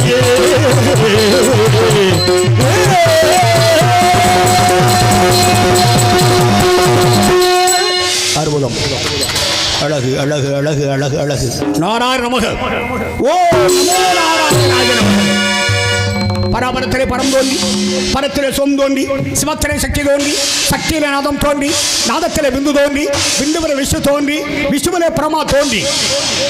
Yeah. அழகு அழகு. நாராயண நமக. ஓ நாராயண பராபரத்திலே பரம் தோன்றி, பரத்திலே சோம் தோன்றி, சிவத்திலே சக்தி தோன்றி, சக்தியிலே நாதம் தோன்றி, நாதத்திலே பிந்து தோன்றி, பிந்துவிலே விஷ்ணு தோன்றி, விஷ்ணுவிலே பிரமா தோன்றி,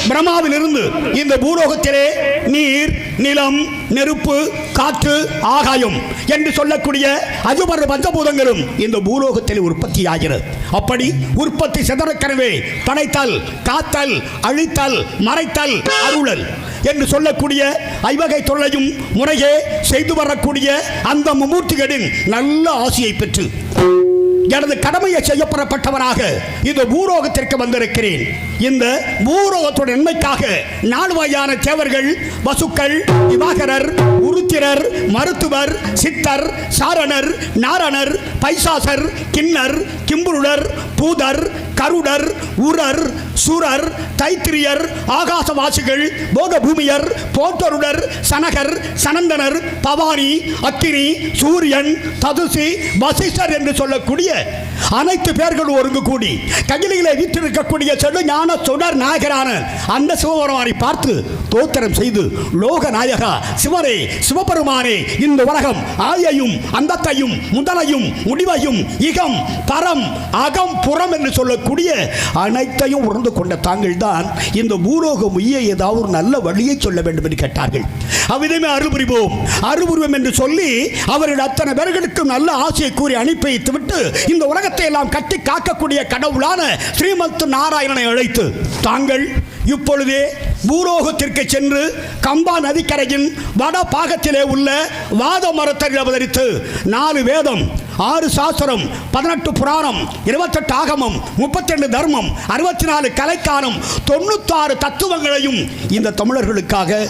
பிரம்மாவில் இருந்து இந்த பூலோகத்திலே நீர், நிலம், நெருப்பு, காற்று, ஆகாயம் என்று சொல்லக்கூடிய அஜுபர் பஞ்சபூதங்களும் இந்த பூலோகத்தில் உற்பத்தி ஆகிறது. அப்படி உற்பத்தி சிதறக்கனவே படைத்தல், காத்தல், அழித்தல், மறைத்தல், அருளல் என்று சொல்லக்கூடிய ஐவகை தொல்லையும் முறையே செய்து வரக்கூடிய அந்த மும்மூர்த்திகளின் நல்ல ஆசியை பெற்று எனது கடமையை செய்யப்படப்பட்டவராக இந்த பூலோகத்திற்கு வந்திருக்கிறேன். இந்த பூலோகத்தோட நன்மைக்காக 4 வகையான தேவர்கள், வசுக்கள், திவாகரர், உருத்திரர், மருத்துவர், சித்தர், சாரணர், நாரணர், பைசாசர், கிண்ணர், கிம்புருடர், பூதர், கருடர், உரர், சுரர், தைத்திரியர், ஆகாசவாசிகள், போகபூமியர், போத்தருடர், சனகர், சனந்தனர், பவானி, அக்கினி, சூரியன், ததுசி, வசிஷ்டர் என்று சொல்லக்கூடிய அனைத்து பேர்களும் ஒருங்கு கூடி கையிலே வீற்றிருக்கக்கூடிய செடு ஞான சுடர் நாயகரான அந்த சிவபெருமானை பார்த்து தோத்திரம் செய்து, லோக நாயகா சிவரே, சிவபெருமானே, இந்த உலகம் ஆயையும் அந்தத்தையும் முதலையும் முடிவையும் இகம் பரம் அகம் புறம் என்று சொல்லக்கூடிய அனைத்தையும் உணர்ந்து கொண்ட தாங்கள் தான் இந்த பூலோகம் உய்ய ஏதாவது ஒரு நல்ல வழியை சொல்ல வேண்டும் என்று கேட்டார்கள். அவ்விதமே அருள்புரிவோம் அருள்புரிவோம் என்று சொல்லி அவர்கள் அத்தனை பேர்களுக்கும் நல்ல ஆசையை கூறி அனுப்பி வைத்துவிட்டு இந்த உலகத்தை எல்லாம் கட்டி காக்கக்கூடிய கடவுளான ஸ்ரீமத் நாராயணனை அழைத்து தாங்கள் இப்பொழுதே பூலோகத்திற்கு சென்று கம்பா நதிக்கரையின் வட பாகத்திலே உள்ள வாத மரத்தில் அவதரித்து 4 வேதம், 6 சாஸ்திரம், 18 புராணம், 28 ஆகமம், 32 தர்மம், 64 கலைக்கானம், 96 தத்துவங்களையும் இந்த தமிழர்களுக்காக,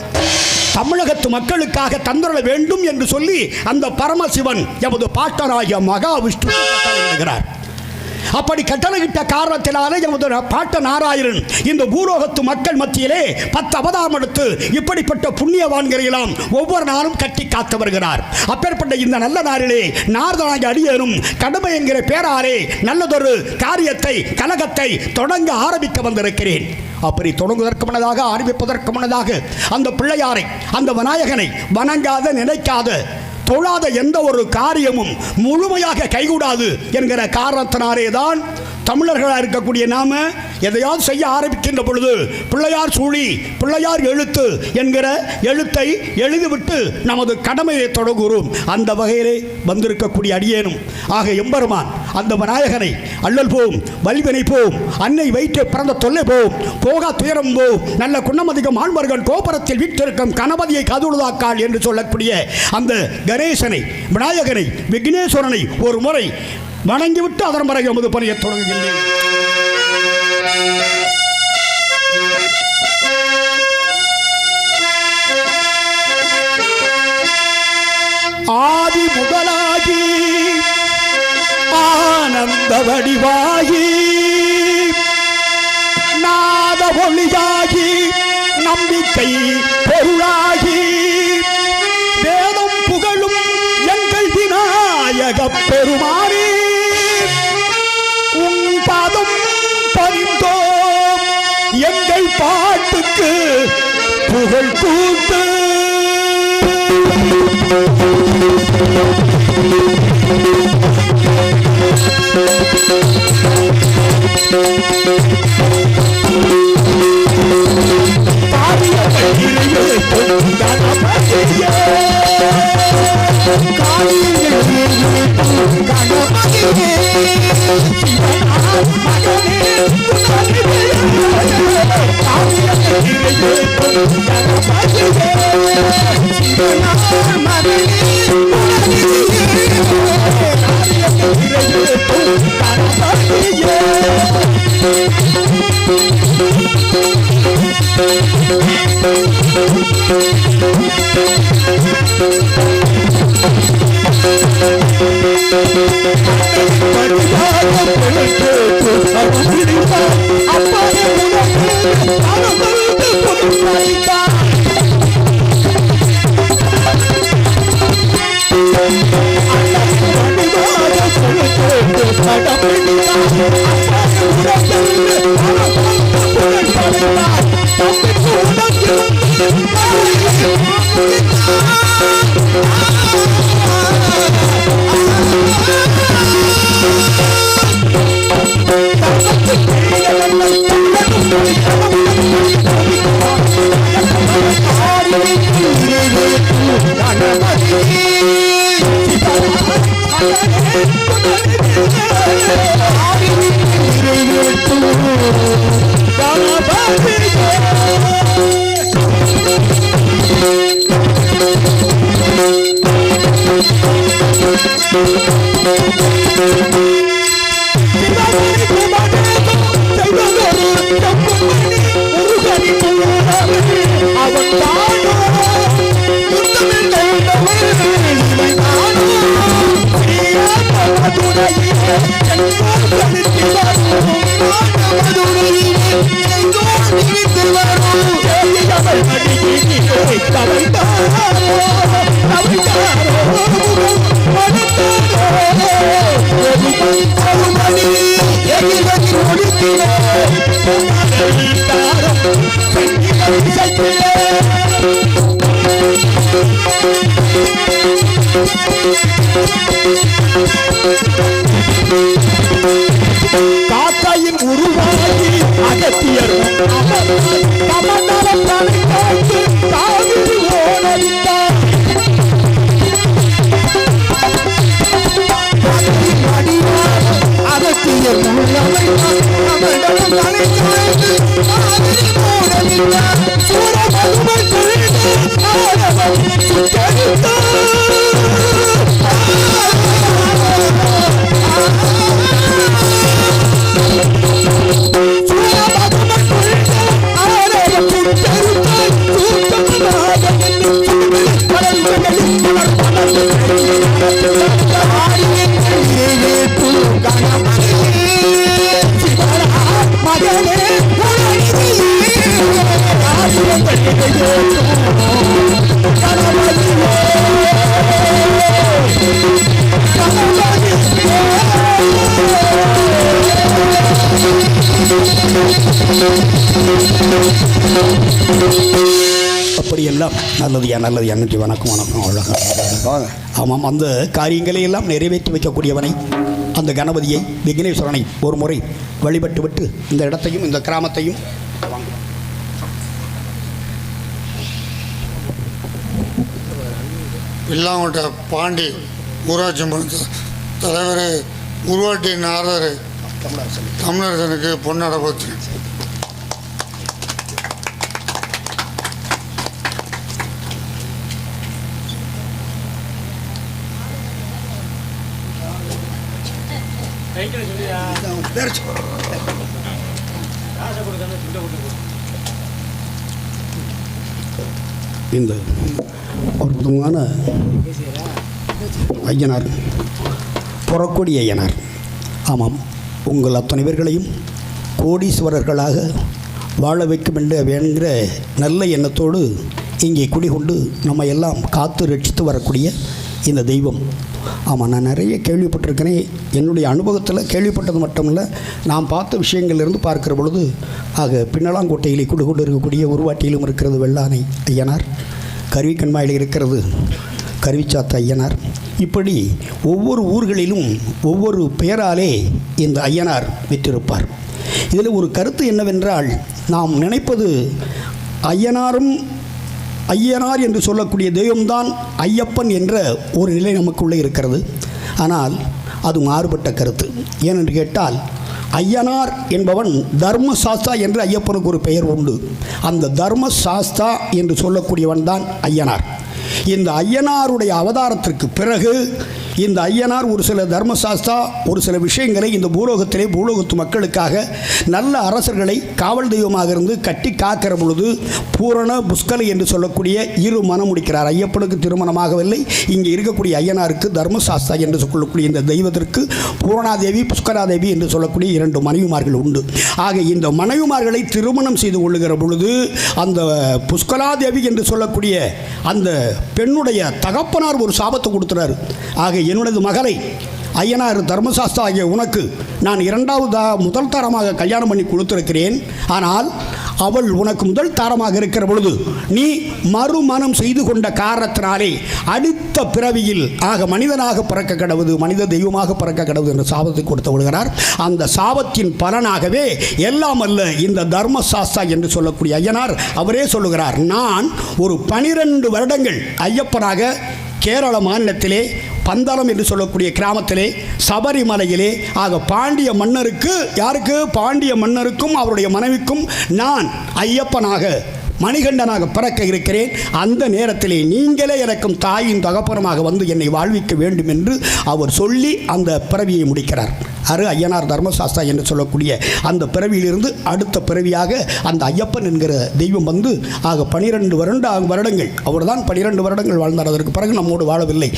தமிழகத்து மக்களுக்காக தந்துள்ள வேண்டும் என்று சொல்லி அந்த பரமசிவன் எமது பாட்டராகிய மகாவிஷ்ணு கட்டளையிடுகிறார். அப்படி கட்டளையிட்ட காரணத்தினாலே எமது பாட்ட நாராயணன் இந்த பூலோகத்து மக்கள் மத்தியிலே 10 அவதாரம் எடுத்து இப்படிப்பட்ட புண்ணியவான்களையெல்லாம் ஒவ்வொரு நாளும் கட்டி காத்து வருகிறார். அப்பேற்பட்ட இந்த நல்ல நாளிலே நாரதனாகிய அடியேனும் கடமை என்கிற பேராலே நல்லதொரு காரியத்தை, கலகத்தை தொடங்க ஆரம்பிக்க வந்திருக்கிறேன். அப்படி தொடங்குவதற்கு முன்னதாக, ஆரம்பிப்பதற்கு முன்னதாக அந்த பிள்ளையாரை, அந்த விநாயகனை வணங்காத, நினைக்காத, தொழாத எந்த ஒரு காரியமும் முழுமையாக கைகூடாது என்கிற காரணத்தினாலே தான் தமிழர்களாக இருக்கக்கூடிய நாம எதையாவது செய்ய ஆரம்பிக்கின்ற பொழுது பிள்ளையார் சூழி, பிள்ளையார் எழுத்து என்கிற எழுத்தை எழுதிவிட்டு நமது கடமையை தொடங்குகிறோம். அந்த வகையிலே வந்திருக்கக்கூடிய அடியேனும் ஆக எம்பெருமான் அந்த விநாயகனை அல்லல் போம், வல்வினை போம், அன்னை வயிற்று பிறந்த தொல்லை போம், போகா துயரம் போம், நல்ல குணமதிகம் ஆழ்மர்கள் கோபுரத்தில் வீற்றிருக்கும் கணபதியை கதுழுதாக்காள் என்று சொல்லக்கூடிய அந்த கணேசனை, விநாயகனை, விக்னேஸ்வரனை ஒரு முறை வணங்கிவிட்டு அதன் பிறகு எமது பணியை தொடங்குகின்றேன். ஆதி முதலாகி ஆனந்த வடிவாகி நாத ஒளியாகி நம்பிக்கை பொருளாகி வேதம் புகழும் எங்கள் விநாயக பெருமானே, உன் பாதம் பணிந்தோம், எங்கள் பாட்டுக்கு புகழ் கூட்டு. Apa காக்காயின் உருவாகி அகத்தியர் அகத்தியர் அப்படியெல்லாம் நல்லதுயா நல்லதுயா. நன்றி, வணக்கம் வணக்கம். அவ்வளோதான். ஆமாம், அந்த காரியங்களை எல்லாம் நிறைவேற்றி வைக்கக்கூடியவனை அந்த கணபதியை விக்னேஸ்வரனை ஒரு முறை வழிபட்டு விட்டு இந்த இடத்தையும் இந்த கிராமத்தையும் வில்லாங்கோட்டை பாண்டி ஊராட்சி மன்ற தலைவர் உருவாட்டி நாரதர் தமிழரசனுக்கு பொன்னட போச்சு. இந்த அற்புதமான ஐயனார், புறக்கோடி ஐயனார். ஆமாம், உங்கள் அத்தனை பேர்களையும் கோடீஸ்வரர்களாக வாழ வைக்கும் என்கிற நல்ல எண்ணத்தோடு இங்கே குடிகொண்டு நம்ம எல்லாம் காத்து ரட்சித்து வரக்கூடிய இந்த தெய்வம். ஆமாம், நான் நிறைய கேள்விப்பட்டிருக்கிறேன். என்னுடைய அனுபவத்தில் கேள்விப்பட்டது மட்டுமில்லை, நான் பார்த்த விஷயங்கள்லேருந்து பார்க்குற பொழுது பின்னலாங்கோட்டையிலே குடிகொண்டு இருக்கக்கூடிய உருவாட்டியிலும் இருக்கிறது வெள்ளானை ஐயனார், கருவிக்கண்மாயில் இருக்கிறது கருவிச்சாத்த ஐயனார். இப்படி ஒவ்வொரு ஊர்களிலும் ஒவ்வொரு பெயராலே இந்த ஐயனார் விற்றிருப்பார். இதில் ஒரு கருத்து என்னவென்றால், நாம் நினைப்பது ஐயனார் என்று சொல்லக்கூடிய தெய்வம்தான் ஐயப்பன் என்ற ஒரு நிலை நமக்குள்ளே இருக்கிறது. ஆனால் அது மாறுபட்ட கருத்து. ஏனென்று கேட்டால், ஐயனார் என்பவன் தர்மசாஸ்தா என்று ஐயப்பனுக்கு ஒரு பெயர் உண்டு. அந்த தர்மசாஸ்தா என்று சொல்லக்கூடியவன் தான் ஐயனார். இந்த ஐயனாருடைய அவதாரத்திற்கு பிறகு இந்த ஐயனார் ஒரு சில தர்மசாஸ்தா ஒரு சில விஷயங்களை இந்த பூலோகத்து மக்களுக்காக நல்ல அரசர்களை காவல் தெய்வமாக இருந்து கட்டி காக்கிற பொழுது பூரண புஷ்கலை என்று சொல்லக்கூடிய இரு மனம் முடிக்கிறார். ஐயப்பனுக்கு திருமணமாகவில்லை. இங்கே இருக்கக்கூடிய ஐயனாருக்கு தர்மசாஸ்தா என்று சொல்லக்கூடிய இந்த தெய்வத்திற்கு பூரணாதேவி புஷ்கராதேவி என்று சொல்லக்கூடிய 2 மனைவிமார்கள் உண்டு. ஆக இந்த மனைவிமார்களை திருமணம் செய்து கொள்ளுகிற பொழுது அந்த புஷ்கலாதேவி என்று சொல்லக்கூடிய அந்த பெண்ணுடைய தகப்பனார் ஒரு சாபத்தை கொடுத்துறாரு. ஆக என்னுடைய மகளை ஐயனார் தர்மசாஸ்தா ஆகிய உனக்கு நான் முதல் தரமாக கல்யாணம் பண்ணி கொடுத்திருக்கிறேன். ஆனால் அவள் உனக்கு முதல் தாரமாக இருக்கிற பொழுது நீ மறுமணம் செய்து கொண்ட காரணத்தினாலே அடுத்த பிறவியில் மனிதனாக பிறக்க கடவுது, மனித தெய்வமாக பிறக்க கடவுது என்ற சாபத்தை கொடுத்து விடுகிறார். அந்த சாபத்தின் பலனாகவே எல்லாம் அல்ல இந்த தர்மசாஸ்தா என்று சொல்லக்கூடிய ஐயனார் அவரே சொல்லுகிறார், நான் ஒரு 12 வருடங்கள் ஐயப்பனாக கேரள மாநிலத்திலே பந்தளம் என்று சொல்லக்கூடிய கிராமத்திலே சபரிமலையிலே பாண்டிய மன்னருக்கு, யாருக்கு? பாண்டிய மன்னருக்கும் அவருடைய மனைவிக்கும் நான் ஐயப்பனாக மணிகண்டனாக பிறக்க இருக்கிறேன். அந்த நேரத்திலே நீங்களே எனக்கும் தாயின் தகப்பனமாக வந்து என்னை வாழ்விக்க வேண்டும் என்று அவர் சொல்லி அந்த பிறவியை முடிக்கிறார். ஐயனார் தர்மசாஸ்தா என்று சொல்லக்கூடிய அந்த பிறவியிலிருந்து அடுத்த பிறவியாக அந்த ஐயப்பன் என்கிற தெய்வம் வந்து 12 வருடங்கள் அவர் தான் 12 வருடங்கள் வாழ்ந்தார். அதற்கு பிறகு நம்மோடு வாழவில்லை.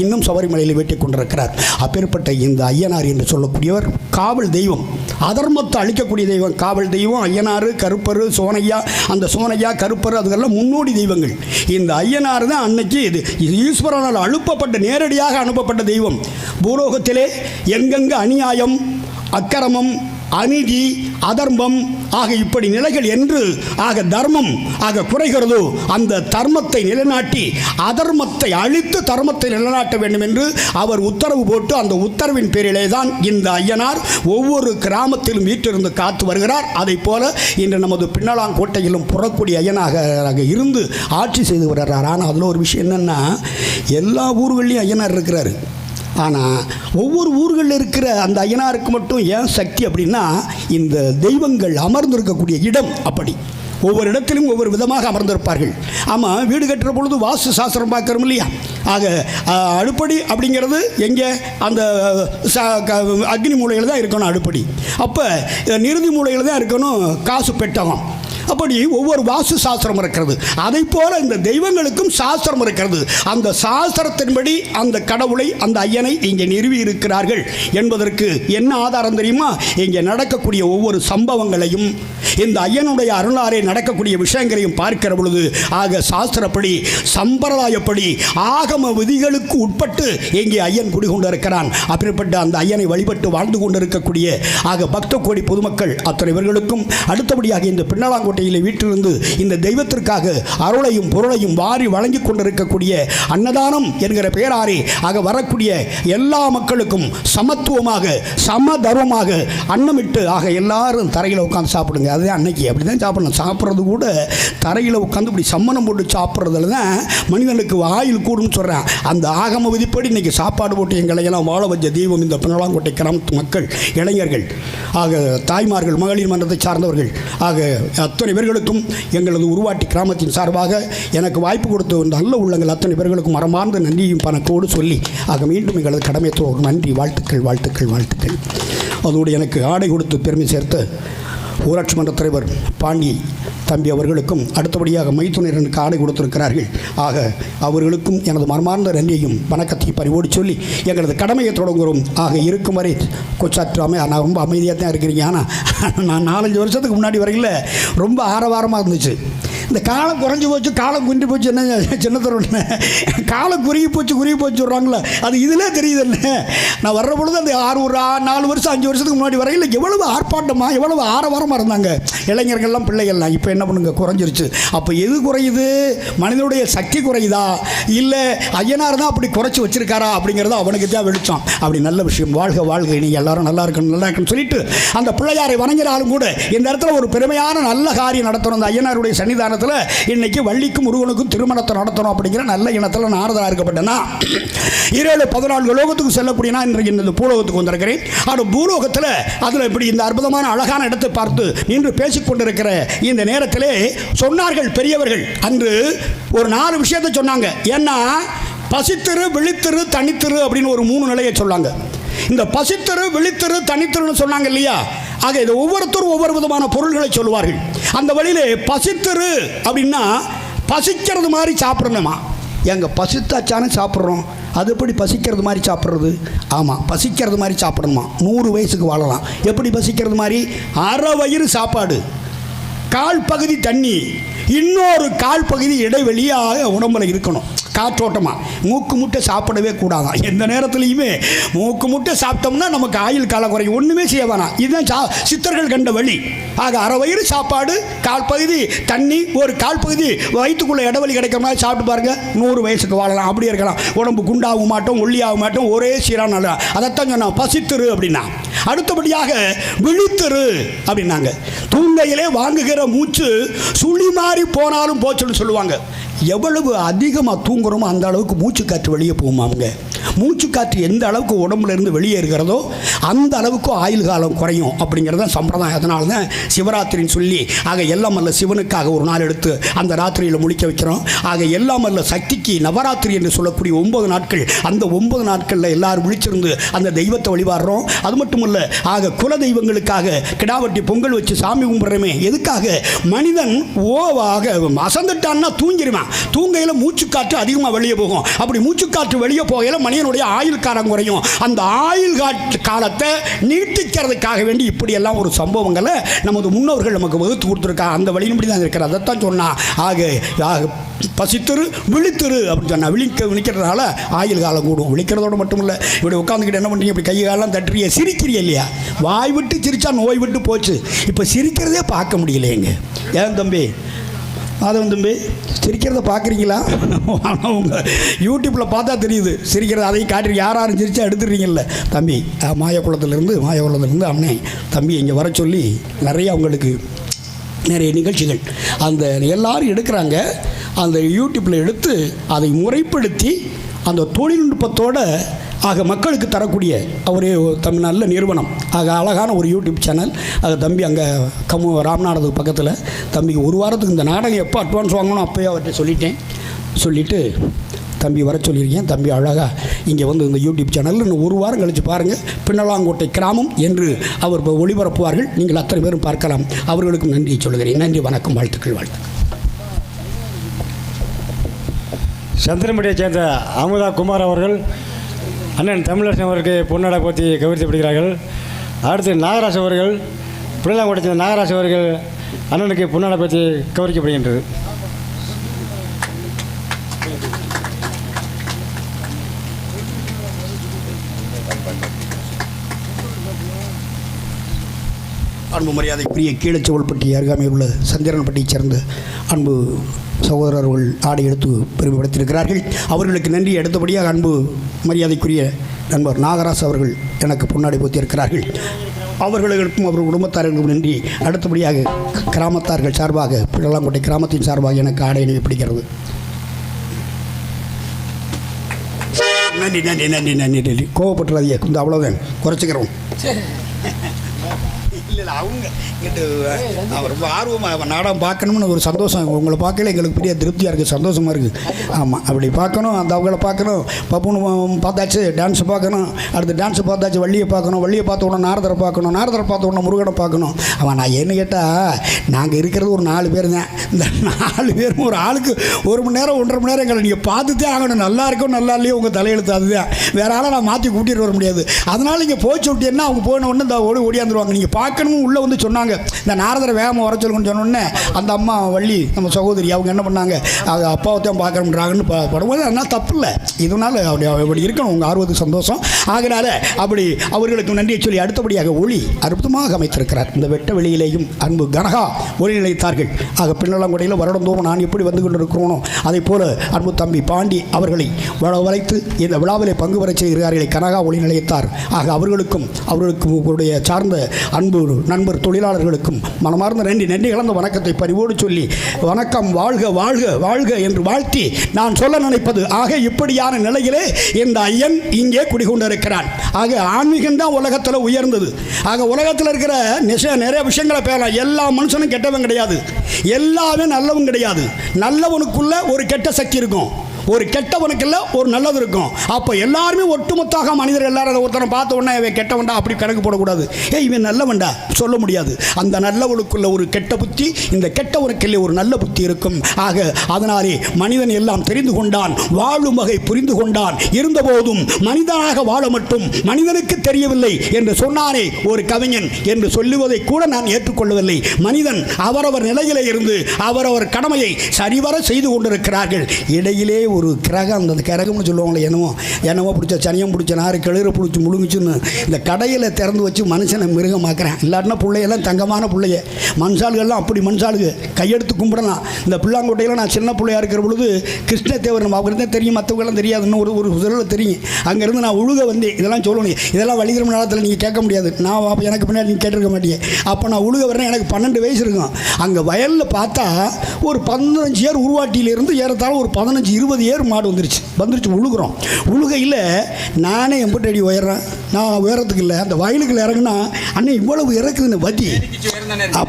இன்னும் சபரிமலையில் வெட்டி கொண்டிருக்கிறார். அப்பேற்பட்ட இந்த ஐயனார் என்று சொல்லக்கூடியவர் காவல் தெய்வம், அதர்மத்தை அழிக்கக்கூடிய தெய்வம். காவல் தெய்வம் ஐயனார், கருப்பர், சோனையா. அந்த சோனையா, கருப்பர் அதுக்கெல்லாம் முன்னோடி தெய்வங்கள். இந்த ஐயனார் தான் அன்னைக்கு இது ஈஸ்வரனால் அனுப்பப்பட்ட, நேரடியாக அனுப்பப்பட்ட தெய்வம். பூலோகத்திலே எங்கெங்கு அநியாயம், அக்கிரமம், அநீதி, அதர்மம் இப்படி நிலைகள் என்று தர்மம் குறைகிறதோ அந்த தர்மத்தை நிலைநாட்டி அதர்மத்தை அழித்து தர்மத்தை நிலைநாட்ட வேண்டும் என்று அவர் உத்தரவு போட்டு, அந்த உத்தரவின் பேரிலே தான் இந்த ஐயனார் ஒவ்வொரு கிராமத்திலும் வீட்டிலிருந்து காத்து வருகிறார். அதை போல இன்று நமது பின்னலாங்கோட்டையிலும் புறக்கூடிய ஐயனாக இருந்து ஆட்சி செய்து வருகிறார். ஆனால் அதில் ஒரு விஷயம் என்னென்னா, எல்லா ஊர்களையும் ஐயனார் இருக்கிறார். ஆனால் ஒவ்வொரு ஊர்களில் இருக்கிற அந்த ஐயனாருக்கு மட்டும் ஏன் சக்தி அப்படின்னா, இந்த தெய்வங்கள் அமர்ந்திருக்கக்கூடிய இடம் அப்படி. ஒவ்வொரு இடத்திலும் ஒவ்வொரு விதமாக அமர்ந்திருப்பார்கள். ஆமாம், வீடு கட்டுற பொழுது வாஸ்து சாஸ்திரம் பார்க்குறோம் இல்லையா? அடுப்படி அப்படிங்கிறது எங்கே? அந்த அக்னி மூலையில் தான் இருக்கணும் அடுப்படி. அப்போ நிறுதி மூலையில் தான் இருக்கணும் காசு பெட்டகம். அப்படி ஒவ்வொரு வாஸ்து சாஸ்திரம் இருக்கிறது. அதை போல இந்த தெய்வங்களுக்கும் சாஸ்திரம் இருக்கிறது. அந்த சாஸ்திரத்தின்படி அந்த கடவுளை, அந்த ஐயனை இங்கே நிறுவி இருக்கிறார்கள் என்பதற்கு என்ன ஆதாரம் தெரியுமா? இங்கே நடக்கக்கூடிய ஒவ்வொரு சம்பவங்களையும், இந்த ஐயனுடைய அருளாரே நடக்கக்கூடிய விஷயங்களையும் பார்க்கிற பொழுது சாஸ்திரப்படி, சம்பிரதாயப்படி, ஆகம விதிகளுக்கு உட்பட்டு இங்கே ஐயன் குடிகொண்டிருக்கிறான். அப்படிப்பட்ட அந்த ஐயனை வழிபட்டு வாழ்ந்து கொண்டிருக்கக்கூடிய பக்த கோடி பொதுமக்கள் அத்தனை இவர்களுக்கும் அடுத்தபடியாக இந்த பின்னலாங்கோட்டை வீட்டிலிருந்து இந்த தெய்வத்திற்காக அருளையும் பொருளையும் வாரி வழங்கி கொண்டிருக்கக்கூடிய அன்னதானம் என்கிற பெயராரே வரக்கூடிய எல்லா மக்களுக்கும் சமத்துவமாக, சமதர்மமாக அன்னமிட்டு எல்லாரும் தரையில் உட்காந்து சாப்பிடுங்க. அதுதான் அன்னைக்கு அப்படி தான் சாப்பிடணும். சாப்பிட்றது கூட தரையில் உட்காந்து இப்படி சம்மணம் போட்டு சாப்பிட்றதுல தான் மனிதனுக்கு ஆயுள் கூடும்னு சொல்கிறேன். அந்த ஆகம விதிப்படி இன்றைக்கி சாப்பாடு போட்டு எங்களையெல்லாம் வாழ வச்ச தெய்வம் இந்த பின்னலாங்கோட்டை கிராமத்து மக்கள், இளைஞர்கள், தாய்மார்கள், மகளிர் மன்றத்தை சார்ந்தவர்கள் அத்தனை பேர்களுக்கும் எங்களது உருவாட்டி கிராமத்தின் சார்பாக எனக்கு வாய்ப்பு கொடுத்த நல்ல உள்ளங்கள் அத்தனை பேர்களுக்கும் மரமார்ந்த நன்றியும் பணத்தோடு சொல்லி மீண்டும் எங்களது கடமையத்தோடு நன்றி, வாழ்த்துக்கள், வாழ்த்துக்கள், வாழ்த்துக்கள். அதோடு எனக்கு ஆடை கொடுத்து பெருமை சேர்த்த ஊராட்சி மன்ற தலைவர் பாண்டி தம்பி அவர்களுக்கும், அடுத்தபடியாக மைத்துனருக்கு ஆடை கொடுத்திருக்கிறார்கள். அவர்களுக்கும் எனது மனமார்ந்த நன்றியையும் வணக்கத்தையும் பறிவோடு சொல்லி எங்களது கடமையை தொடங்குகிறோம். இருக்கும் வரை கொச்சாற்றாமல் நான் ரொம்ப அமைதியாக தான் இருக்கிறீங்க. ஆனால் நான் 4-5 வருஷத்துக்கு முன்னாடி வரையில் ரொம்ப ஆரவாரமாக இருந்துச்சு. இந்த காலம் குறைஞ்சி போச்சு, காலம் குன்றி போச்சு, என்ன சின்னத்தரோட காலம் குறுகி போச்சு சொல்கிறாங்களே, அது இதில் தெரியுது. என்ன நான் வர்ற பொழுது அந்த 4 வருஷம் 5 வருஷத்துக்கு முன்னாடி வரையில் எவ்வளவு ஆர்ப்பாட்டமாக, எவ்வளவு ஆரவாரமாக இருந்தாங்க இளைஞர்கள்லாம், பிள்ளைகள்லாம். இப்போ என்ன பண்ணுங்க, குறைஞ்சிருச்சு. அப்போ எது குறையுது? மனிதனுடைய சக்தி குறையுதா, இல்லை ஐயனார் தான் அப்படி குறைச்சி வச்சிருக்காரா அப்படிங்கிறத அவனுக்கு தான் வெளிச்சம். அப்படி நல்ல விஷயம். வாழ்க வாழ்க, நீங்கள் எல்லாரும் நல்லா இருக்குன்னு சொல்லிட்டு அந்த பிள்ளையாரை வணங்கினாலும் கூட இந்த இடத்துல ஒரு பெருமையான நல்ல காரியம் நடத்தணும். அந்த ஐயனாருடைய சன்னிதானத்தில் இன்னைக்கு வள்ளிக்கும் முருகனுக்கும் திருமணத்தை நடத்தணும் அப்படிங்கிற நல்ல இனத்தில் நாரதராக இருக்கப்பட்டனா 7-14 லோகத்துக்கு செல்லக்கூடிய நான் இன்றைக்கு இந்த பூலோகத்துக்கு வந்திருக்கிறேன். ஆனால் பூலோகத்தில் அதில் இப்படி இந்த அற்புதமான அழகான இடத்தை பார்த்து நின்று பேசிக்கொண்டிருக்கிற இந்த நேரத்திலே சொன்னார்கள் பெரியவர்கள். அன்று ஒரு 4 விஷயத்தை சொன்னாங்க. ஏன்னா பசித்திரு, விழித்திரு, தனித்திரு அப்படின்னு ஒரு 3 நிலையை சொன்னாங்க. இந்த பசித்திரு, விழித்திரு, தனித்திருன்னு சொன்னாங்க இல்லையா? இது ஒவ்வொருத்தரும் ஒவ்வொரு விதமான பொருள்களை சொல்லுவார்கள். அந்த வழியிலே பசித்திரு அப்படின்னா பசிக்கிறது மாதிரி சாப்பிடணுமா? எங்க பசித்தாச்சானே சாப்பிட்றோம், அது எப்படி பசிக்கிறது மாதிரி சாப்பிட்றது? ஆமாம், பசிக்கிறது மாதிரி சாப்பிடணுமா? 100 வயசுக்கு வாழலாம். எப்படி பசிக்கிறது மாதிரி? அரை வயிறு சாப்பாடு, 1/4 பகுதி தண்ணி, இன்னொரு 1/4 பகுதி இடைவெளியாக உடம்புல இருக்கணும். காற்றோட்டமாக. மூக்கு முட்டை சாப்பிடவே கூடாதான். எந்த நேரத்துலையுமே மூக்கு முட்டை சாப்பிட்டோம்னா நமக்கு ஆயுள் காலம் குறையும். ஒன்றுமே செய்ய வேணாம். இதுதான் சித்தர்கள் கண்ட வழி. ஆக அரை வயிறு சாப்பாடு, கால் பகுதி தண்ணி, ஒரு கால் பகுதி வயிற்றுக்குள்ளே இடைவெளி கிடைக்கிற மாதிரி சாப்பிட்டு பாருங்க. 100 வயசுக்கு வாழலாம். அப்படியே இருக்கலாம். உடம்பு குண்டாக மாட்டோம், ஒல்லியாக மாட்டோம், ஒரே சீரான நல்லா. அதைத்தான் சொன்னான் பசித்திரு அப்படின்னா. அடுத்தபடியாக விழித்திரு அப்படின்னாங்க. தூங்கையிலே வாங்குகிற மூச்சு சுழி மாறி போனாலும் போச்சுன்னு சொல்லுவாங்க. எவ்வளவு அதிகமாக தூங்குறோமோ அந்த அளவுக்கு மூச்சு காற்று வெளியே போகுமாங்க. மூச்சு காற்று எந்த அளவுக்கு உடம்புல இருந்து வெளியே இருக்கிறதோ அந்த அளவுக்கு ஆயுள் காலம் குறையும் அப்படிங்கிறது தான் சம்பிரதாயம். அதனால தான் சிவராத்திரின்னு சொல்லி ஆக எல்லாம் அல்ல சிவனுக்காக ஒரு நாள் எடுத்து அந்த ராத்திரியில் முழிக்க வைக்கிறோம். ஆக எல்லாம் அல்ல சக்திக்கு நவராத்திரி என்று சொல்லக்கூடிய 9 நாட்கள். அந்த 9 நாட்களில் எல்லாரும் விழிச்சிருந்து அந்த தெய்வத்தை வழிபாடுறோம். அது மட்டும் இல்லை, ஆக குல தெய்வங்களுக்காக கிடாவட்டி பொங்கல் வச்சு சாமி கும்பிட்றமே. எதுக்காக? மனிதன் அசந்துட்டான்னா தூங்கிடுவான். தூங்கையில் மூச்சுக்காற்று அதிகமாக வெளியே போகும். அப்படி மூச்சுக்காற்று வெளியே போகையில் மனிதனுடைய ஆயுள் காலம் குறையும். அந்த ஆயுள் காலத்தை நீட்டிக்கிறதுக்காக வேண்டி இப்படியெல்லாம் ஒரு சம்பவங்களை நமது முன்னோர்கள் நமக்கு வகுத்து கொடுத்துருக்காங்க. அந்த வழியின்படி தான் இருக்கிற. அதைத்தான் சொன்னா. ஆக பசித்திரு விழித்திரு அப்படின்னு சொன்னா. விழிக்கிறதுனால ஆயுள் காலம் கூடும். விழிக்கிறதோடு மட்டும் இல்லை, இப்படி உட்காந்துக்கிட்டு என்ன பண்ணுறீங்க, இப்படி கைகாலெல்லாம் தட்டுறீங்க, சிரிக்கிறீ இல்லையா? வாய் விட்டு சிரிச்சா நோய் விட்டு போச்சு. இப்போ சிரிக்கிறதே பார்க்க முடியலையேங்க. ஏன் தம்பி மாதவன் தம்பி சிரிக்கிறத பார்க்குறீங்களா? ஆனால் உங்கள் யூடியூப்பில் பார்த்தா தெரியுது சிரிக்கிறது. அதையும் காட்டுறீங்க. யாரும் சிரிச்சா எடுத்துடுறீங்கல்ல. தம்பி மாயக்குளத்துலேருந்து அண்ணே தம்பி இங்கே வர சொல்லி நிறைய அவங்களுக்கு நிறைய நிகழ்ச்சிகள் அந்த எல்லாரும் எடுக்கிறாங்க. அந்த யூடியூப்பில் எடுத்து அதை முறைப்படுத்தி அந்த தொழில்நுட்பத்தோட ஆக மக்களுக்கு தரக்கூடிய ஒரே நல்ல நிறுவனம். ஆக அழகான ஒரு யூடியூப் சேனல். அது தம்பி அங்கே ராமநாதத்துக்கு பக்கத்தில். தம்பிக்கு ஒரு வாரத்துக்கு இந்த நாடகம் எப்போ அட்வான்ஸ் வாங்கணும் அப்போயே அவர்கிட்ட சொல்லிவிட்டு தம்பி வர சொல்லியிருக்கேன். தம்பி அழகாக இங்கே வந்து இந்த யூடியூப் சேனலில் இன்னும் ஒரு வாரம் கழித்து பாருங்கள். பின்னலாங்கோட்டை கிராமம் என்று அவர் ஒளிபரப்புவார்கள். நீங்கள் அத்தனை பேரும் பார்க்கலாம். அவர்களுக்கும் நன்றியை சொல்கிறேன். நன்றி, வணக்கம், வாழ்த்துக்கள். சந்திரமடியை சேர்ந்த அமுதா குமார் அவர்கள் அண்ணன் தமிழரசன் அவருக்கு பொன்னாடை போற்றி கௌரவிக்கப்படுகிறார்கள். அடுத்து நாகராஜ் அவர்கள், பிள்ளைலாங்கோட்டை சேர்ந்த நாகராஜ் அவர்கள் அண்ணனுக்கு பொன்னாடை போற்றி கௌரவிக்கப்படுகின்றது. அன்பு மரியாதைக்குரிய கீழச்சோல்பட்டி அருகாமையில் உள்ள சந்திரன்பட்டியைச் சேர்ந்த அன்பு சகோதரர்கள் ஆடை எடுத்து பெருமைப்படுத்தியிருக்கிறார்கள். அவர்களுக்கு நன்றி. அடுத்தபடியாக அன்பு மரியாதைக்குரிய நண்பர் நாகராஜ் அவர்கள் எனக்கு பொன்னாடை போத்தியிருக்கிறார்கள். அவர்களுக்கும் அவர் குடும்பத்தார்களுக்கும் நன்றி. அடுத்தபடியாக கிராமத்தார்கள் சார்பாக, பிள்ளலாங்கோட்டை கிராமத்தின் சார்பாக எனக்கு ஆடை அணிவிக்கப்படுகிறது. நன்றி நன்றி நன்றி நன்றி நன்றி. கோவப்பட்டுறாதிய கொஞ்சம் அவ்வளோதான், குறைச்சிக்கிறோம். இல்லை அவங்க இங்கிட்டு ரொம்ப ஆர்வமாக நாடகம் பார்க்கணும்னு ஒரு சந்தோஷம். உங்களை பார்க்கல எங்களுக்கு பெரிய திருப்தியாக இருக்குது, சந்தோஷமாக இருக்குது. ஆமாம், அப்படி பார்க்கணும். அந்த அவங்கள பார்க்கணும். பப்புன்னு பார்த்தாச்சு, டான்ஸு பார்க்கணும். அடுத்து டான்ஸு பார்த்தாச்சு, வள்ளியை பார்க்கணும். வள்ளியை பார்த்த உடனே நாரதரை பார்க்கணும். நாரதரை பார்த்த உடனே முருகனை பார்க்கணும். அவன் நான் என்ன கேட்டால், நாங்கள் இருக்கிறது ஒரு 4 பேர் தான். இந்த 4 பேரும் ஒரு ஆளுக்கு 1 மணி நேரம் 1.5 மணி நேரம் எங்களை நீங்கள் பார்த்துட்டே ஆகணும். நல்லா இருக்கும் நல்லா இல்லையோ உங்கள் தலையெழுத்து அதுதான். வேறு ஆளை நான் மாற்றி கூட்டிகிட்டு வர முடியாது. அதனால் நீங்கள் போச்சு விட்டீங்கன்னா அவங்க போன உடனே இந்த ஓடியாந்துருவாங்க. நீங்கள் பார்க்கணும் உள்ளே வந்து சொன்னாங்க. இந்த நாரதரை வேகமாக வர சொல்லுங்கன்னு சொன்னோடனே அந்த அம்மா வள்ளி நம்ம சகோதரி அவங்க என்ன பண்ணாங்க, அது அப்பாவைத்தான் பார்க்கணுன்றாங்கன்னு படும்போது அதனால் தப்பு இல்லை. இதனால் அப்படி இருக்கணும். உங்கள் ஆர்வத்துக்கு சந்தோஷம். ஆகினால அப்படி அவர்களுக்கு நன்றியை சொல்லி அடுத்தபடியாக ஒளி அற்புதமாக அமைத்திருக்கிறார். இந்த வெட்ட வெளியிலேயும் அன்பு கனகா ஒளி நிலைத்தார்கள். ஆக பின்னலாங்குடையில் வருடந்தோறும் நான் எப்படி வந்து கொண்டிருக்கிறோனோ அதை போல அன்பு தம்பி பாண்டி அவர்களை வளைத்து இந்த விழாவிலே பங்கு பெற செய்கிறார்களே கனகா ஒளி நிலையத்தார். ஆக அவர்களுக்கும் அவர்களுடைய சார்ந்த அன்பு நண்பர் தொழிலாளர்களுக்கும் மனமார்ந்த நன்றி கலந்த வணக்கத்தை பரிவோடு சொல்லி வணக்கம், வாழ்க வாழ்க வாழ்க என்று வாழ்த்தி நான் சொல்ல நினைப்பது, ஆக இப்படியான நிலையிலே இந்த ஐயன் இங்கே குடிகொண்டிருக்கிறான். ஆக ஆன்மீகம் தான் உலகத்தில் உயர்ந்தது. ஆக உலகத்தில் இருக்கிற நிறைய விஷயங்களை பேசலாம். எல்லா மனுஷனும் கெட்டவன் கிடையாது, எல்லாமே நல்லவன் கிடையாது. நல்லவனுக்குள்ள ஒரு கெட்ட சக்தி இருக்கும், ஒரு கெட்டவனுக்குள்ள ஒரு நல்லது இருக்கும். அப்போ எல்லாருமே ஒட்டுமொத்தாக மனிதர் எல்லாரும் ஒருத்தனை பார்த்த உடனே இவன் கெட்டவன்டா அப்படி கணக்கு போடக்கூடாது. இவன் நல்லவன்டா சொல்ல முடியாது. அந்த நல்லவனுக்குள்ள ஒரு கெட்ட புத்தி, இந்த கெட்டவனுக்குள்ளே ஒரு நல்ல புத்தி இருக்கும். ஆக அதனாலே மனிதன் எல்லாம் தெரிந்து கொண்டான், வாழும் வகை புரிந்து கொண்டான். இருந்தபோதும் மனிதனாக வாழ மட்டும் மனிதனுக்கு தெரியவில்லை என்று சொன்னானே ஒரு கவிஞன் என்று சொல்லுவதை கூட நான் ஏற்றுக்கொள்ளவில்லை. மனிதன் அவரவர் நிலையிலே இருந்து அவரவர் கடமையை சரிவர செய்து கொண்டிருக்கிறார்கள். இடையிலே ஒரு கிரகம், அந்த கிரகம்னு சொல்லுவாங்களே, என்னமோ பிடிச்ச சனியம் பிடிச்ச நாறு கிளறு பிடிச்சி முழுங்குச்சுன்னு இந்த கடையில் திறந்து வச்சு மனுஷனை மிருகமாக்குறேன். இல்லாட்டினா பிள்ளையெல்லாம் தங்கமான பிள்ளைய, மனுஷாளுகள்லாம் அப்படி மனுஷாளுக்கு கையெடுத்து கும்பிடலாம். இந்த பிள்ளாங்கோட்டையில் நான் சின்ன பிள்ளையாக இருக்கிற பொழுது கிருஷ்ணதேவர் அவருக்கு தான் தெரியும், மற்றவங்களாம் தெரியாதுன்னு ஒரு சொல்ல தெரியும். அங்கேருந்து நான் உழுக வந்தேன். இதெல்லாம் சொல்லணும், இதெல்லாம் வழிகிற நேரத்தில் நீங்கள் கேட்க முடியாது. நான் அப்போ எனக்கு பின்னாடி நீங்கள் கேட்டிருக்க மாட்டீங்க. அப்போ நான் உழுக வரேன், எனக்கு 12 வயசு இருக்கும். அங்கே வயலில் பார்த்தா ஒரு 15 ஏர் உருவாட்டியிலிருந்து ஏறத்தாழ ஒரு 15-20 ஏர் மாடு வந்துருச்சு உழுகுறோம். உழுகையில் நானே எம்பிட்டு அடி உயர்றேன். நான் உயரத்துக்கு இல்லை, அந்த வயலுக்குள்ள இறங்குனா அண்ணன் இவ்வளவு இறக்குதுன்னு வட்டி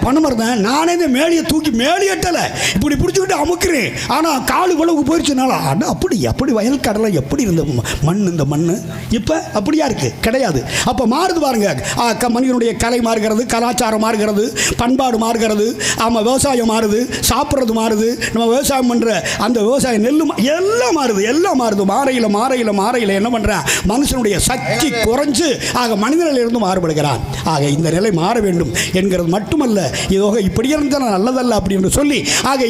பண்ண மாட்டேன். நானே இந்த மேலியை தூக்கி மேலியட்டலை இப்படி பிடிச்சிக்கிட்டு அமுக்கிறேன். ஆனால் கால் இவ்வளவு போயிடுச்சுனால ஆனால் அப்படி வயல் கடலை எப்படி இருந்த மண், இந்த மண் இப்போ அப்படியா இருக்குது? கிடையாது. அப்போ மாறுது பாருங்க. மனிதனுடைய கலை மாறுகிறது, கலாச்சாரம் மாறுகிறது, பண்பாடு மாறுகிறது. ஆமாம், விவசாயம் மாறுது, சாப்பிட்றது மாறுது, நம்ம விவசாயம் பண்ணுற அந்த விவசாயம் நெல் எல்லாம் மாறுது. மாறையில் என்ன பண்ணுறேன்? மனுஷனுடைய சக்தி குறைஞ்சு மனிதனிலிருந்து மாறுபடுகிறான். இந்த நிலை மாற வேண்டும் என்கிறது மட்டுமல்ல, இதோ இப்படி இருந்தால் நல்லதல்ல அப்படின்னு சொல்லி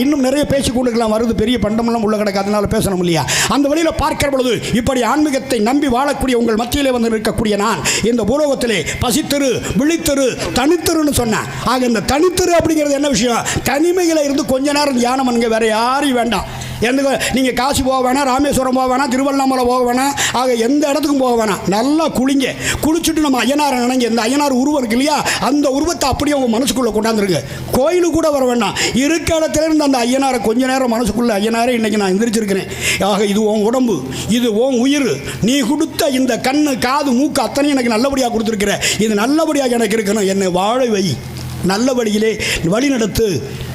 இன்னும் நிறைய பேசிக்கொண்டுக்கலாம் வருது. பெரிய பண்டமெல்லாம் உள்ள கிடக்கு, அதனால பேசணும் இல்லையா? அந்த வழியில் பார்க்கிற பொழுது இப்படி ஆன்மீகத்தை நம்பி வாழக்கூடிய உங்கள் மத்தியிலே வந்து இருக்கக்கூடிய நான் இந்த பூலோகத்திலே பசித்தரு, விழித்தரு, தனித்தருன்னு சொன்னேன். இந்த தனித்தரு அப்படிங்கிறது என்ன விஷயம்? தனிமையில் இருந்து கொஞ்ச நேரம் தியானம் பண்ணுங்க, வேற யாரையும் வேண்டாம். நீங்கள் காசி போக வேணாம், ராமேஸ்வரம் போக வேணாம், திருவண்ணாமலை போக வேணாம், எந்த இடத்துக்கும் போக வேணாம். நல்லா குளிச்சுட்டு நம்ம ஐயனாரை நினைங்க. இந்த ஐயனார் உருவம் இருக்கு இல்லையா, அந்த உருவத்தை அப்படியே உங்கள் மனசுக்குள்ளே கொண்டாந்துருங்க. கோயிலுக்கு கூட வர வேண்டாம், இருக்க இடத்துல இருந்து அந்த ஐயனாரை கொஞ்ச நேரம் மனசுக்குள்ளே, ஐயனாரே இன்னைக்கு நான் எந்திரிச்சிருக்கிறேன், இது உன் உடம்பு, இது உன் உயிர், நீ கொடுத்த இந்த கண்ணு, காது, மூக்கு அத்தனையும் எனக்கு நல்லபடியாக கொடுத்துருக்கிற, இது நல்லபடியாக எனக்கு இருக்கணும், என்னை வாழ வை, நல்ல வழியிலே வழி நடத்து,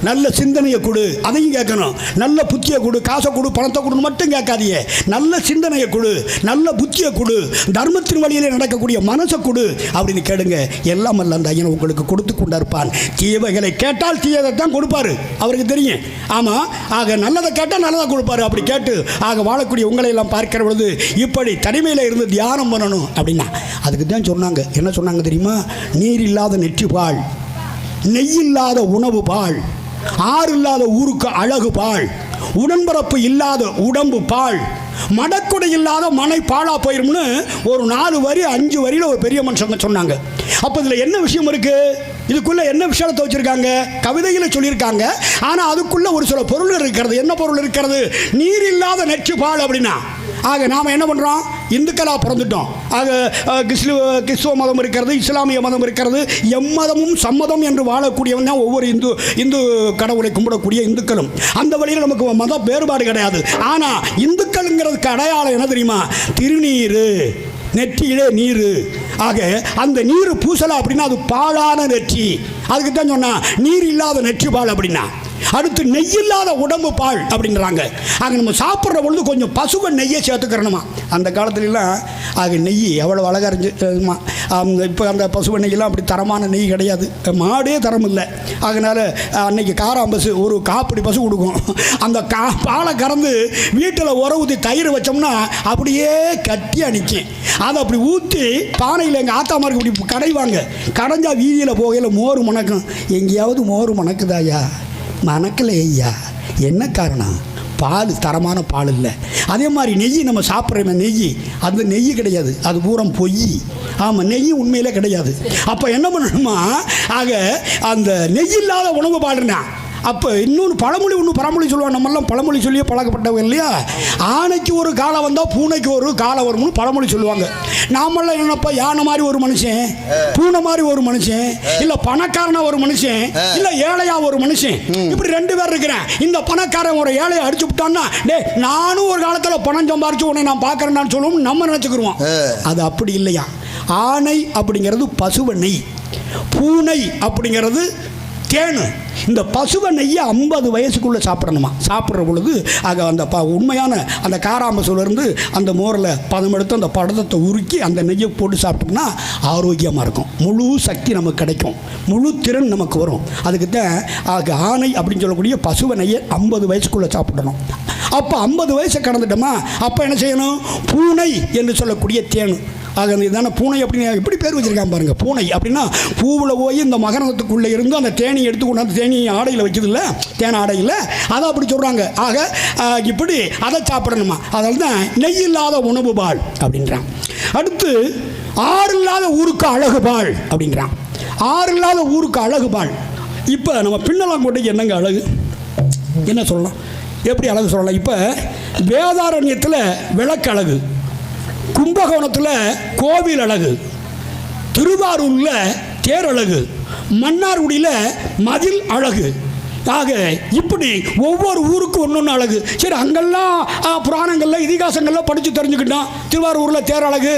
நல்ல சிந்தனையை கொடு, அதையும் கேட்கணும். நல்ல புத்தியை கொடு, காசை கொடு, பணத்தை கொடுன்னு மட்டும் கேட்காதீங்க. நல்ல சிந்தனையை கொடு, நல்ல புத்தியை கொடு, தர்மத்தின் வழியிலே நடக்கக்கூடிய மனசை கொடு அப்படின்னு கேளுங்க. எல்லாம் அல்ல அந்த ஐயன் உங்களுக்கு கொடுத்து கொண்டிருப்பான். தீவைகளை கேட்டால் தீயதை தான் கொடுப்பாரு, அவருக்கு தெரியும். ஆமாம், நல்லதை கேட்டால் நல்லதை கொடுப்பாரு. அப்படி கேட்டு வாழக்கூடிய உங்களை எல்லாம் பார்க்கிற பொழுது இப்படி தனிமையில் இருந்து தியானம் பண்ணணும் அப்படின்னா அதுக்கு தான் சொன்னாங்க. என்ன சொன்னாங்க தெரியுமா? நீர் இல்லாத நெற்றி பால், நெய் இல்லாத உணவு பால், ஆறு இல்லாத ஊருக்கு அழகு பால், உடன்பரப்பு இல்லாத உடம்பு பால், மடக்குடை இல்லாத மனை பாழா போயிரும்னு ஒரு 4 வரி 5 வரியில் ஒரு பெரிய மனுஷங்க சொன்னாங்க. அப்போ இதில் என்ன விஷயம் இருக்கு? இதுக்குள்ள என்ன விஷயத்தை வச்சிருக்காங்க? கவிதையில் சொல்லியிருக்காங்க. ஆனால் அதுக்குள்ள ஒரு சில பொருள் இருக்கிறது. என்ன பொருள் இருக்கிறது? நீர் இல்லாத நெற்றி பால் அப்படின்னா நாம் என்ன பண்ணுறோம்? இந்துக்களாக பிறந்துட்டோம். கிறிஸ்துவ மதம் இருக்கிறது, இஸ்லாமிய மதம் இருக்கிறது, எம்மதமும் சம்மதம் என்று வாழக்கூடியவன் தான் ஒவ்வொரு இந்து கடவுளை கும்பிடக்கூடிய இந்துக்களும். அந்த வழியில் நமக்கு மத வேறுபாடு கிடையாது. ஆனால் இந்துக்களுங்கிறதுக்கு அடையாளம் என்ன தெரியுமா? திருநீர், நெற்றியிலே நீர். அந்த நீர் பூசலை அப்படின்னா அது பாழான நெற்றி. அதுக்கு தான் சொன்னா நீர் இல்லாத நெற்றி பால் அப்படின்னா. அடுத்து நெய் இல்லாத உடம்பு பால் அப்படின்றாங்க. நம்ம சாப்பிட்ற பொழுது கொஞ்சம் பசுவை நெய்யை சேர்த்துக்கிறணுமா. அந்த காலத்துலலாம் நெய் எவ்வளோ அழகாக இருந்துச்சுமா. இப்போ அந்த பசுவை நெய்யெல்லாம் அப்படி தரமான நெய் கிடையாது, மாடே தரம் இல்லை. அதனால் அன்னைக்கு காராம்பசு ஒரு காப்படி பசு கொடுக்கும். அந்த பாலை கறந்து வீட்டில் ஊற்றி தயிர் வச்சோம்னா அப்படியே கட்டியாக நிற்கும். அதை அப்படி ஊற்றி பானையில் எங்கள் ஆத்தாமாருக்கு இப்படி கடைவாங்க. கடைஞ்சா வீதியில் போகையில் மோர் மணக்கும். எங்கேயாவது மோர் மணக்குதாயா? மணக்கலை ஐயா. என்ன காரணம்? பால் தரமான பால் இல்லை. அதே மாதிரி நெய் நம்ம சாப்பிட்ற நெய், அந்த நெய் கிடையாது, அது பூரம் பொய். ஆமாம், நெய் உண்மையிலே கிடையாது. அப்போ என்ன பண்ணணுமா? அந்த நெய் இல்லாத உணவு பாடுனா அப்போ இன்னொன்று பழமொழி சொல்லுவாங்க. நம்மெல்லாம் பழமொழி சொல்லியே பழக்கப்பட்டவங்க இல்லையா? ஆனைக்கு ஒரு காலம் வந்தால் பூனைக்கு ஒரு காலம் வரும்னு பழமொழி சொல்லுவாங்க. நாமெல்லாம் என்னப்பா, யானை மாதிரி ஒரு மனுஷன், பூனை மாதிரி ஒரு மனுஷன், இல்லை பணக்காரனா ஒரு மனுஷன், இல்லை ஏழையா ஒரு மனுஷன், இப்படி 2 பேர் இருக்கிறேன். இந்த பணக்காரன் ஒரு ஏழையை அடிச்சு விட்டான்னா, நானும் ஒரு காலத்தில் பணம் சம்பாரிச்சு உன்னை நான் பார்க்குறேன்னு சொல்லுவோம் நம்ம நினச்சிக்கிருவோம். அது அப்படி இல்லையா? ஆனை அப்படிங்கிறது பசுவை நெய், பூனை அப்படிங்கிறது தேனு. இந்த பசுவை நெய்யை 50 வயசுக்குள்ளே சாப்பிடணுமா. சாப்பிட்ற பொழுது அந்த உண்மையான அந்த காராம்பசுலேருந்து அந்த மோரில் பதம் எடுத்து அந்த படத்தை உருக்கி அந்த நெய்யை போட்டு சாப்பிட்டோம்னா ஆரோக்கியமாக இருக்கும். முழு சக்தி நமக்கு கிடைக்கும், முழு திறன் நமக்கு வரும். அதுக்கு தான் ஆணை அப்படின்னு சொல்லக்கூடிய பசுவை நெய்யை 50 வயசுக்குள்ளே சாப்பிடணும். அப்போ 50 வயசை கடந்துட்டோமா, அப்போ என்ன செய்யணும்? பூனை என்று சொல்லக்கூடிய தேனு, ஆக இதுதானே பூனை அப்படின்னு எப்படி பேர் வச்சுருக்கான் பாருங்கள். பூனை அப்படின்னா பூவில் போய் இந்த மகரந்தத்துக்குள்ளே இருந்து அந்த தேனி எடுத்து கொண்டாந்து தேனி ஆடையில் வைக்குதுல்ல, தேன் ஆடையில், அதை அப்படி சொல்கிறாங்க. ஆக இப்படி அதை சாப்பிடணுமா, அதில் தான் நெய் இல்லாத உணவு பால் அப்படின்றான். அடுத்து ஆறு இல்லாத ஊருக்கு அழகு பால் அப்படிங்கிறான். ஆறு இல்லாத ஊருக்கு அழகு பால். இப்போ நம்ம பின்னலாங்கோட்டைக்கு என்னங்க அழகு, என்ன சொல்லலாம், எப்படி அழகு சொல்லலாம்? இப்போ வேதாரண்யத்தில் விளக்கு அழகு, கும்பகோணத்தில் கோவில் அழகு, திருவாரூரில் தேரழகு, மன்னார்குடியில் மதில் அழகு. ஆக இப்படி ஒவ்வொரு ஊருக்கும் ஒன்று ஒன்று அழகு. சரி, அங்கெல்லாம் புராணங்களில் இதிகாசங்களில் படித்து தெரிஞ்சுக்கிட்டோம். திருவாரூரில் தேரழகு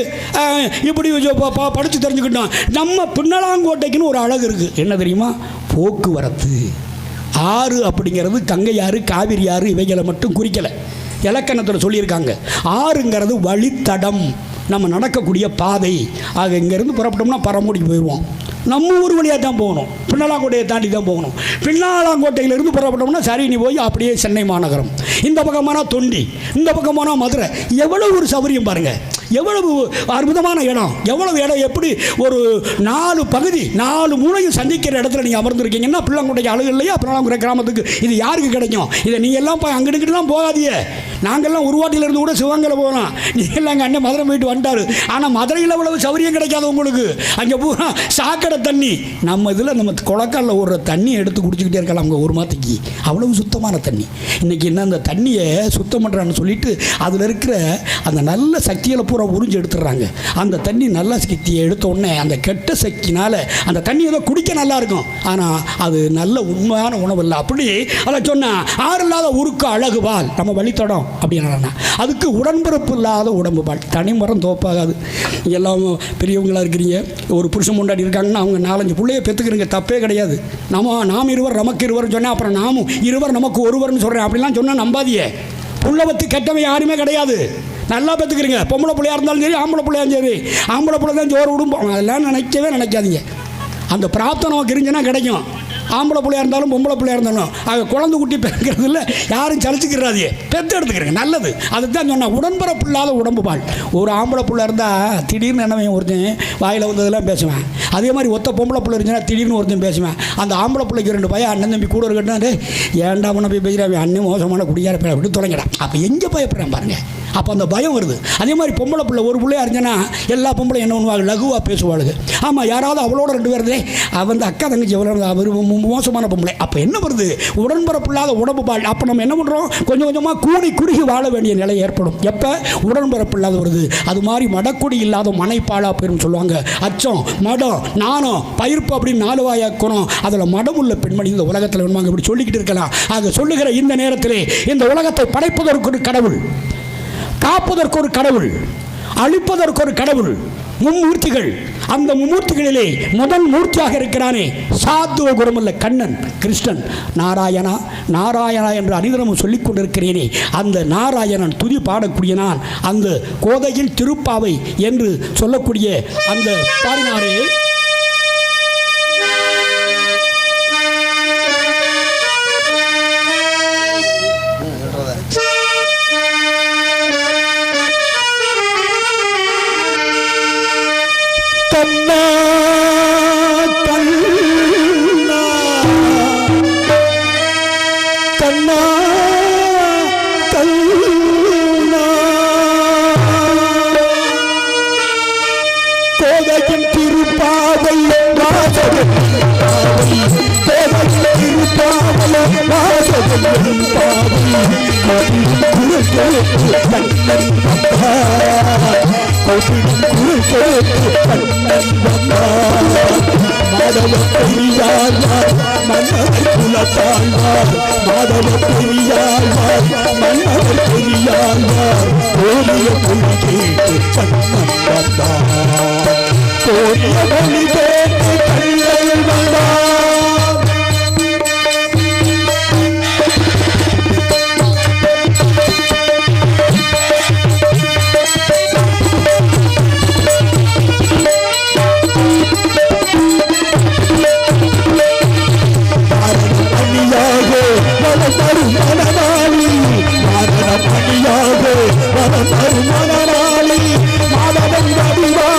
இப்படி படித்து தெரிஞ்சுக்கிட்டோம். நம்ம பின்னலாங்கோட்டைக்குன்னு ஒரு அழகு இருக்குது. என்ன தெரியுமா? போக்குவரத்து. ஆறு அப்படிங்கிறது கங்கை ஆறு, காவிரி ஆறு, இவைகளை மட்டும் குறிக்கலை, இலக்கணத்தில் சொல்லியிருக்காங்க. ஆறுங்கிறது வழித்தடம், நம்ம நடக்கக்கூடிய பாதை. ஆக இங்கேருந்து புறப்பட்டோம்னா பரமுடிக்கு போயிடுவோம். நம்ம ஊர் வழியாக தான் போகணும், பின்னலாங்கோட்டையை தாண்டி தான் போகணும். பின்னலாங்கோட்டையிலேருந்து புறப்பட்டோம்னா சரினி போய் அப்படியே சென்னை மாநகரம், இந்த பக்கமான தொண்டி, இந்த பக்கமான மதுரை. எவ்வளவு ஒரு சௌகரியம் பாருங்கள், எவ்வளவு அற்புதமான இடம், எவ்வளவு இடம். எப்படி ஒரு 4 பகுதி 4 மூலையும் சந்திக்கிற இடத்துல நீங்கள் அமர்ந்துருக்கீங்கன்னா பிள்ளைங்கோட்டைக்கு அழகு இல்லையா? பிள்ளைங்குறை கிராமத்துக்கு இது யாருக்கு கிடைக்கும்? இதை நீங்கள் எல்லாம் போய் அங்கிட்டுலாம் போகாதீங்க. நாங்கள்லாம் உருவாட்டியிலேருந்து கூட சிவகங்கை போகலாம். நீங்கள்லாம் எங்கள் அண்ணன் மதுரை போயிட்டு வந்துட்டார். ஆனால் மதுரையில் அவ்வளவு சௌகரியம் கிடைக்காது உங்களுக்கு. அங்கே பூரா சாக்கடை தண்ணி. நம்ம இதில் நம்ம குளக்காலில் ஓடுற தண்ணியை எடுத்து குடிச்சிக்கிட்டே இருக்கலாம் அங்கே ஒரு மாதத்துக்கு. அவ்வளவு சுத்தமான தண்ணி. இன்றைக்கி என்ன அந்த தண்ணியை சுத்தம் பண்ணுறான்னு சொல்லிட்டு அதில் இருக்கிற அந்த நல்ல சக்திகளை பூரா உறிஞ்சு எடுத்துடுறாங்க. அந்த தண்ணி நல்ல சக்தியை எடுத்த உடனே அந்த கெட்ட சக்தினால் அந்த தண்ணி ஏதோ குடிக்க நல்லா இருக்கும், ஆனால் அது நல்ல உண்மையான உணவு இல்லை. அப்படி அதை சொன்னால் ஆறு இல்லாத ஊருக்கு அழகு பால், நம்ம வழித்தடம் அப்படின்னா அதுக்கு உடன்பிறப்பு இல்லாத உடம்பு பால். தனிமரம் தோப்பாகாது. எல்லாம் பெரியவங்களாக இருக்கிறீங்க, ஒரு புருஷன் முன்னாடி இருக்காங்கன்னா அவங்க 4-5 பிள்ளைய பெற்றுக்கிறீங்க, தப்பே கிடையாது. நாம் இருவர் நமக்கு இருவர்னு சொன்னால் அப்புறம் நாமும் இருவர் நமக்கு ஒருவர்னு சொல்கிறேன் அப்படிலாம் சொன்னால் நம்பாதியே. புள்ள பற்றி கெட்டவன் யாருமே கிடையாது, நல்லா பெற்றுக்கிறீங்க. பொம்பளை பிள்ளையாக இருந்தாலும் சரி, ஆம்பளை பிள்ளையாலும் சரி, ஆம்பளை பிள்ளை தான் ஜோறு விடும்போம், அதெல்லாம் நினைக்காதீங்க. அந்த பிராப்தம் நமக்கு இருந்துச்சுன்னா கிடைக்கும். ஆம்பளை பிள்ளையாக இருந்தாலும் பொம்பளை பிள்ளையாக இருந்தாலும் அது குழந்தை குட்டி பெருக்கிறதுல யாரும் சலிச்சுக்கிறாதே, பெற்று எடுத்துக்கிறேங்க, நல்லது. அதுக்கு தான் சொன்னால் உடன்பிறப்பு இல்லாத உடம்பு பால். ஒரு ஆம்பளை பிள்ளை இருந்தால் திடீர்னு என்னவன் ஒருத்தன் வாயில் வந்ததெல்லாம் பேசுவேன். அதே மாதிரி ஒத்த பொம்பளை பிள்ளை இருந்துச்சுன்னா திடீர்னு ஒருத்தன் பேசுவேன். அந்த ஆம்பளை பிள்ளைக்கு 2 பையன் அண்ணன் தம்பி கூட இருக்கட்டான், ஏன்டா பண்ண போய் பேசுகிறேன், அண்ணன் மோசமான குடியார போய் அப்படி தொலைங்கடா. அப்போ எங்கே பயப்படுறேன் பாருங்கள், அப்போ அந்த பயம் வருது. அதே மாதிரி பொம்பளை பிள்ளை ஒரு பிள்ளையாக இருந்துச்சுன்னா எல்லா பொம்பளையும் என்ன பண்ணுவாங்க, லகுவாக பேசுவாளுங்க. ஆமாம், யாராவது அவளோட 2 பேருதே அவன் அக்கா தங்கச்சி எவ்வளோ அவர் மோசமான பொம்பளை. அப்போ என்ன வருது, உடன்பிறப்பு இல்லாத உடம்பு பால். அப்போ நம்ம என்ன பண்ணுறோம், கொஞ்சம் கொஞ்சமாக கூடி குறுகி வாழ வேண்டிய நிலை ஏற்படும். எப்போ உடன்பிறப்பு இல்லாத வருது, அது மாதிரி மடக்குடி இல்லாத மனைப்பாலா பேருன்னு சொல்லுவாங்க. அச்சம், மடம், நாணம், பயிர்ப்பு அப்படின்னு 4 வாயாக்கணும். அதில் மடம் உள்ள பெண்மணி இந்த உலகத்தில் வேணுமாங்க, இப்படி சொல்லிக்கிட்டு இருக்கலாம். ஆக சொல்லுகிற இந்த நேரத்திலே இந்த உலகத்தை படைப்பதற்கு ஒரு கடவுள், காப்பதற்கு ஒரு கடவுள், அழிப்பதற்கு ஒரு கடவுள், மும்மூர்த்திகள். அந்த மும்மூர்த்திகளிலே முதல் மூர்த்தியாக இருக்கிறானே சாத்துவ குணமுள்ள கண்ணன், கிருஷ்ணன், நாராயணா நாராயணா என்று அனிதனமும் சொல்லிக் கொண்டிருக்கிறேனே, அந்த நாராயணன் துதி பாடக்கூடிய நான், அந்த கோதையில் திருப்பாவை என்று சொல்லக்கூடிய அந்த பாடினாரே, கண்ணா கண்ணா கண்ணா கண்ணா கோதையின் திருப்பாவை வாசகன் பாவை, கோதையின் திருப்பாவை வாசகன் பாவை, குரல் கேட்டு கண்ணன் குரல் கேட்டு கண்ணன் மாதவ பெரியாழ்வார் மன்னவர் குலத்தாழ்வார், மாதவ பெரியாழ்வார் மன்னவர் பெரியாழ்வார், கோரிய மொழி கேட்டு கண்ணன் வந்தார், கோரிய மொழி கேட்டு கண்ணன் வந்தார். மனவாளி மாதவன் வடிவா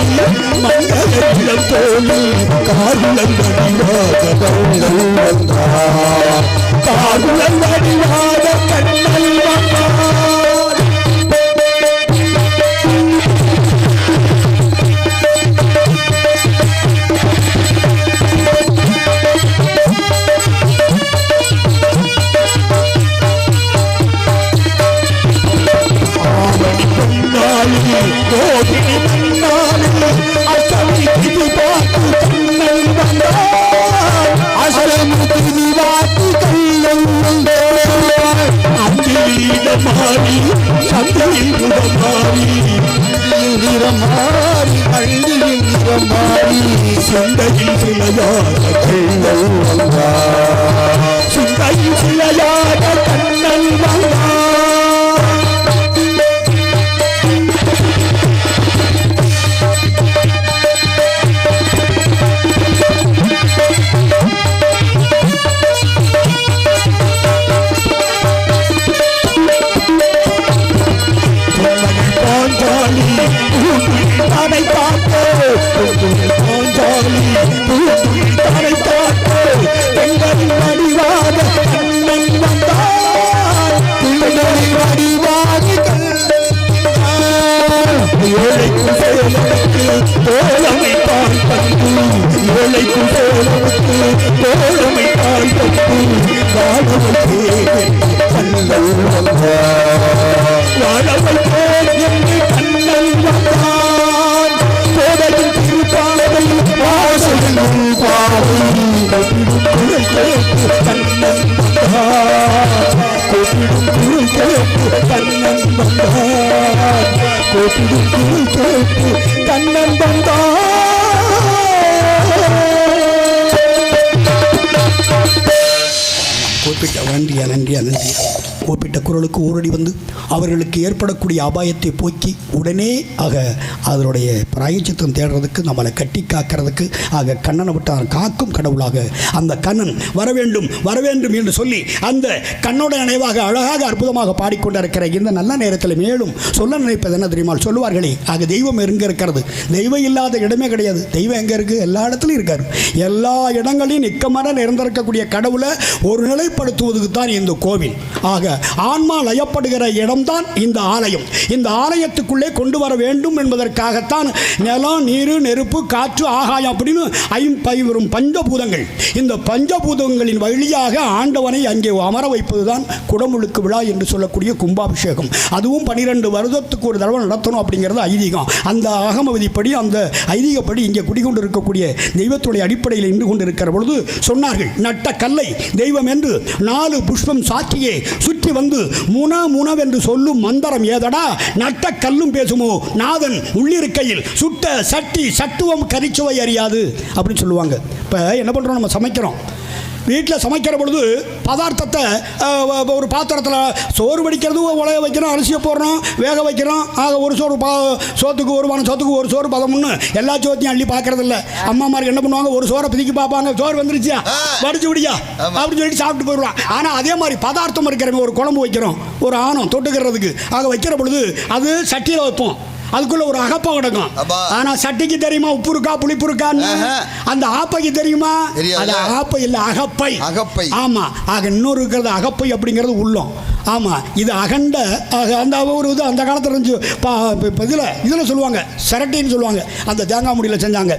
மங்களம் தோழி காருளங்கடிவாக கண்ணல் வந்தார். சுண்டையில் சிலையாக கண்ணல் வந்தார். தனை பார்த்து தனை பார்த்து பெண்களின் வடிவாக கண்ணன் வந்தார். பெண்களின் வடிவாக ஏழைக்கும் சேலனுக்கு தோழமை பால் தந்து ஏழைக்கும் சேலனுக்கு தோழமை பால் தந்து வாழவை கண்ணல் வந்தார். வாழவை என்று கண்ணல் வந்தார். கோடையின் திருப்பாவை வாசலில் பாவை குரல் கேட்டு கண்ணன் வந்தார். கோப்பிடும் குரல் கேட்டு கண்ணன் வந்தார். கோப்பிடும் குரல் கேட்டு கண்ணன் வந்தார். கூப்பிட்ட நன்றியா நன்றியா நன்றியா கூப்பிட்ட குரலுக்கு ஊரடி வந்து அவர்களுக்கு ஏற்படக்கூடிய அபாயத்தை போக்கி உடனே அதனுடைய பிராயச்சித்தம் தேடுறதுக்கு நம்மளை கட்டி காக்கிறதுக்கு கண்ணனை விட்டு காக்கும் கடவுளாக அந்த கண்ணன் வரவேண்டும் என்று சொல்லி அந்த கண்ணோட நினைவாக அழகாக அற்புதமாக பாடிக்கொண்டிருக்கிற இந்த நல்ல நேரத்தில் மேலும் சொல்ல நினைப்பது என்ன தெரியுமா? சொல்லுவார்களே தெய்வம் எங்கே இருக்கிறது? தெய்வம் இல்லாத இடமே கிடையாது. தெய்வம் எங்கே இருக்குது? எல்லா இடத்துலையும் இருக்கார். எல்லா இடங்களையும் நிற்கமான நிறைந்திருக்கக்கூடிய கடவுளை ஒரு நிலைப்படுத்துவதுக்கு தான் இந்த கோவில். ஆன்மா லயப்படுகிற இடம்தான் இந்த ஆலயம். இந்த ஆலயத்துக்குள்ளே கொண்டு வர வேண்டும் என்பதற்காகத்தான் நிலம், நீர், நெருப்பு, காற்று, ஆகாயம் அப்படின்னு ஐம்பைவரும் பஞ்சபூதங்கள். இந்த பஞ்சபூதங்களின் வழியாக ஆண்டவனை அங்கே அமர வைப்பதுதான் குடமுழுக்கு விழா என்று சொல்லக்கூடிய கும்பாபிஷேகம். அதுவும் 12 வருடத்துக்கு ஒரு தடவை நடத்தணும் அப்படிங்கிறது ஐதீகம். அந்த ஆகம விதிப்படி அந்த ஐதீகப்படி இங்கே குடிகொண்டு இருக்கக்கூடிய தெய்வத்துடைய அடிப்படையில் நின்று கொண்டிருக்கிற பொழுது சொன்னார்கள், நட்ட கல்லை தெய்வம் என்று 4 புஷ்பம் சாட்சியே சுற்றி வந்து முனவென்று சொல்லும் மந்திரம் ஏதடா? நட்ட கல்லும் பேசுமோ நாதன் உள்ளிருக்கையில் சுட்ட சட்டி சட்டுவம் கரிச்சுவை அறியாது அப்படின்னு சொல்லுவாங்க. இப்போ என்ன பண்ணுறோம்? நம்ம சமைக்கிறோம். வீட்டில் சமைக்கிற பொழுது பதார்த்தத்தை ஒரு பாத்திரத்தில் சோறு வடிக்கிறது உலைய வைக்கிறோம், அரிசியை போடுறோம், வேக வைக்கிறோம். ஒரு சோறு சோத்துக்கு ஒரு மணி சோத்துக்கு ஒரு சோறு பதம்னு எல்லா சோத்தையும் அள்ளி பார்க்கறது இல்லை. அம்மாமாருக்கு என்ன பண்ணுவாங்க? ஒரு சோறை பிதிக்கி பார்ப்பாங்க, சோறு வந்துருச்சியா வடிச்சு விடியா அப்படின்னு சொல்லிட்டு சாப்பிட்டு போயிடுவான். ஆனால் அதே மாதிரி பதார்த்தம் இருக்கிறவங்க ஒரு குழம்பு வைக்கிறோம், ஒரு ஆணம் தொட்டுக்கிறதுக்கு வைக்கிற பொழுது அது சட்டியில் வைப்போம். அதுக்குள்ள ஒரு அகப்பை கிடக்கும். ஆனா சட்டிக்கு தெரியுமா உப்பு இருக்கா புளிப்பு இருக்கான்னு? அந்த ஆப்பைக்கு தெரியுமா? அது ஆப்பை இல்லை, அகப்பை. ஆமா, இன்னொரு இருக்கிறது அகப்பை அப்படிங்கிறது உள்ளம். ஆமாம், இது அகண்ட அந்த ஒரு இது அந்த காலத்தில் இருந்துச்சு. இதில் சொல்லுவாங்க சரட்டின்னு சொல்லுவாங்க. அந்த தேங்காய் முடியில் செஞ்சாங்க.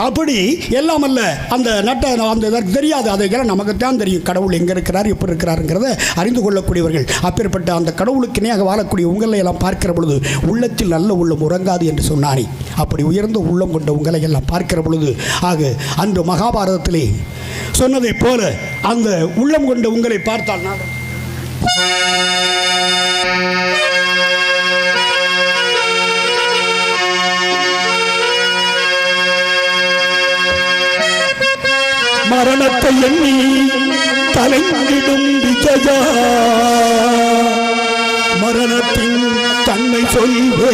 அப்படி எல்லாம் அல்ல அந்த நட்ட அந்த இதற்கு தெரியாது. அதுக்கெல்லாம் நமக்கு தான் தெரியும் கடவுள் எங்கே இருக்கிறார், எப்படி இருக்கிறாருங்கிறத அறிந்து கொள்ளக்கூடியவர்கள். அப்பேற்பட்ட அந்த கடவுளுக்கு இணையாக வாழக்கூடிய உங்களை எல்லாம் பார்க்கிற பொழுது உள்ளத்தில் நல்ல உள்ளம் உறங்காது என்று சொன்னானே, அப்படி உயர்ந்த உள்ளம் கொண்ட உங்களை எல்லாம் பார்க்கிற பொழுது அன்று மகாபாரதத்திலே சொன்னதைப் போல அந்த உள்ளம் கொண்ட உங்களை பார்த்தால் நான் மரணத்தை எண்ணி தலைங்கிடும் விஜயா, மரணத்தின் தன்மை சொல்வே,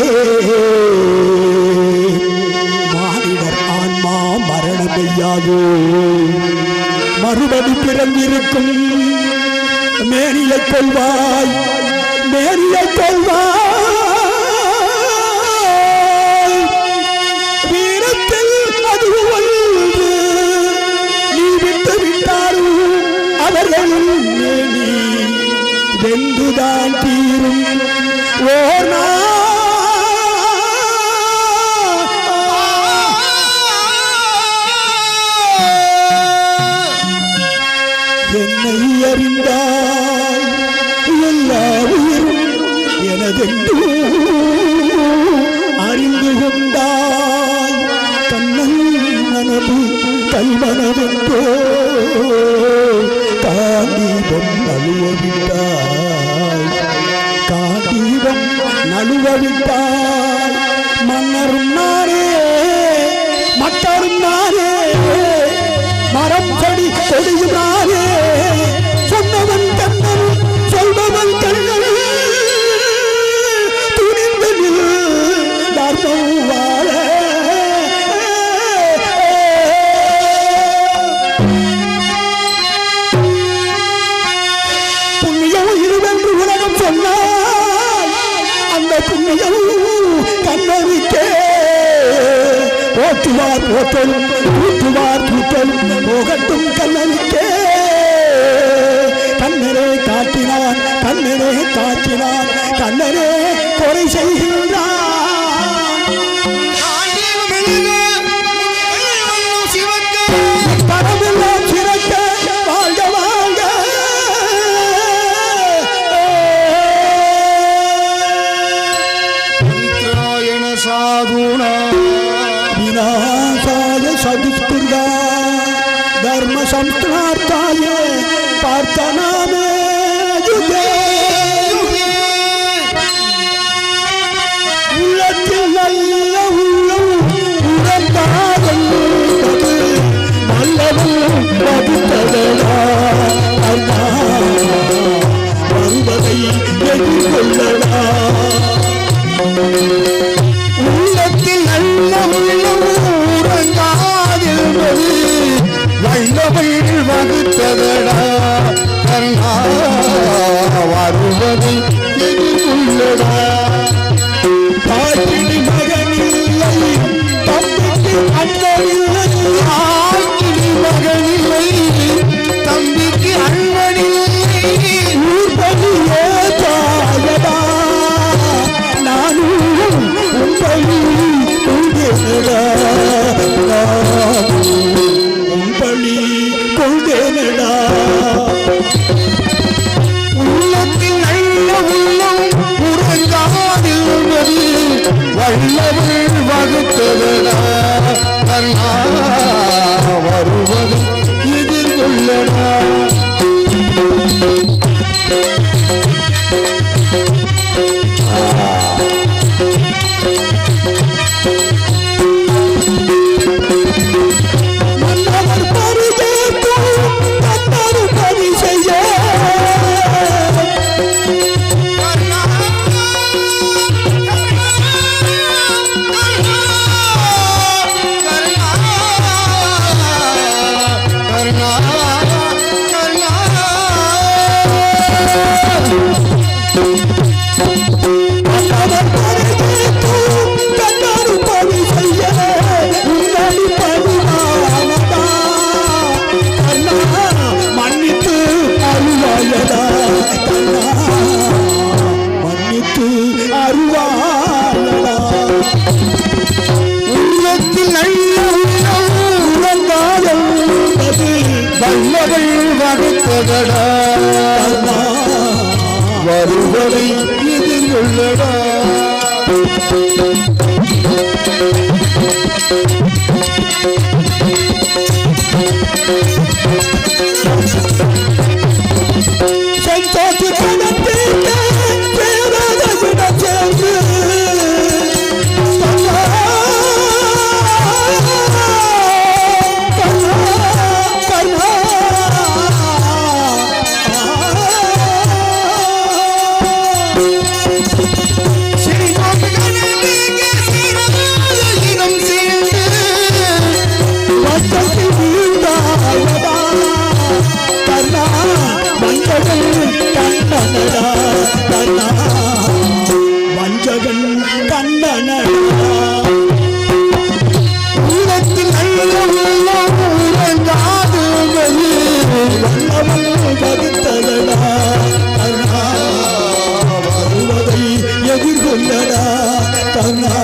மானிடர் ஆன்மா மரணமையாது, மறுபடி பிறந்திருக்கும் மேனியை கொள்வாய், மேனியை கொள்வாய், கல்மனமென்றோ காண்டீபம் நழுவவிட்டாய் காண்டீபம் நழுவவிட்டாய் மன்னரும் நானே மக்களும் நானே மரம் செடி கொடியும் நானே சொன்னவன் கண்ணன் சொல்பவன் கண்ணன் துணிந்தனில் தர்மம் வாழ புண்ணியம் இருவென்று உலகம் சொன்னால் அந்த புண்ணியம் கண்ணனுக்கே போற்றுவார் போற்றலும் ஊற்றுவார் கூற்றலும் போகட்டும் கண்ணனுக்கே கண்ணனே காட்டினான் கண்ணனே காட்டினான் கண்ணனே கொலை செய்கின்றான் பரமெல்லாம் சிறக்க வாழ்க வாழ்க சாதுனா विनाशाय सदुष्कृता धर्म संस्थार्थाय प्रार्थनामे युगे உள்ளத்தில் நல்ல உள்ளம் உறந்தாதல் நல்லவன் வகுத்ததா வருவதை எதிர்கொள்ளடா உள்ளத்தில் நல்ல உள்ளம் உறங்காதென்பது வல்லவள் வகுத்ததடா கருணா வருவதை எதிர்கொள்ளடா பாட்டினி மகனில்லை தம்பிக்கு அண்ணனில்லை ஆட்டினி மகனில்லை தம்பிக்கு அண்ணனில்லை ஊர்பலியே தாயடா நானும் உம்பளி கொள்கேனடா உம்பளி கொள்கேனடா உள்ளத்தில் நல்ல உள்ளம் உறங்காதில்வது வல்லவள் வகுத்ததடா கருணா வருவது எதிர்கொள்ளடா மன்னவர் பரிதேற்றும் கண்ணரு பரி செய்ய மன்னவர் பரிதேற்றும் கண்ணரு பரி செய்ய உன்னடி பரிமானதா கண்ணா மன்னித்து அருவாயடா கண்ணா மன்னித்து அருவாயடா உள்ளத்தில் நல்ல உள்ளம் உறங்காதென்பது வல்லவள் வகுத்ததடா கண்ணா வருவதை எதிர்கொள்ளடா செஞ்சோட்டு கணத்திற்கு சேராத இடம் சேர்ந்து கண்ணா, கண்ணா, கண்ணா. வட்டத்தில் வீழ்ந்தாயடா கண்ணா வஞ்சகன் கண்ணனடா கண்ணா வஞ்சகன் கண்ணனடா உள்ளத்தில் நல்ல உள்ளம் உறங்காது வல்லவன் வகுத்ததடா கண்ணா வருவதை எதிர்கொள்ளடா கண்ணா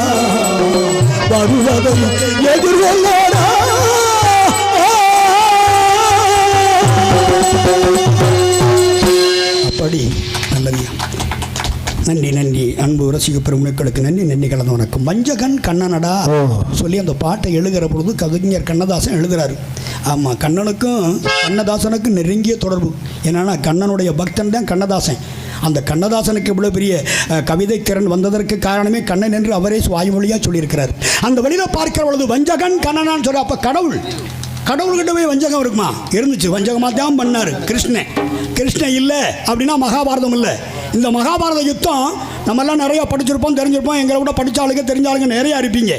வருவதை எதிர்கொள்ளடா அப்படி நல்லவியா நன்றி நன்றி. அன்பு ரசிக பெருமக்களுக்கு நன்றி கலந்து வணக்கம். வஞ்சகன் கண்ணனடா சொல்லி அந்த பாட்டை எழுதுகிற பொழுது கவிஞர் கண்ணதாசன் எழுதுகிறாரு. ஆமாம், கண்ணனுக்கும் கண்ணதாசனுக்கும் நெருங்கிய தொடர்பு. என்னன்னா கண்ணனுடைய பக்தன் தான் கண்ணதாசன். அந்த கண்ணதாசனுக்கு இவ்வளோ பெரிய கவிதை திறன் வந்ததற்கு காரணமே கண்ணன் என்று அவரே வாய்மொழியாக சொல்லியிருக்கிறார். அந்த வழியில் பார்க்கிற பொழுது வஞ்சகன் கண்ணனான்னு சொல்ல, அப்போ கடவுள்கிட்ட போய் வஞ்சகம் இருக்குமா? இருந்துச்சு. வஞ்சகமாக தான் பண்ணார் கிருஷ்ணன் இல்லை அப்படின்னா மகாபாரதம் இல்லை. இந்த மகாபாரத யுத்தம் நம்மெல்லாம் நிறையா படிச்சிருப்போம், தெரிஞ்சிருப்போம். எங்களை விட படித்த ஆளுங்க தெரிஞ்ச ஆளுங்க நிறையா இருப்பீங்க.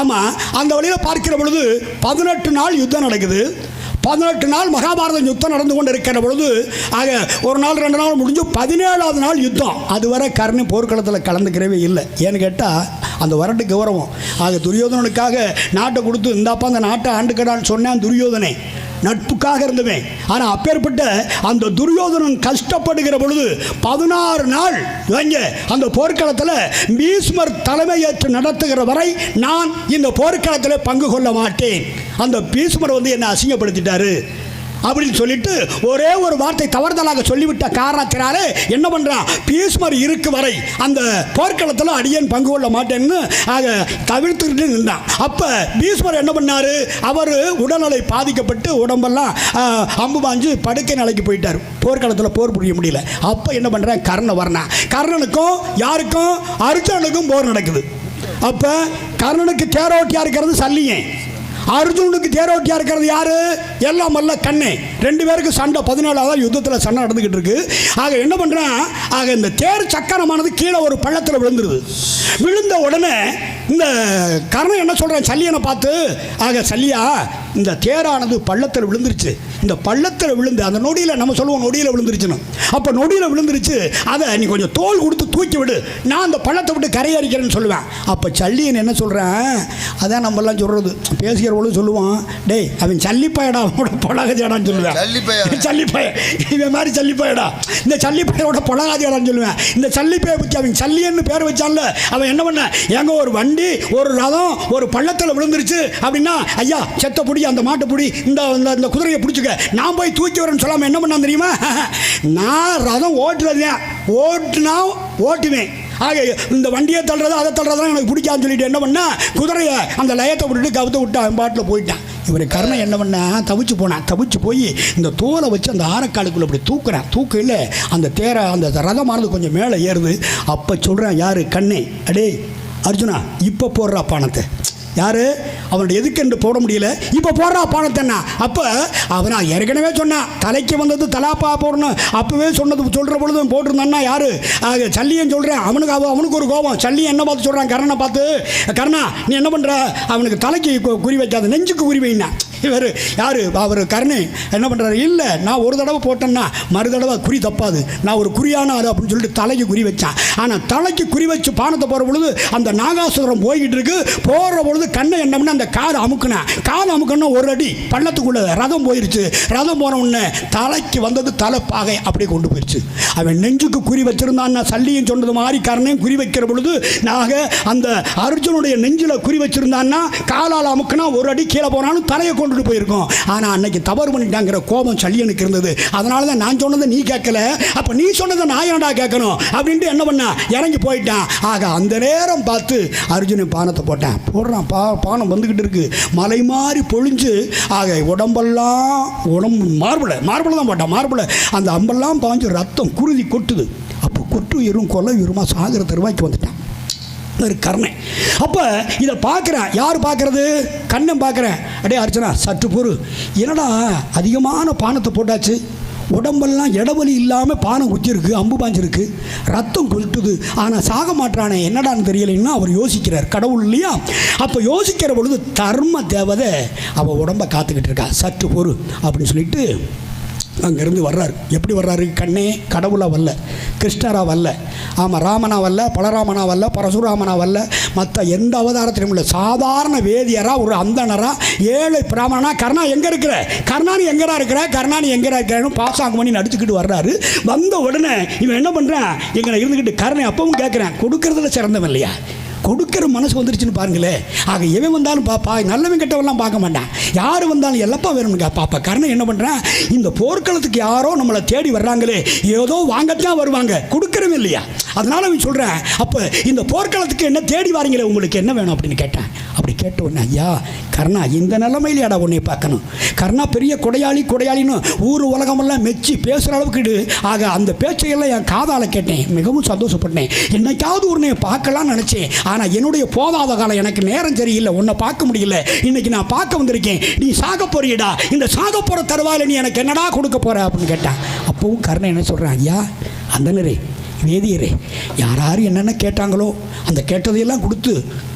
ஆமாம், அந்த வழியில் பார்க்கிற பொழுது 18 நாள் யுத்தம் நடக்குது. 18 நாள் மகாபாரத யுத்தம் நடந்து கொண்டு இருக்கிற பொழுது ஆக ஒரு நாள் 2 நாள் முடிஞ்சு 17ஆவது நாள் யுத்தம். அதுவரை கர்ணன் போர்க்களத்தில் கலந்துக்கிறவே இல்லை. ஏன்னு கேட்டால் அந்த வரட்டு கௌரவம். ஆக துரியோதனனுக்காக நாட்டை கொடுத்து இந்தாப்பா அந்த நாட்டை ஆண்டுக்கடான்னு சொன்னேன் துரியோதனை, நட்புக்காக இருந்தவன். ஆனால் அப்பேற்பட்ட அந்த துரியோதனன் கஷ்டப்படுகிற பொழுது 16 நாள் இவங்க அந்த போர்க்களத்தில் பீஷ்மர் தலைமையேற்று நடத்துகிற வரை நான் இந்த போர்க்களத்தில் பங்கு கொள்ள மாட்டேன். அந்த பீஷ்மர் என்னை அசிங்கப்படுத்திட்டாரு அப்படின்னு சொல்லிட்டு ஒரே ஒரு வார்த்தை தவறுதலாக சொல்லிவிட்ட காரணத்தினாலே என்ன பண்ணுறான், பீஷ்மர் இருக்கு வரை அந்த போர்க்களத்தில் அடியேன் பங்கு கொள்ள மாட்டேன்னு தவிர்த்துக்கிட்டு நின்றான். அப்போ பீஷ்மர் என்ன பண்ணார், அவர் உடல்நிலை பாதிக்கப்பட்டு உடம்பெல்லாம் அம்பு பாஞ்சு படுக்கை நிலைக்கு போயிட்டார். போர்க்களத்தில் போர் புரிய முடியல. அப்போ என்ன பண்ணுறேன், கர்ணன் வரணா. கர்ணனுக்கும் யாருக்கும் அர்ஜுனனுக்கும் போர் நடக்குது. அப்போ கர்ணனுக்கு தேரோட்டியாக இருக்கிறது சல்லியன், அர்ஜுனுக்கு தேரோட்டியா இருக்கிறது யாரு, எல்லாம் வல்ல கண்ணே. 2 பேருக்கு சண்டை 17ஆவது யுத்தத்தில் சண்டை நடந்துகிட்டு இருக்கு. ஆக என்ன பண்றான், ஆக இந்த தேர் சக்கரமானது கீழே ஒரு பள்ளத்தில் விழுந்துருது. விழுந்த உடனே இந்த கர்ணன் என்ன சொல்றான் சல்லியனை பார்த்து, ஆக சல்லியா இந்த தேரானது பள்ளத்தில் விழுந்துருச்சு. இந்த பள்ளத்தில் விழுந்து அந்த நொடியில் நம்ம சொல்லுவோம் நொடியில் விழுந்துருச்சுன்னு. அப்போ நொடியில் விழுந்துருச்சு, அதை நீ கொஞ்சம் தோல் கொடுத்து தூக்கி விடு, நான் அந்த பள்ளத்தை விட்டு கரையறிக்கிறேன்னு சொல்லுவேன். அப்போ சல்லியன் என்ன சொல்கிறேன், அதான் நம்மெல்லாம் சொல்கிறது பேசுகிறவங்களும் சொல்லுவான், டேய் அவன் சல்லிப்பாயடா, அவனோட பொழகாதியாடான்னு சொல்லுவேன். சல்லிப்பாய இவன் மாதிரி சல்லிப்பாயடா, இந்த சல்லிப்பாயோட பொழகாதியாடான்னு சொல்லுவேன். இந்த சல்லிப்பாயை பற்றி அவன் சல்லியன்னு பேர் வச்சான்ல, அவன் என்ன பண்ண, எங்க ஒரு வண்டி ஒரு ரதம் ஒரு பள்ளத்தில் விழுந்துருச்சு அப்படின்னா, ஐயா செத்த பிடி, அந்த மாட்டை பிடி, இந்த குதிரையை பிடிச்சிக்க, நான் போய் தூக்கி வரேன்னு சொல்லாமல் என்ன பண்ணான் தெரியுமா, நான் ரதம் ஓட்டுவேன். ஆக இந்த வண்டியை தள்ளுறது அதை தள்ளுறதுலாம் எனக்கு பிடிக்காதுன்னு சொல்லிட்டு என்ன பண்ணா, குதிரையை அந்த லயத்தை விட்டுட்டு கவுத்த விட்டு அவன் பாட்டில் போயிட்டான். இவர் கர்ணன் என்ன பண்ண, தவிச்சு போய் இந்த தோலை வச்சு அந்த ஆரக்காலுக்குள்ள அப்படி தூக்கையில் அந்த அந்த ரதமானது கொஞ்சம் மேலே ஏறுது. அப்போ சொல்கிறேன், யார் கண்ணே, அடே அர்ஜுனா இப்போ போடுறா பானத்தை, யார் அவனுடைய எதுக்கென்று போட முடியல, இப்போ போடுறா பானத்தைன்னா. அப்போ அவனா ஏற்கனவே சொன்னான் தலைக்கு வந்தது தலாப்பா போடணும், அப்போவே சொல்கிற பொழுது போட்டிருந்தான்னா யார், சல்லியன் சொல்கிறேன். அவனுக்கு ஒரு கோபம். சல்லியன் என்ன பார்த்து சொல்கிறான் கர்ணனை பார்த்து, கர்ணா நீ என்ன பண்ணுற, அவனுக்கு தலைக்கு குறி வைக்காத, நெஞ்சுக்கு குறி வைனா. இவர் யார், அவர் கர்ணன் என்ன பண்ணுறாரு, இல்லை நான் ஒரு தடவை போட்டேன்னா மறு தடவை குறி தப்பாது, நான் ஒரு குறியான ஆள் அப்படின்னு சொல்லிட்டு தலைக்கு குறி வச்சான். ஆனால் தலைக்கு குறி வச்சு பானத்தை போகிற பொழுது அந்த நாகாசுரம் போய்கிட்டு இருக்கு. போகிற பொழுது கண்ணை என்ன பண்ண, அந்த காதை அமுக்குனா ஒரு அடி பள்ளத்துக்குள்ள ரதம் போயிடுச்சு. ரதம் போன உடனே தலைக்கு வந்தது தலைப்பாகை அப்படியே கொண்டு போயிடுச்சு. அவன் நெஞ்சுக்கு குறி வச்சிருந்தான். சல்லியும் சொன்னது மாதிரி கர்ணன் குறி வைக்கிற பொழுது அந்த அர்ஜுனுடைய நெஞ்சில் குறி வச்சிருந்தான்னா காலால் அமுக்குனா ஒரு அடி கீழே போனாலும் தலையை கொண்டு போயிருக்கோம். ஆனால் அன்னைக்கு தவறு பண்ணிட்டாங்கிற கோபம் சல்லியனுக்கு இருந்தது. அதனால தான் நான் சொன்னதை நீ கேட்கல, அப்போ நீ சொன்னதை நான் ஏன்டா கேட்கணும் அப்படின்ட்டு என்ன பண்ணா, இறங்கி போயிட்டான். ஆக அந்த நேரம் பார்த்து அர்ஜுனன் பானத்தை போடுறான். பானம் வந்துக்கிட்டு இருக்கு, மலை மாதிரி பொழிஞ்சு. ஆக உடம்பு மார்பில் தான் போட்டான். மார்பில் அந்த அம்பெல்லாம் பாஞ்சு ரத்தம் குருதி கொட்டுது. அப்போ கொட்டு உயிரும் கொலை உயிருமா சாகிற தருவாய்க்கு வந்துட்டான் கர்ணன். அப்போ இதை பார்க்குறேன். யார் பார்க்குறது, கண்ணன் பார்க்குறேன். அடே அர்ச்சனா சற்று பொறு, என்னடா அதிகமான பானத்தை போட்டாச்சு, உடம்பெல்லாம் இடவலி இல்லாமல் பானை குத்திருக்கு, அம்பு பாஞ்சிருக்கு, ரத்தம் கொட்டுது, ஆனால் சாக மாட்டானே என்னடான்னு தெரியலைன்னா அவர் யோசிக்கிறார். கடவுள் இல்லையா? அப்போ யோசிக்கிற பொழுது தர்ம தேவதை அவள் உடம்பை காத்துக்கிட்டு இருக்கா, சற்று பொறு அப்படின்னு சொல்லிட்டு அங்கேருந்து வர்றாரு. எப்படி வர்றாரு, கண்ணே கடவுளாக வரல, கிருஷ்ணராக வரல, ஆமாம் ராமனா வரல, பலராமனா வரல, பரசுராமனா வரல, மற்ற எந்த அவதாரத்திலும் இல்லை, சாதாரண வேதியராக ஒரு அந்தனராக ஏழை பிராமணனா. கர்ணா எங்கே இருக்கிற, கர்ணானி எங்கடா இருக்கிற, கர்ணானி எங்கடா இருக்கிறான்னு பாசாங்க பண்ணி நடிச்சுக்கிட்டு வர்றாரு. வந்த உடனே இவன் என்ன பண்ணுறான், எங்களை இருந்துக்கிட்டு கர்ணன் அப்பவும் கேட்குறேன், கொடுக்கறதுல சிறந்தவன் இல்லையா, கொடுக்கிற மனசு வந்துருச்சுன்னு பாருங்களேன். ஆக எவன் வந்தாலும் பாப்பா, நல்லவன் கெட்டவெல்லாம் பார்க்க மாட்டான். யார் வந்தாலும் எல்லப்பா வேணும்னு பாப்பா. கர்ணன் என்ன பண்ணுறான், இந்த போர்க்களத்துக்கு யாரோ நம்மளை தேடி வர்றாங்களே, ஏதோ வாங்கத்தான் வருவாங்க, கொடுக்குறவன் இல்லையா. அதனால அவன் சொல்கிறேன், அப்போ இந்த போர்க்களத்துக்கு என்ன தேடி வாரீங்களே, உங்களுக்கு என்ன வேணும் அப்படின்னு கேட்டேன். அப்படி கேட்ட உடனே, ஐயா கர்ணா, இந்த நிலைமையிலேடா உன்னை பார்க்கணும். கர்ணா பெரிய கொடையாளின்னு ஊர் உலகமெல்லாம் மெச்சி பேசுகிற அளவுக்கு. ஆக அந்த பேச்சையெல்லாம் என் காதால் கேட்டேன், மிகவும் சந்தோஷப்பட்டேன். என்னைக்காவது உன்னை பார்க்கலாம்னு நினச்சேன். ஆனால் என்னுடைய போதாத காலம், எனக்கு நேரம் சரியில்லை, உன்னை பார்க்க முடியல. இன்னைக்கு நான் பார்க்க வந்திருக்கேன். நீ சாக போறியடா, இந்த சாக போகிற தருவாயில் நீ எனக்கு என்னடா கொடுக்க போற அப்படின்னு கேட்டான். அப்பவும் கர்ணன் என்ன சொல்கிறான், ஐயா அந்தனரே, வேதியரே, யார் என்னென்ன கேட்டாங்களோ அந்த கேட்டதையெல்லாம்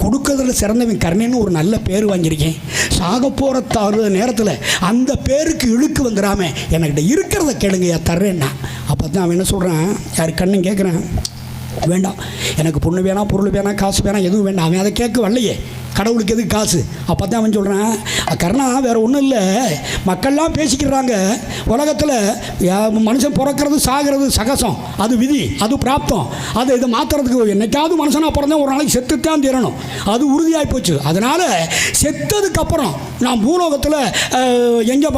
கொடுக்கறதுல சிறந்தவன் கர்ணன்னு ஒரு நல்ல பேர் வாங்கியிருக்கேன். சாக போகிற நேரத்தில் அந்த பேருக்கு இழுக்கு வந்துடாமல் என்கிட்ட இருக்கிறத கேளுங்க தர்றேன்னா. அப்போ தான் அவன் என்ன சொல்கிறான், யார் கண்ணன் கேட்குறேன், வேண்டாம் எனக்கு பொண்ணு வேணாம், பொருள் வேணாம், காசு வேணாம், எதுவும் வேண்டாம். அவன் அதை கேட்க வரலையே, கடவுளுக்கு எதுக்கு காசு. அப்போ தான் அவன் சொல்கிறான், கர்ணா வேறு ஒன்றும் இல்லை, மக்கள்லாம் பேசிக்கிறாங்க உலகத்தில், மனுஷன் பிறக்கிறது சாகிறது சகசம், அது விதி, அது பிராப்தம். அதை இதை மாற்றுறதுக்கு என்னைக்காவது மனுஷனாக பிறந்தேன், ஒரு நாளைக்கு செத்துத்தான் தீரணும், அது உறுதியாகி போச்சு. அதனால் செத்ததுக்கப்புறம் நான் பூலோகத்தில் எங்கே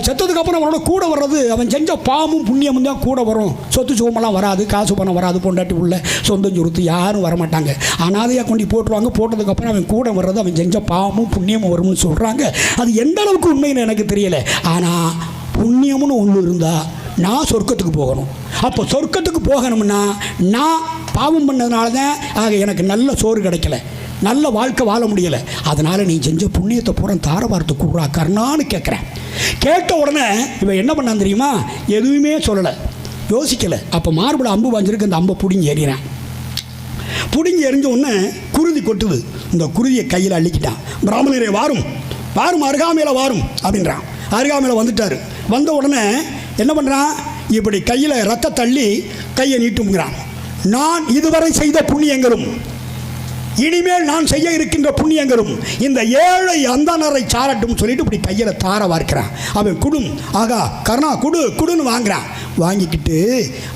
செத்ததுக்கப்புறம் அவனோட கூட வர்றது அவன் செஞ்ச பாவமும் புண்ணியமும் தான் கூட வரும். சொத்து சுகமெல்லாம் வராது, காசு பணம் வராது, பொண்டாட்டி உள்ள சொந்தம் சுருத்து யாரும் வரமாட்டாங்க. அனாதையாக கொண்டு போட்டுருவாங்க. போட்டதுக்கப்புறம் அவன் கூட வர்றது அவன் செஞ்ச பாவமும் புண்ணியமும் வரும்னு சொல்கிறாங்க. அது எந்த அளவுக்கு உண்மைன்னு எனக்கு தெரியல. ஆனால் புண்ணியம்னு ஒன்று இருந்தால் நான் சொர்க்கத்துக்கு போகணும். அப்போ சொர்க்கத்துக்கு போகணும்னா நான் பாவம் பண்ணதுனால தான் ஆக எனக்கு நல்ல சோறு கிடைக்கல, நல்ல வாழ்க்கை வாழ முடியலை. அதனால் நீ செஞ்ச புண்ணியத்தை பூரா தார வார்த்தை கூடுறா கர்ணான்னு கேட்குறேன். கேட்ட உடனே இவன் என்ன பண்ணான் தெரியுமா, எதுவுமே சொல்லலை, யோசிக்கலை. அப்போ மார்பில் அம்பு வாஞ்சிருக்கு, அந்த அம்பை பிடிங்கி எறிகிறான். பிடிங்கி எறிஞ்ச உடனே குருதி கொட்டுது. இந்த குருதியை கையில் அள்ளிக்கிட்டான். பிராமணரே வாரும், வாரும், அருகாமையில் வாரும் அப்படின்றான். அருகாமையில் வந்துட்டார். வந்த உடனே என்ன பண்ணுறான், இப்படி கையில் ரத்த தள்ளி கையை நீட்டுங்கிறான். நான் இதுவரை செய்த புண்ணியங்களும் இனிமேல் நான் செய்ய இருக்கின்ற புண்ணியங்களும் இந்த ஏழை அந்தனரை சாரட்டும் சொல்லிட்டு இப்படி கையில் தார வார்க்கிறான். அவன் குடும், ஆகா கர்ணா குடுன்னு வாங்குறான். வாங்கிக்கிட்டு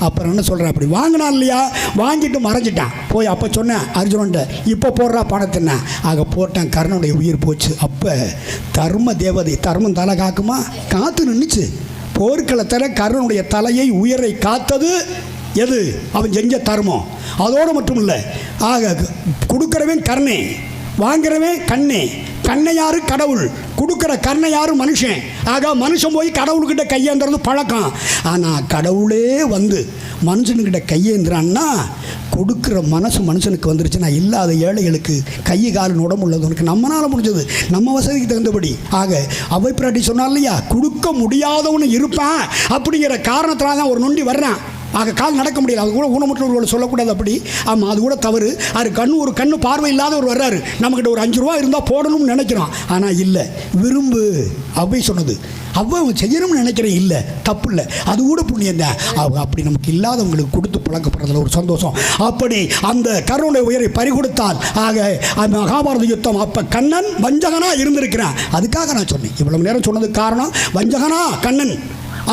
அப்புறம் என்ன சொல்கிறான், அப்படி வாங்கினான் இல்லையா, வாங்கிட்டு மறைஞ்சிட்டான். போய் அப்போ சொன்னேன் அர்ஜுனன்ட்ட, இப்போ போடுறா பணத்தின்னா. ஆக போட்டான், கர்ணனுடைய உயிர் போச்சு. அப்போ தர்ம தேவதை, தர்மம் தலை காக்குமா, காத்து நின்றுச்சு. போர்க்களத்தில் கர்ணனுடைய தலையை உயிரை காத்தது எது, அவன் செஞ்ச தர்மம். அதோடு மட்டும் இல்லை, ஆக கொடுக்குறவன் கர்ணே, வாங்குறவன் கண்ணே. கண்ணை யாரு, கடவுள். கொடுக்குற கண்ணை யாரு, மனுஷன். ஆக மனுஷன் போய் கடவுள்கிட்ட கையேந்துறது பழக்கம். ஆனால் கடவுளே வந்து மனுஷனுக்கிட்ட கையேந்துறான்னா கொடுக்குற மனசு மனுஷனுக்கு வந்துருச்சுன்னா, இல்லாத ஏழைகளுக்கு கை கால் உடம்பு உள்ளவனுக்கு நம்மளால் முடிஞ்சது, நம்ம வசதிக்கு தகுந்தபடி. ஆக அவை பிராட்டி சொன்னா இல்லையா, கொடுக்க முடியாதவனு இருப்பான் அப்படிங்கிற காரணத்தினால தான் ஒரு நொண்டி வர்றான். ஆக கால் நடக்க முடியல, அது கூட ஊனமுற்றவர்களை சொல்லக்கூடாது அப்படி. ஆமாம், அது கூட தவறு. அது ஒரு கண்ணு பார்வை இல்லாதவர் வர்றாரு, நம்மக்கிட்ட ஒரு 5 ரூபா இருந்தால் போடணும்னு நினைக்கிறோம். ஆனால் இல்லை, விரும்பு அவ்வை சொன்னது, அவ்வை செய்யணும்னு நினைக்கிறேன், இல்லை தப்பு இல்லை, அது கூட புண்ணியம் தான். அப்படி நமக்கு இல்லாதவங்களுக்கு கொடுத்து பழக்கப்படுறதுல ஒரு சந்தோஷம். அப்படி அந்த கர்ணனுடைய உயிரை பறிகொடுத்தால் ஆக அந்த மகாபாரத யுத்தம். அப்போ கண்ணன் வஞ்சகனாக இருந்திருக்கிறான். அதுக்காக நான் சொன்னேன், இவ்வளவு நேரம் சொன்னதுக்கு காரணம் வஞ்சகனா கண்ணன்.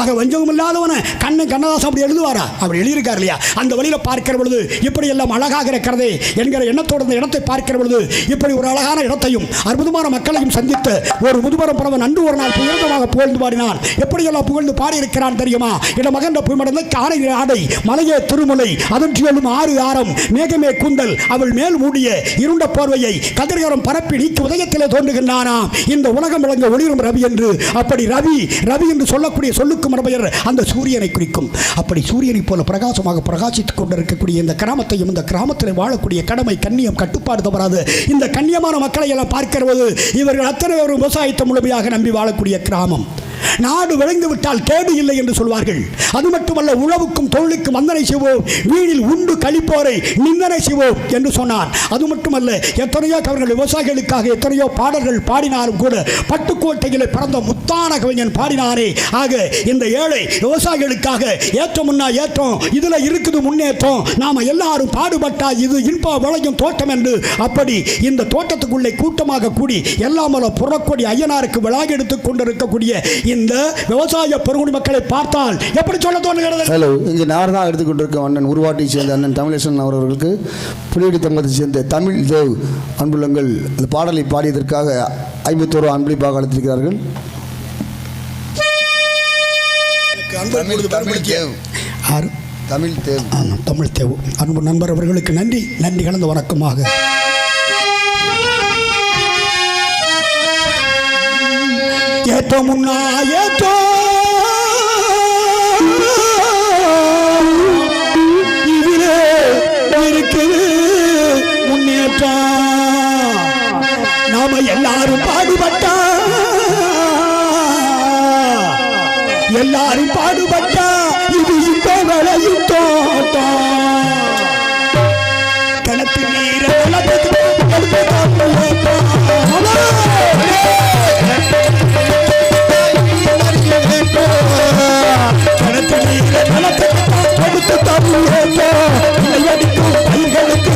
ஆக வஞ்சகம் இல்லாதவனை கண்ணதாசன் அப்படி எழுதுவாரா, அப்படி எழுதியிருக்கார் இல்லையா. அந்த வழியில் பார்க்கிற பொழுது இப்படி எல்லாம் அழகாக இருக்கிறதே என்கிற எண்ணத்தோடு இந்த இடத்தை பார்க்கிற பொழுது இப்படி ஒரு அழகான இடத்தையும் அற்புதமான மக்களையும் சந்தித்து ஒரு முதுபரம் பறவன் அன்று ஒரு நாள் புகழ்ந்தமாக புகழ்ந்து பாடினான். எப்படியெல்லாம் புகழ்ந்து பாடியிருக்கிறான் தெரியுமா. இடமகன்ற புயமடந்த காலை ஆடை மலையே திருமுலை அதன்றியலும் 6 ஆரம் மேகமே கூந்தல் அவள் மேல் மூடிய இருண்ட போர்வையை கதிரகரம் பரப்பி நீக்கி உதயத்திலே தோன்றுகின்றானாம் இந்த உலகம் விளங்க ஒளிரும் ரவி என்று. அப்படி ரவி என்று சொல்லக்கூடிய சொல்லுக்கு மரபெயர் அந்த சூரியனை குறிக்கும். அப்படி சூரியனை போல பிரகாசமாக பிரகாசித்துக் கொண்டிருக்கக்கூடிய இந்த கிராமத்தையும் இந்த கிராமத்தில் வாழக்கூடிய கடமை கண்ணியம் கட்டுப்பாடு தவறாது இந்த கண்ணியமான மக்களை எல்லாம் பார்க்கிறது. இவர்கள் அத்தனை ஒரு விவசாயத்தை முழுமையாக நம்பி வாழக்கூடிய கிராமம். நாடு விளைந்து விட்டால் கேடு இல்லை என்று சொல்வார்கள். அது மட்டுமல்ல, உழவுக்கும் தொழிலுக்கும் வந்தனை செய்வோம், வீணில் உண்டு கழிப்போரை நிந்தனை செய்வோம் என்று சொன்னார். அது மட்டுமல்ல, எத்தனையோ அவர்கள் விவசாயிகளுக்காக எத்தனையோ பாடல்கள் பாடினாலும் கூட பட்டுக்கோட்டையில் பிறந்த முத்தான கவிஞன் பாடினாரே. ஆக இந்த ஏழை விவசாயிகளுக்காக ஏற்றம் முன்னா ஏற்றம், இதுல இருக்குது முன்னேற்றம், நாம எல்லாரும் பாடுபட்டா இது இன்ப விளையும் தோட்டம் என்று. அப்படி இந்த தோட்டத்துக்குள்ளே கூட்டமாக கூடி எல்லாமல புறக்கொடி ஐயனாருக்கு விழா எடுத்துக் கொண்டிருக்கக்கூடிய இந்த விவசாய பெருங்குடி மக்களை பார்த்தால் எப்படி சொல்ல தோன்றுகிறது? ஹலோ, இங்கே நார்தான் எடுத்துக்கொண்டிருக்கும் அண்ணன் உருவாட்டியை சேர்ந்த அண்ணன் தமிழேசன் அவர்களுக்கு புலியடி தங்கத்தை சேர்ந்த தமிழ் தேவ் அன்புள்ளங்கள் அந்த பாடலை பாடியதற்காக 51 அன்பளிப்பாக அளித்திருக்கிறார்கள். தமிழ் தேவ் அன்பு நண்பர் அவர்களுக்கு நன்றி கலந்த வணக்கமாக. ஏற்றோ முன்னா ஏற்றோ இதிலே இருக்குது முன்னேற்றம். நாம எல்லாரும் பாடுபட்டா இது இந்த வேலையும் தோட்டம் கிணத்து நீரை கொடுத்து தமிழ் பயிர்களுக்கு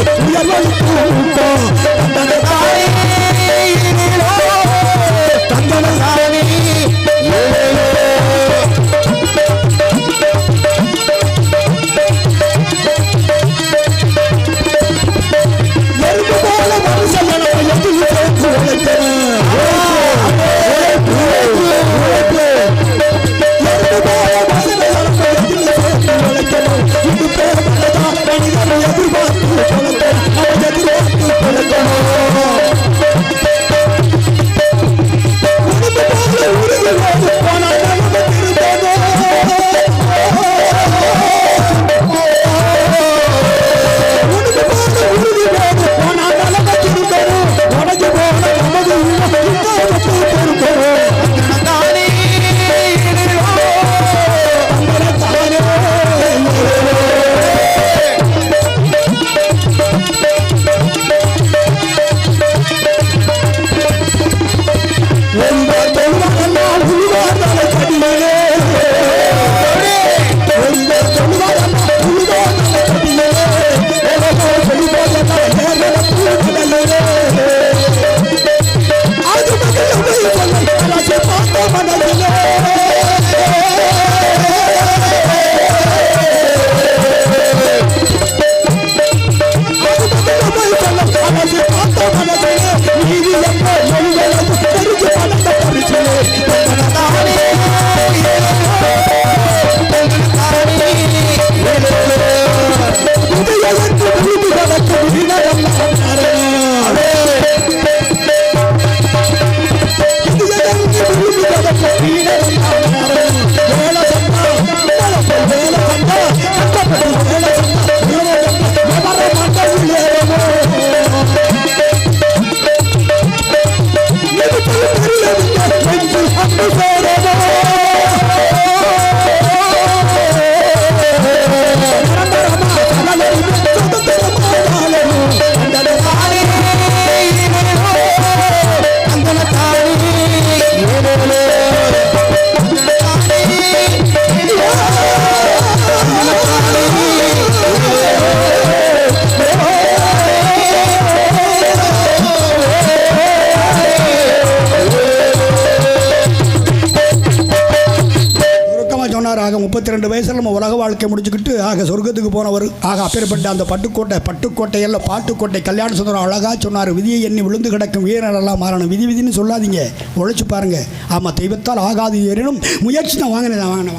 ஆக 32 வயசில் நம்ம உலக வாழ்க்கை முடிச்சுக்கிட்டு ஆக சொர்க்கத்துக்கு போனவர். ஆக அப்பேற்பட்ட அந்த பட்டுக்கோட்டையல்ல பாட்டுக்கோட்டை கல்யாண சுந்தரம் அழகாக சொன்னார், விதியை எண்ணி விழுந்து கிடக்கும் வீரரெல்லாம் மாறணும். விதின்னு சொல்லாதீங்க, உழைச்சி பாருங்க. ஆமாம், தெய்வத்தால் ஆகாது ஏறினும் முயற்சி தான். வாங்கினேன்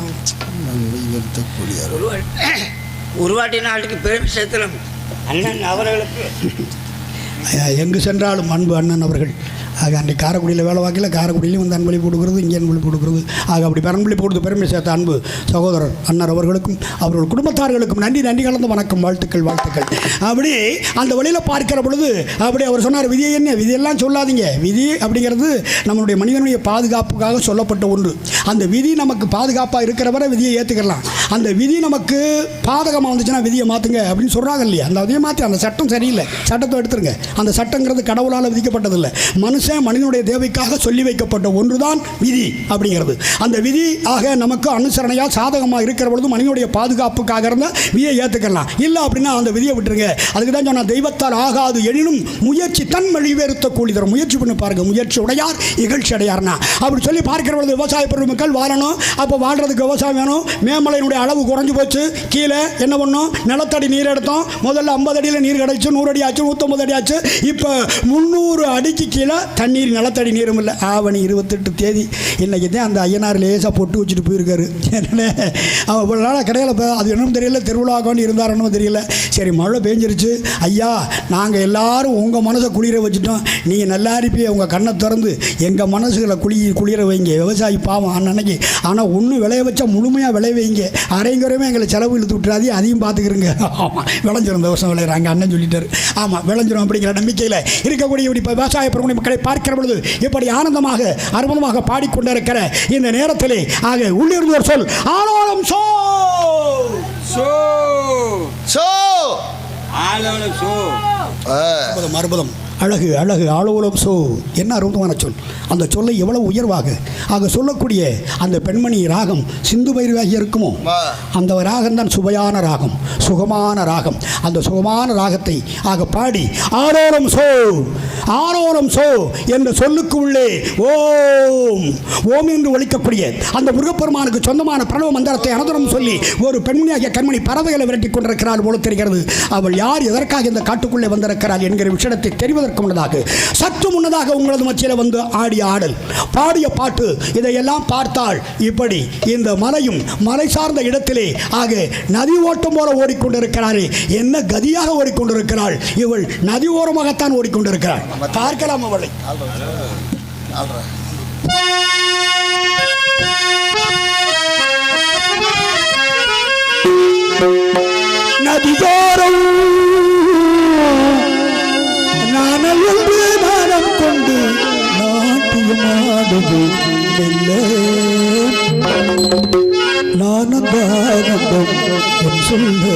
உருவாட்டி நாட்டுக்கு பெருமை சேர்த்தலும் அண்ணன் அவர்களுக்கு எங்கு சென்றாலும் அன்பு அண்ணன் அவர்கள். ஆக அன்றைக்கு காரைக்குடியில் வேலை வாக்கில் காரைக்குடியிலையும் வந்து அன்பளிப்பு கொடுக்குறது, இங்கே அன்பளிப்பு கொடுக்குறது. ஆக அப்படி பரன்பளிப்பு கொடுத்து பெருமை சேர்த்த அன்பு சகோதரர் அண்ணர் அவர்களுக்கும் அவர்கள் குடும்பத்தார்களுக்கும் நன்றி கலந்த வணக்கம், வாழ்த்துக்கள். அப்படி அந்த வழியில் பார்க்கிற பொழுது அப்படி அவர் சொன்னார், விதியை என்ன விதியெல்லாம் சொல்லாதீங்க. விதி அப்படிங்கிறது நம்மளுடைய மனிதனுடைய பாதுகாப்புக்காக சொல்லப்பட்ட ஒன்று. அந்த விதி நமக்கு பாதுகாப்பாக இருக்கிற வரை விதியை ஏற்றுக்கலாம். அந்த விதி நமக்கு பாதகமாக வந்துச்சுன்னா விதியை மாற்றுங்க அப்படின்னு சொல்கிறாங்க இல்லையா? அந்த விதியை மாற்றி அந்த சட்டம் சரியில்லை, சட்டத்தை எடுத்துருங்க. அந்த சட்டங்கிறது கடவுளால் விதிக்கப்பட்டதில்லை, மனுஷ மனுஷன் மனிதனுடைய தேவைக்காக சொல்லி வைக்கப்பட்ட ஒன்றுதான் விதி அப்படிங்கிறது. அந்த விதி ஆக நமக்கு அனுசரணையாக சாதகமாக இருக்கிற பொழுது மனிதனுடைய பாதுகாப்புக்காக இருந்தால் விதியை ஏற்றுக்கலாம். இல்லை அப்படின்னா அந்த விதியை விட்டுருங்க. அதுக்கு தான் சொன்னால் தெய்வத்தால் ஆகாது எனினும் முயற்சி தன் வழிவேறுத்த கூலி தரும். முயற்சி பண்ணி பாருங்க, முயற்சி உடையார் இகழ்ச்சி அடையார்னா அப்படி சொல்லி பார்க்கிற பொழுது விவசாய பெருமக்கள் வாழணும். அப்போ வாழ்றதுக்கு விவசாயம் வேணும். மேமலையினுடைய அளவு குறைஞ்சு போச்சு. கீழே என்ன பண்ணோம், நிலத்தடி நீர் எடுத்தோம். முதல்ல 50 அடியில் நீர் கிடச்சி 100 அடி ஆச்சு, 150 அடி ஆச்சு. இப்போ 300 அடிக்கு கீழே தண்ணீர் நிலத்தடி நீரும் இல்லை. ஆவணி 28 தேதி இன்னைக்கு தான் அந்த ஐயனார் லேசாக பொட்டு வச்சுட்டு போயிருக்காரு. அவன் இவ்வளோ நாளாக கிடையாது. அது என்னன்னு தெரியல, திருவிழாக்காண்டு இருந்தாருன்னு தெரியல. சரி மழை பெஞ்சிருச்சு. ஐயா நாங்கள் எல்லாரும் உங்கள் மனசை குளிர வச்சுட்டோம், நீங்கள் நல்லா இருப்பீங்க, உங்கள் கண்ணை திறந்து எங்கள் மனசுகளை குளிர வைங்க. விவசாயி பாவம் அன்னைக்கு. ஆனால் ஒன்று விளைய வச்சா முழுமையாக விளைய வைங்க, அரைங்குறையுமே எங்களை செலவு இழுத்து விட்டுறாதே, அதையும் பார்த்துக்கிறோங்க. ஆமாம் விளைஞ்சிரும், இந்த வருஷம் விளையிறாங்க அண்ணன் சொல்லிட்டாரு. ஆமாம் விளைஞ்சிரும் அப்படிங்கிற நம்பிக்கையில் இருக்கக்கூடிய இப்படி விவசாய பெருமனை மக்களை பார்க்கிற பொழுது இப்படி ஆனந்தமாக அற்புதமாக பாடிக்கொண்டிருக்கிற இந்த நேரத்திலே ஆக உள்ளிருந்து ஒரு சொல் ஆலோலம் சோ சோ சோ ஆலோலம் சோ அற்புதம் அழகு அழகு ஆலோலம் சோ என்ன அற்புதமான சொல். அந்த சொல்லை எவ்வளவு உயர்வாக ஆக சொல்லக்கூடிய அந்த பெண்மணி ராகம் சிந்து பைரவாகி இருக்குமோ அந்த ராகம் தான் சுவையான ராகம், சுகமான ராகம். அந்த சுகமான ராகத்தை ஆக பாடி ஆலோலம் சோ ஆலோலம் சோ என்ற சொல்லுக்கு உள்ளே ஓம் ஓம் என்று ஒலிக்கக்கூடிய அந்த முருகப்பெருமானுக்கு சொந்தமான பிரணவ மந்திரத்தை அனுதினம் சொல்லி ஒரு பெண்மணியாகிய கண்மணி பறவைகளை விரட்டி கொண்டிருக்கிறாள் போல தெரிகிறது. அவள் யார், எதற்காக இந்த காட்டுக்குள்ளே வந்திருக்கிறாள் என்கிற விஷயத்தை தெரிவதற்கு முன்னதாக சற்று முன்னதாக உங்களது மத்தியில் வந்து ஆடிய ஆடல் பாடிய பாட்டு இதையெல்லாம் பார்த்தால் இப்படி இந்த மலையும் மலை சார்ந்த இடத்திலே ஆக நதி ஓட்டம் போல ஓடிக்கொண்டிருக்கிறாரே, என்ன கதியாக ஓடிக்கொண்டிருக்கிறாள் இவள். நதி ஓரமாகத்தான் ஓடிக்கொண்டிருக்கிறாள். பார்க்கலாம் அவளை. நதியோரம் நானல் என்று மனம் கொண்டு நாட்டியமாடுது நானந்தானந்தம் என் சொல்ல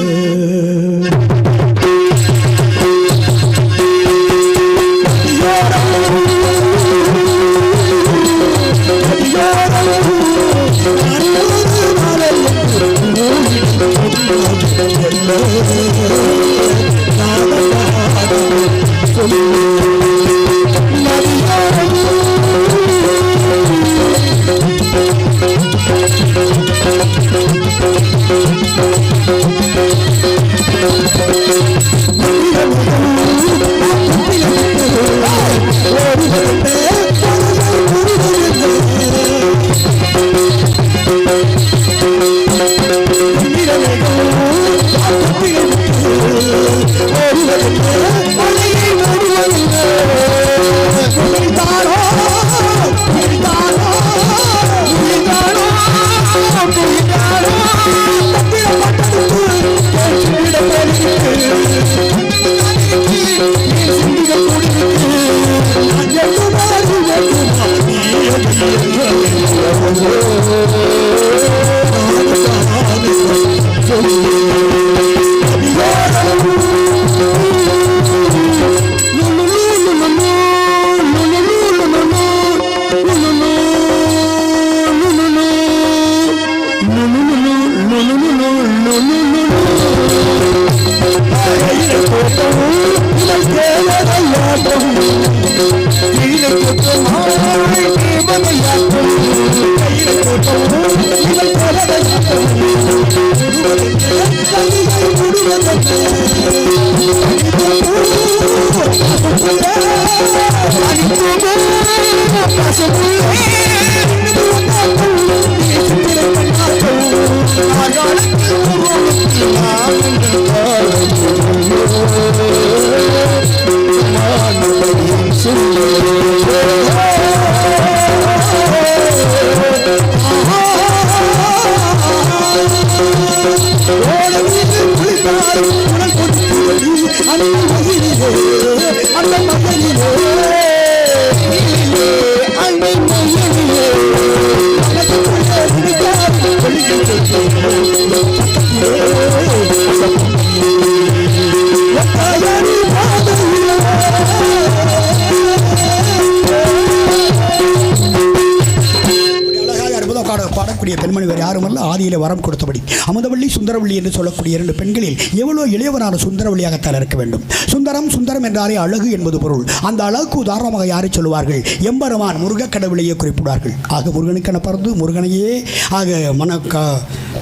பேசக்கூடிய பெண்மணி வேறு யாருமல்ல, ஆதியிலே வரம் கொடுத்தபடி அமுதவள்ளி சுந்தரவள்ளி என்று சொல்லக்கூடிய 2 பெண்களில் எவ்வளோ இளையவரான சுந்தரவள்ளியாகத்தான் இருக்க வேண்டும். சுந்தரம் சுந்தரம் என்றாலே அழகு என்பது பொருள். அந்த அழகுக்கு உதாரணமாக யாரை சொல்லுவார்கள்? எம்பெருமான் முருகக் கடவுளையே குறிப்பிடுவார்கள். ஆக முருகனுக்கென பறந்து முருகனையே ஆக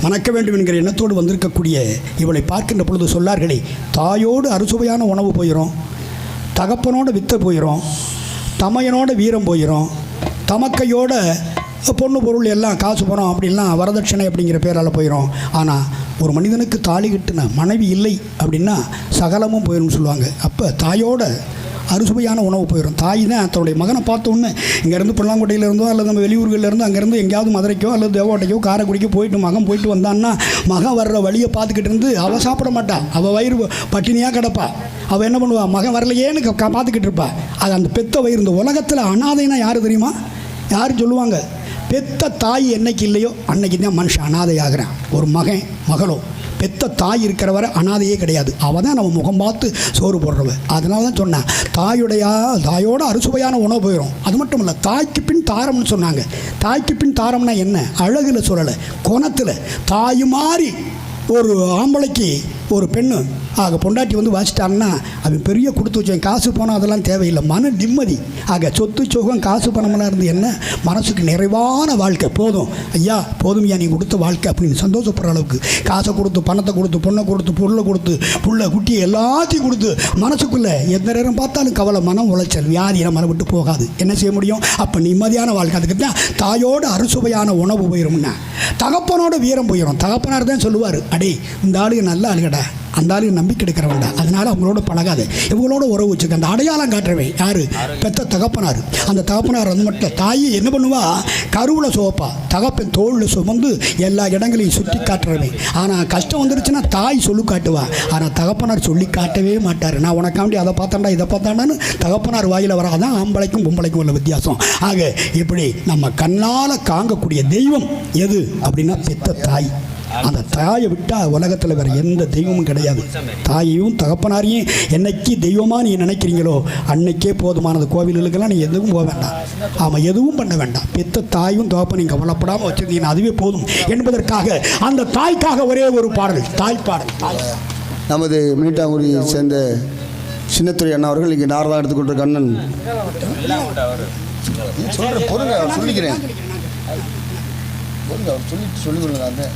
மணக்க வேண்டும் என்கிற எண்ணத்தோடு வந்திருக்கக்கூடிய இவளை பார்க்கின்ற பொழுது சொல்லார்களே, தாயோடு அறுசுவையான உணவு போயிடும், தகப்பனோட வித்தை போயிடும், தமையனோட வீரம் போயிடும், தமக்கையோட பொண்ணு பொருள் எல்லாம் காசு பணம் அப்படின்லாம் வரதட்சணை அப்படிங்கிற பேரால் போயிடும். ஆனால் ஒரு மனிதனுக்கு தாலி கட்டின மனைவி இல்லை அப்படின்னா சகலமும் போயிடும்னு சொல்லுவாங்க. அப்போ தாயோட அறுசுவையான உணவு போயிடும். தாய் தான் தன்னுடைய மகனை பார்த்த உடனே இங்கேருந்து பல்லாங்கோட்டையிலேருந்தோ அல்லது நம்ம வெளியூர்களிலேருந்தோ அங்கேருந்து எங்கேயாவது மதுரைக்கோ அல்லது தேவோட்டைக்கோ காரைக்குடிக்கோ போயிட்டு வந்தான்னா மகன் வர்ற வழியை பார்த்துக்கிட்டு இருந்து அவள் சாப்பிட மாட்டாள், அவள் வயிறு பட்டினியாக கிடப்பா. அவள் என்ன பண்ணுவாள்? மகன் வரலையேன்னு பார்த்துக்கிட்டு இருப்பா. அது அந்த பெத்த வயிறு. இந்த உலகத்தில் அனாதைனா யார் தெரியுமா? யார் சொல்லுவாங்க? பெத்த தாய் என்னைக்கு இல்லையோ அன்னைக்கு தான் மனுஷன் அனாதையாகிறான். ஒரு மகன் மகளோ பெத்த தாய் இருக்கிற வரை அனாதையே கிடையாது. அவள் தான் நம்ம முகம் பார்த்து சோறு போடுறவ. அதனால தான் சொன்னேன், தாயோட அறுசுவையான உணவு போயிடும். அது மட்டும் இல்லை, தாய்க்கு பின் தாரம்னு சொன்னாங்க. தாய்க்கு பின் தாரம்னா என்ன? அழகில் சொல்லலை, குணத்தில். தாய் மாதிரி ஒரு ஆம்பளைக்கு ஒரு பெண்ணு ஆக பொண்டாட்டி வந்து வாசிட்டாங்கன்னா அவன் பெரிய கொடுத்து வச்சேன். காசு பணம் அதெல்லாம் தேவையில்லை, மன நிம்மதி. ஆக சொத்து சோகம் காசு பணமெல்லாம் இருந்து என்ன, மனசுக்கு நிறைவான வாழ்க்கை போதும். ஐயா போதும் ஐயா நீ கொடுத்த வாழ்க்கை அப்படின்னு சந்தோஷப்படுற அளவுக்கு காசை கொடுத்து பணத்தை கொடுத்து பொண்ணை கொடுத்து பொருளை கொடுத்து புள்ள குட்டி எல்லாத்தையும் கொடுத்து மனசுக்குள்ளே எந்த நேரம் பார்த்தாலும் கவலை, மனம் உளைச்சல், வியாதி நம்ம விட்டு போகாது. என்ன செய்ய முடியும்? அப்போ நிம்மதியான வாழ்க்கை. அதுக்கு தான் தாயோட அறுசுவையான உணவு போயிடும்னா தகப்பனோட வீரம் போயிடும். தகப்பனார் தான் சொல்லுவார், அடே இந்த ஆளுங்க நல்ல ஆளுகடா, அந்த ஆளுக்கு நம்பிக்கை எடுக்கிறவன்டா, அதனால் அவங்களோட பழகாது, இவங்களோட உறவு வச்சுக்க. அந்த அடையாளம் காட்டுறவன் யார்? பெத்த தகப்பனார். அந்த தகப்பனார் வந்து மட்டும் தாய் என்ன பண்ணுவா? கருவில் சுவப்பா, தகப்பன் தோளில் சுமந்து எல்லா இடங்களையும் சுற்றி காட்டுறவன். ஆனால் கஷ்டம் வந்துருச்சுன்னா தாய் சொல்லி காட்டுவா, ஆனால் தகப்பனார் சொல்லி காட்டவே மாட்டார். நான் உனக்காண்டி அதை பார்த்தாண்டா இதை பார்த்தாண்டான்னு தகப்பனார் வாயில் வராதான் ஆம்பளைக்கும் பொம்பளைக்கும் உள்ள வித்தியாசம். ஆக இப்படி நம்ம கண்ணால் காங்கக்கூடிய தெய்வம் எது அப்படின்னா பெத்த தாய். அந்த தாயை விட்டால் உலகத்தில் வேறு எந்த தெய்வமும் கிடையாது. தாயையும் தகப்பனாரையும் என்னைக்கு தெய்வமாக நீ நினைக்கிறீங்களோ அன்னைக்கே போதுமானது. கோவில்களுக்கெல்லாம் நீ எதுவும் போக வேண்டாம், ஆமாம் எதுவும் பண்ண வேண்டாம். பெத்த தாயும் தகப்பனையும் கவலைப்படாமல் வச்சுருந்தீங்கன்னா அதுவே போதும் என்பதற்காக அந்த தாய்க்காக ஒரே ஒரு பாடல், தாய் பாடல். நமது மீட்டாங்குடியை சேர்ந்த சின்னத்துறை அண்ணா அவர்கள் இங்கே நாரதா எடுத்துக்கொண்ட கண்ணன் சொல்லிக்கிறேன் சொல்லிக்கொள்ளுங்க.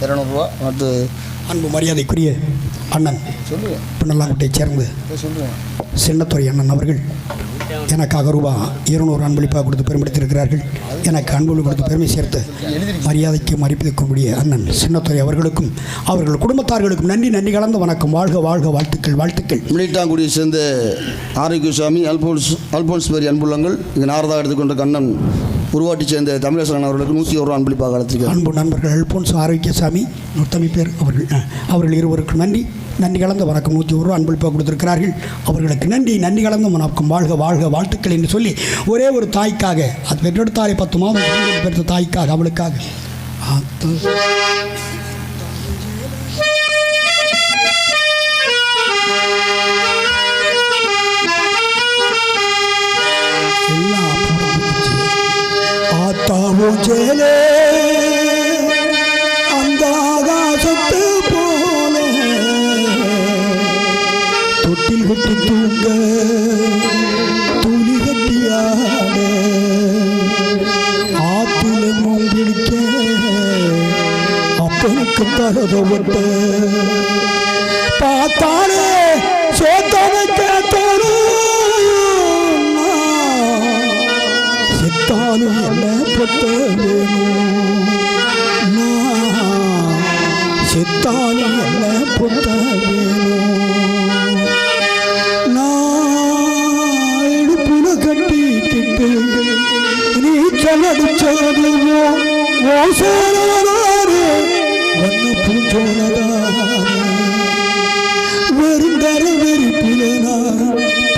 200 ரூபா. அடுத்து அன்பு மரியாதைக்குரிய அண்ணன் பின்னலாங்குட்டையைச் சேர்ந்து சின்னத்துறை அண்ணன் அவர்கள் எனக்காக ரூபா 200 அன்பளிப்பாக கொடுத்து பெருமைப்படுத்தியிருக்கிறார்கள். எனக்கு அன்பளிப்பு கொடுத்து பெருமை சேர்த்து மரியாதைக்கு மதிப்பிக்கக்கூடிய அண்ணன் சின்னத்துறை அவர்களுக்கும் அவர்கள் குடும்பத்தார்களுக்கும் நன்றி கலந்த வணக்கம். வாழ்க வாழ்க, வாழ்த்துக்கள் வாழ்த்துக்கள். மிளிட்டாங்குடியை சேர்ந்த ஆரோக்கியசாமி அல்போன்ஸ் பேரி அன்புள்ளங்கள் இங்கே நாரதா எடுத்துக்கொண்ட கண்ணன் உருவாட்டி சேர்ந்த தமிழரசன் அவர்களுக்கு 101 ரூபா அன்பளிப்பாக அழைத்திருக்கிறார். அன்பு நண்பர்கள் அல்போன்ஸ் ஆரோக்கியசாமி நூத்தமி பேர் அவர்கள் இருவருக்கு நன்றி கலந்த வணக்கம். 101 ரூபா அன்பளிப்பாக கொடுத்திருக்கிறார்கள். அவர்களுக்கு நன்றி கலந்த வணக்கம். வாழ்க வாழ்க, வாழ்த்துக்கள் என்று சொல்லி ஒரே ஒரு தாய்க்காக, அது பெற்றெடுத்தாலே 10 மாதம் பெற்ற தாய்க்காக, அவளுக்காக ஆத்தாவோஞ்சேலே அந்த ஆகாசத்து போல தொட்டில் கட்டி தூங்க துளி கட்டியாட ஆத்துல மூங்கிடிக்க அப்பனுக்கு தரத ஒட்ட பார்த்தாலே சோத்தனை கேட்டாலும் செத்தாலும் என்ன பொத்த வேணும், செத்தாலும் என்ன பொத்த வேணும். நான் இடுப்புல கட்டிக்கிட்டு நீச்சல் அடிச்சதுவோ ஓசோனாரே வண்ண பூஞ்சோனதானே வெறுந்தர வெறுப்பிலனா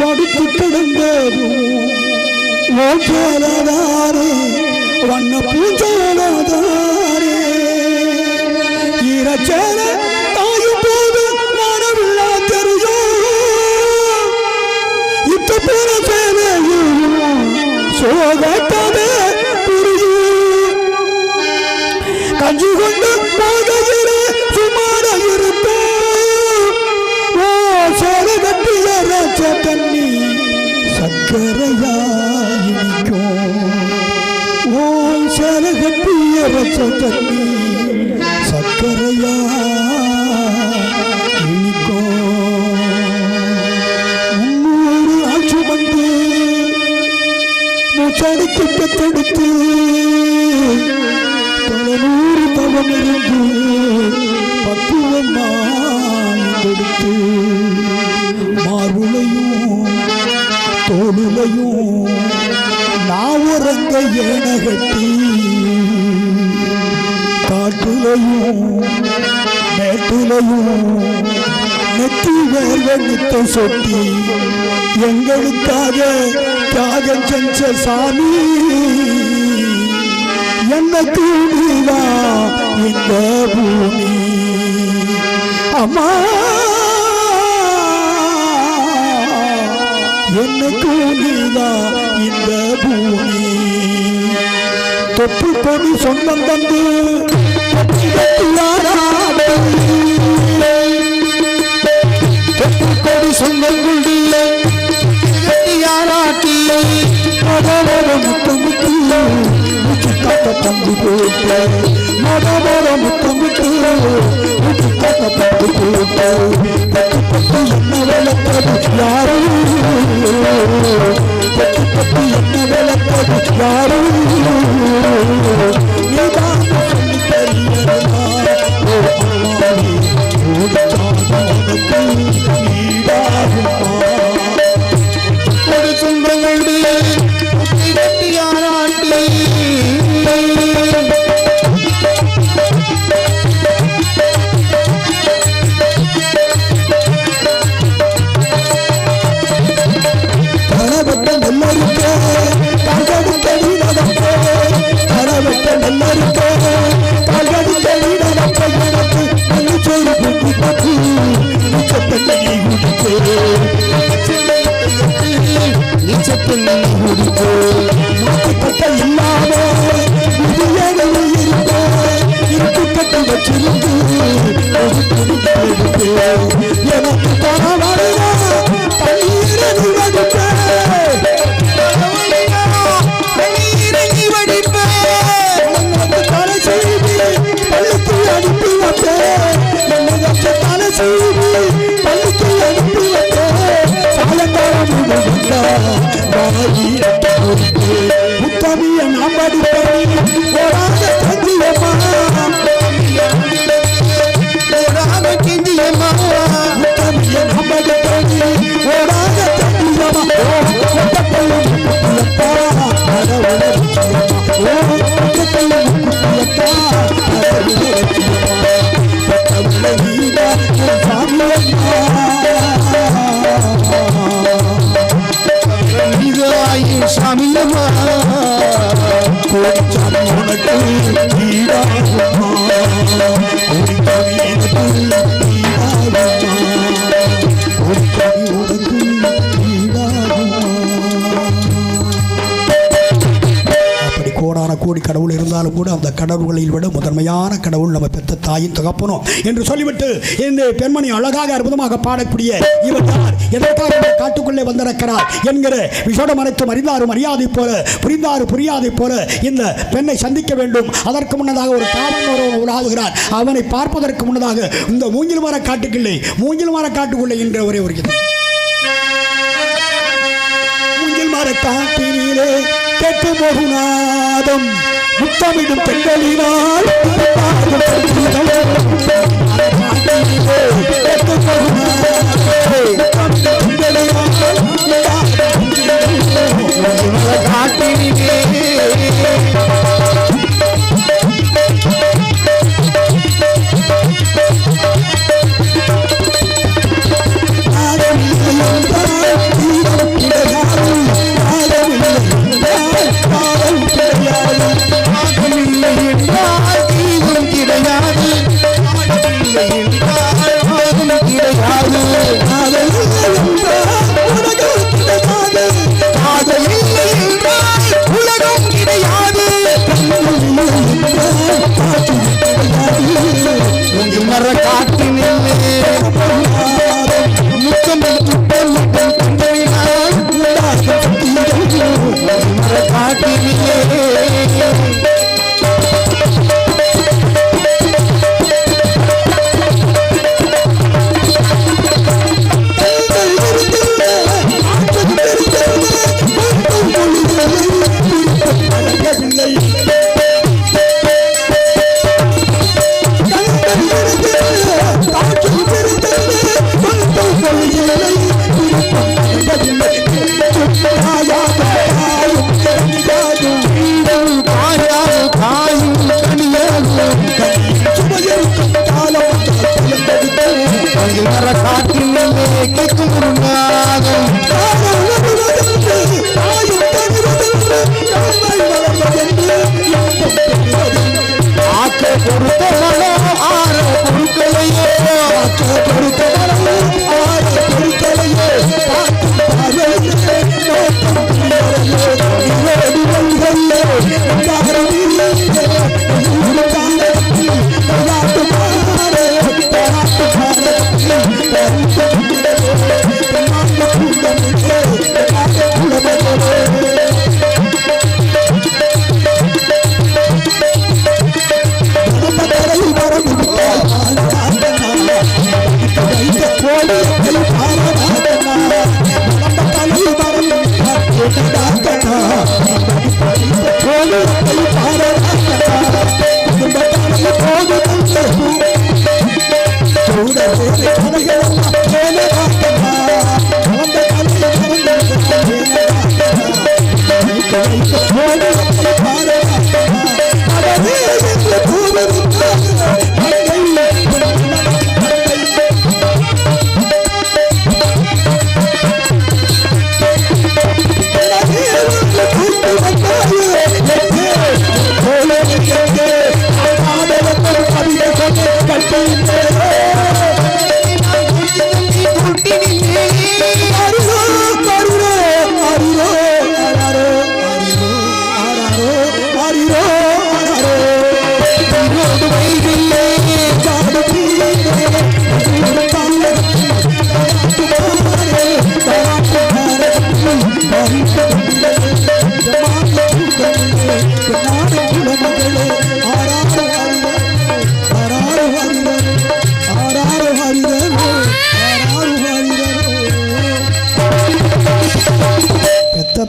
படுத்து கிடந்ததும் ஓசோனதாரே வண்ண பூஞ்சோனதாரே ஈரச்சேர தாயும் போது மனவில்லா தெரியும் இத்த பேர சேவையும் சோகத்ததே புரியும் அஞ்சு கொண்டு போகையிலே சுமார இருப்பேன். ஓ சேர கட்டிய ரச்ச தண்ணி சக்கரையா இனிக்கும். ஓ சேர கட்டிய ரச்ச தண்ணி சக்கரையா இனிக்கும். முன்னூறு ஆட்சி வந்து மூச்சடித்து பெற்றெடுத்து பல நூறு தவம் இருந்து பக்குவமாடுத்து மார்புலையும் தோளுலையும் நாவரங்க ஏன கட்டி காட்டுலையும் மேட்டுலையும் நெத்தி வேர்வெண்ணித்த சொட்டி எங்களுக்காக தியாகம் செஞ்ச சாமி என்ன தூணிதா இந்த பூமி. அம்மா என்ன தூணிதா இந்த பூமி. தொப்பு பொடி சொந்தம் தந்து தொப்புக்கொடி சொந்தம் குண்டில்லை யாராட்டில்லை முத்தமுத்து முச்சுக்காட்ட தந்து போட்ட மோட முத்தமுத்து முச்சுக்காட்ட தந்து போட்ட பட்டு பட்டு என்ன விளக்கது யாரும் பட்டு பட்டு என்ன விளக்கது யாரும் நீதான் சொல்லி தெரியலா. ஓ அம்மாவே ஓடிச்சானக்கு ஈடாகுமா. ஒரு சொந்தங்கள் யாராட்டி கரவட்ட நெல்லருக்க கால்கடுக்கடி நடப்ப கரவட்ட நெல்லருக்க கால்கடுக்கடி நடப்ப எனக்கு நெல்லுச்சோறு பொங்கி பத்து நீச்சத்தண்ணி குடிப்பே நீச்சத்தண்ணி குடிப்பே மாட்டுக்கட்ட இல்லாம முதியகளை இருப்ப இருட்டுக்கட்ட வச்சிருந்து எனக்கு தரவா பன்னீரடி வடிப்பே தலை செய்தி பள்ளிக்கு அனுப்பி வைப்பேன். தலை செய்தி பள்ளிக்கு அனுப்பி வைப்பேன். சாயங்காலம் முத்தமிய நாம் படிப்பேன். ஓடாத செஞ்சியம்மா ஓடாத செஞ்சியம்மா முத்தமிய நாம் படிப்பேன். ஓடாத செஞ்சியம்மா சாமியம்மா கோடிச்சாமி உனக்கு ஈடாகுமா. கோடிச்சாமி எனக்கு ஈடாகுமா. கோடிச்சாமி உனக்கு ஈடாகுமா. அப்படி கோடான கோடி கடவுள் இருந்தாலும் கூட அந்த கடவுள்களில் விட முதன்மையான கடவுள் நம்ம பெற்ற தாயின் தகப்பனும் என்று சொல்லிவிட்டு இந்த பெண்மணி அழகாக அற்புதமாக பாடக்கூடிய இவர் யார், எதற்காக இந்த காட்டுக்குள்ளே வந்திருக்கிறார் என்கிற விஷோடம் அனைத்தும் அறிந்தாரும் அறியாதை போல புரிந்தாரு புரியாதை போல இந்த பெண்ணை சந்திக்க வேண்டும். அதற்கு முன்னதாக ஒரு காவலன் ஒருவன் உலாவுகிறார். அவனை பார்ப்பதற்கு முன்னதாக இந்த மூங்கில் மர காட்டுக்குள்ளே என்ற ஒரே ஒரு மூங்கில் மர காட்டினிலே கேட்டு போகுநாதம் முத்தமிடும் பெண்களினால் கிடையாது. ஆக்க பொறுத்த மனம் ஆற பொருட்களையே ஆக்க பொறுத்த மனம் ஆற பொருட்களையே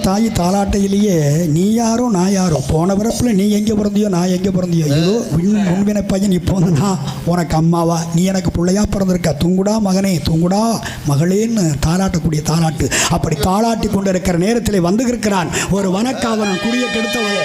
தாய் தாலாட்டையிலேயே நீ யாரோ நான் யாரோ, போன பிறப்பில் நீ எங்கே பிறந்தியோ நான் எங்கே பிறந்தியோ, ஏதோ முன்வினை பையன் இப்போ வந்து நான் உனக்கு அம்மாவா நீ எனக்கு பிள்ளையா பிறந்திருக்க, தூங்குடா மகனே தூங்குடா மகளேன்னு தாலாட்டக்கூடிய தாலாட்டு. அப்படி தாலாட்டி கொண்டு இருக்கிற நேரத்தில் வந்து இருக்கிறான் ஒரு வனக்காவலன் குடிய கெடுத்தவளே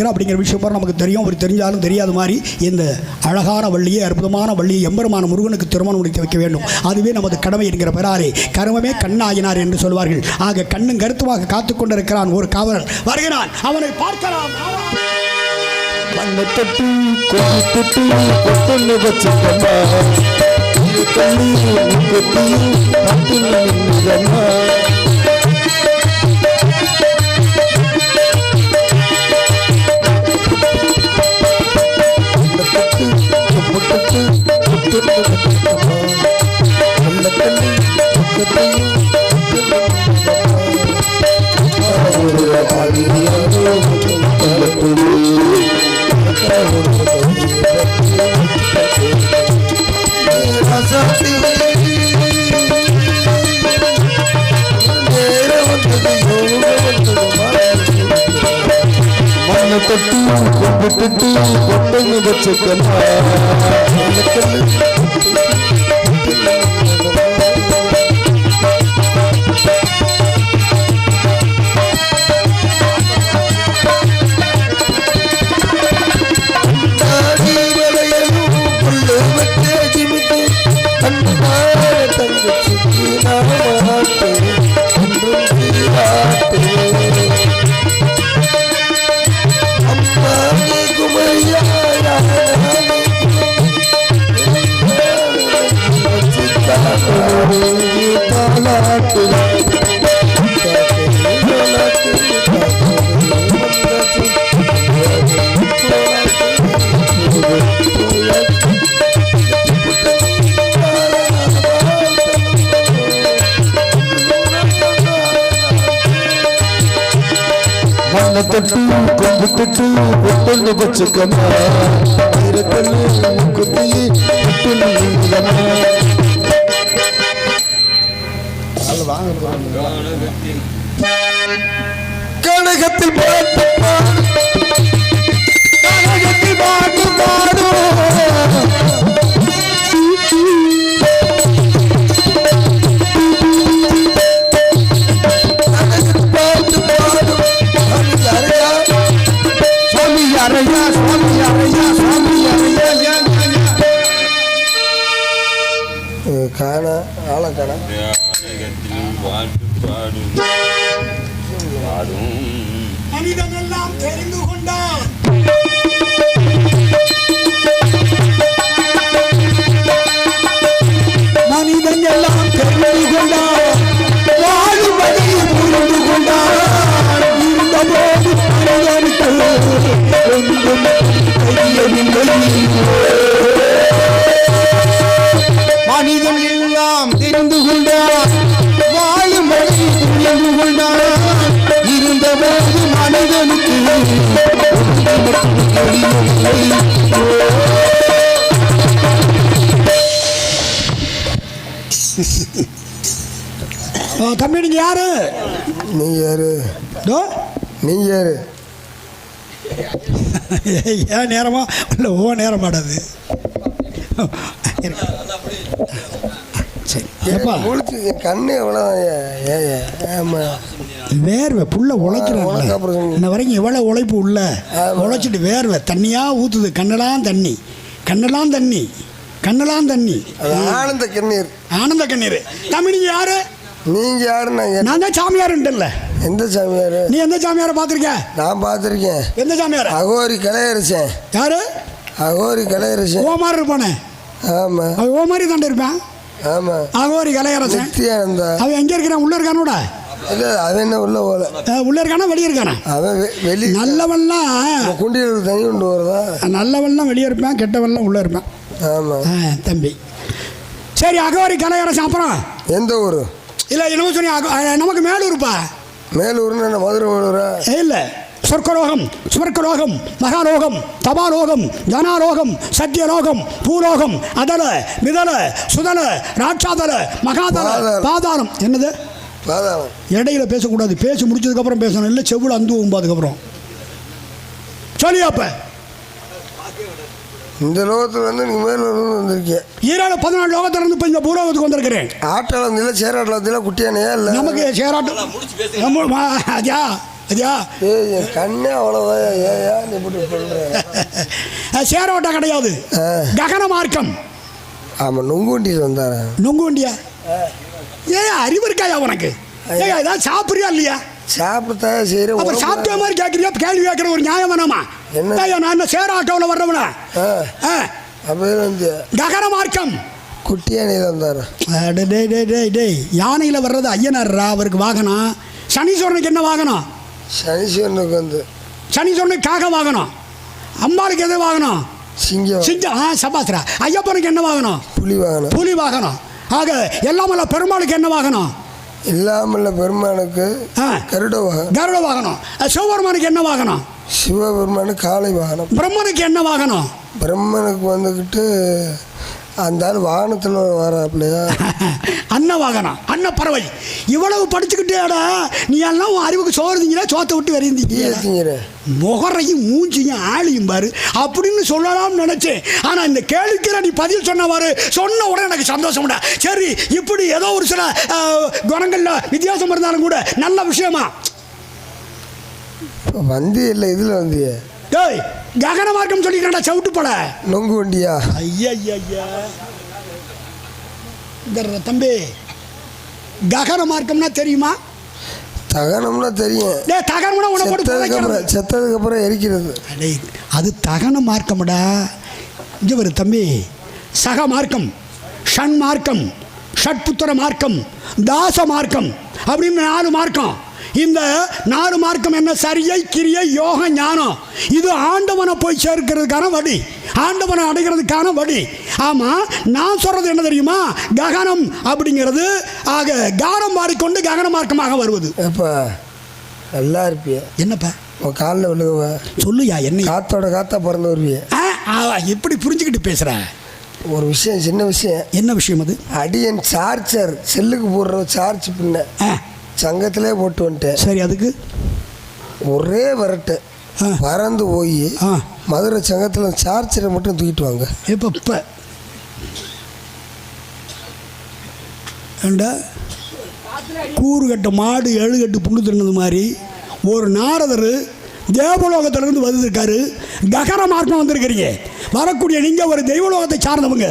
அப்படிங்கிற விஷயம் நமக்கு தெரியும். ஒரு தெரிஞ்சாலும் தெரியாத மாதிரி இந்த அழகான வள்ளியை அற்புதமான வள்ளியை எம்பெருமான முருகனுக்கு திருமணம் முடித்து வைக்க வேண்டும். அதுவே நமது கடமை என்கிற பெறாரே கருமமே கண்ணாயினார் என்று சொல்வார்கள். ஆக கண்ணும் கருத்துமாக காத்துக் கொண்டிருக்கிறான் ஒரு காவலன் வருகிறான், அவனை பார்க்கலாம். மண்ணை தொட்டு கும்பிட்டுட்டு பொட்டொன்னு வச்சுக்கமா ஆயிரத்தல்லு குத்தி பொட்டொன்னு கனகத்தில் பாட்டு கனகத்தில் பாட்டு பாடும் காணா ஆளை காணா மனிதனெல்லாம் தெரிந்து கொண்டான் மனிதன் எல்லாம் தெரிந்து கொண்டான் வாழும் வழியை புரிந்து கொண்டான் இருந்தபோது மனிதனுக்கு ஒன்றும் தெரியவில்லை மனிதன் எல்லாம் தெரிந்து கொண்டான் வாழும் வழி புரிந்து கொண்டான் இருந்தபோது மனிதனுக்கு தம்பி நீங்க யாரு? நீங்க யாரு? நீங்க யாரு? ஏன் நேரமா இல்லை ஓ நேரம் ஆடாது. சரி ஏப்பா கண்ணு எவ்வளோதான் வேர்வை புள்ள உழைக்கிறாங்க இன்ன வரைக்கும் எவ்வளோ உழைப்பு உள்ள உழைச்சிட்டு வேர்வை தண்ணியாக ஊற்றுது. கண்ணெல்லாம் தண்ணி கண்ணெல்லாம் தண்ணி கண்ணெல்லாம் தண்ணி ஆனந்த கண்ணீர் ஆனந்த கண்ணீர். தம்பி நீங்கள் யாரு? நீங்க யாருன்னா நான் தான் சாமியாருன்ட்டுல்ல. எந்த சாமியார்? நீ எந்த சாமியாரை பார்த்துருக்க? நான் பார்த்துருக்கேன். எந்த சாமியார்? அகோரி கலையரசன். யாரு? அகோரி கலையரசன். ஓ மாதிரி இருப்பானே. ஆமாம் அவன் ஓ மாதிரி தாண்டே இருப்பான். ஆமாம் அகோரி கலையரசன். நித்யானந்தா. அவன் எங்கே இருக்கிறான்? உள்ள இருக்கானோட? இல்லை அவன் என்ன உள்ள போல. உள்ள இருக்கானா வெளியே இருக்கானா? அவன் வெளியே. நல்லவன்லாம் குண்டியில் தனி கொண்டு வருதா? நல்லவன்லாம் வெளியே இருப்பான், கெட்டவன்லாம் உள்ளே இருப்பான். ஆமாம் தம்பி. சரி அகோரி கலையரசன். அப்புறம் எந்த ஊர்? இல்லை என்னமோ சொன்னி நமக்கு மேலூர்ப்பா. மேலூர்னு என்ன மதுரை மேலூரா? இல்லை சொர்க்கலோகம் சுவர்க்கலோகம் மகாலோகம் தபாலோகம் ஜனாலோகம் சத்தியலோகம் பூலோகம் அதல மிதல சுதல ராட்சாதல மகாதல பாதாளம். என்னது பாதாளம்? இடையில பேசக்கூடாது. பேசி முடிச்சதுக்கப்புறம் பேசணும். இல்லை செவ்வளோ அந்துவும் அதுக்கப்புறம் சொல்லியாப்ப. இந்த லோகத்தில் வந்து நீங்கள் மேலூர் வந்திருக்கீங்க. 14 லோகத்திலிருந்து இப்போ இந்த பூலோகத்துக்கு வந்திருக்கிறேன். ஆட்டாளம் வந்தில்ல சேராட்டில் வந்தில்ல குட்டியானையா இல்லை? நமக்கு சேராட்டம் அஜா அஜா ஏய் கண்ணே அவ்வளோதான். ஏயா நீ இப்படி சொல்கிற? சேரோட்டம் கிடையாது, ககன மார்க்கம். ஆமாம் நுங்குண்டியில் வந்தாரா? நுங்குண்டியா? ஏன் அறிவு இருக்காயா உனக்கு? ஏன் ஏதாவது சாப்பிட்றியா இல்லையா? சாப்பிட்டா சரி. அப்புறம் சாப்பிட்ட மாதிரி கேட்குறியா? கேள்வி கேட்குற ஒரு நியாயம் வேணாமா? என்ன நான் என்ன சேர ஆட்டோவில் வர்றவனா? அப்போ வந்து ககன மார்க்கம் குட்டியானையில் வந்தாரா? டேய் யானையில் வர்றது ஐயனார்ரா, அவருக்கு வாகனம். சனீஸ்வரனுக்கு என்ன வாகனம்? சனீஸ்வரனுக்கு வந்து சனீஸ்வரனுக்கு காக வாகனம். அம்பாளுக்கு எது வாகனம்? சிங்கம். சிங்கம். சபாஸ்ரா. ஐயப்பனுக்கு என்ன வாகனம்? புலி வாகனம். புலி வாகனம். ஆக எல்லாமல்ல பெருமாளுக்கு என்ன வாகனம்? இல்லாமல்ல பெருமானுக்கு கருட வாகனம். கருட வாகனம். சிவபெருமானுக்கு என்ன வாகனம்? சிவபெருமானுக்கு காளை வாகனம். பிரம்மனுக்கு என்ன வாகனம்? பிரம்மனுக்கு வந்துக்கிட்டு அந்த ஆள் வாகனத்தில் வராப்பிலையா? அன்ன வாகனம், அன்ன பறவை. இவ்வளவு படிச்சுக்கிட்டேடா நீ எல்லாம் உன் அறிவுக்கு சோறுதிங்களா? சோத்தை விட்டு வரைந்தீங்க. முகரையும் மூஞ்சியும் ஆளியும் பாரு அப்படின்னு சொல்லலாம்னு நினைச்சேன். ஆனா இந்த கேள்விக்கு நீ பதில் சொன்னவாறு சொன்ன உடனே எனக்கு சந்தோஷம்டா. சரி இப்படி ஏதோ ஒரு சில குணங்கள்ல வித்தியாசம் இருந்தாலும் கூட நல்ல விஷயமா வந்தி இல்லை. இதில் வந்திய டேய் ககன மார்க்கம் சொல்லிக்கிறா சவுட்டு போல நொங்கு வண்டியா? ஐயா ஐயா இந்த தம்பி ககன மார்க்கம்னா தெரியுமா? தகனம்னா தெரியும். தகனம்னா உன போட்டு செத்ததுக்கு அப்புறம் எரிக்கிறது. அது தகன மார்க்கம்டா. இங்கே வரு தம்பி. சக மார்க்கம், ஷண் மார்க்கம், ஷட்புத்திர மார்க்கம், தாச மார்க்கம் அப்படின்னு 4 மார்க்கம். இந்த 4 மார்க்கம் என்ன? சரியை கிரியை யோக ஞானம். இது ஆண்டவனை போய் சேர்க்கிறதுக்கான வழி, ஆண்டவனை அடைகிறதுக்கான வழி. ஆமாம் நான் சொல்கிறது என்ன தெரியுமா? ககனம் அப்படிங்கிறது ஆக கானம் மாறிக்கொண்டு ககன மார்க்கமாக வருவது. எப்போ நல்லா இருப்பிய. என்னப்பா உன் காலில் விழுகுவ. சொல்லுயா என்ன? காத்தோட காத்தா பிறந்து வருவிய. எப்படி புரிஞ்சுக்கிட்டு பேசுற? ஒரு விஷயம், சின்ன விஷயம். என்ன விஷயம் அது? அடியன் சார்ஜர் செல்லுக்கு போடுற சார்ஜ் பின்ன சங்கத்திலே போட்டு வந்துட்டேன். சரி, அதுக்கு ஒரே வரட்டு பறந்து போய் மதுரை சங்கத்தில் சார்ஜரை மட்டும் தூக்கிட்டு வாங்க. இப்போ ஏண்டா கூறு கட்ட மாடு 7 கட்டு புண்ணு தின்னது மாதிரி ஒரு நாரதர் தேவலோகத்திலிருந்து வந்திருக்காரு. ககர மார்க்கம் வந்திருக்கிறீங்க. வரக்கூடிய நீங்கள் ஒரு தெய்வலோகத்தை சார்ந்தவங்க,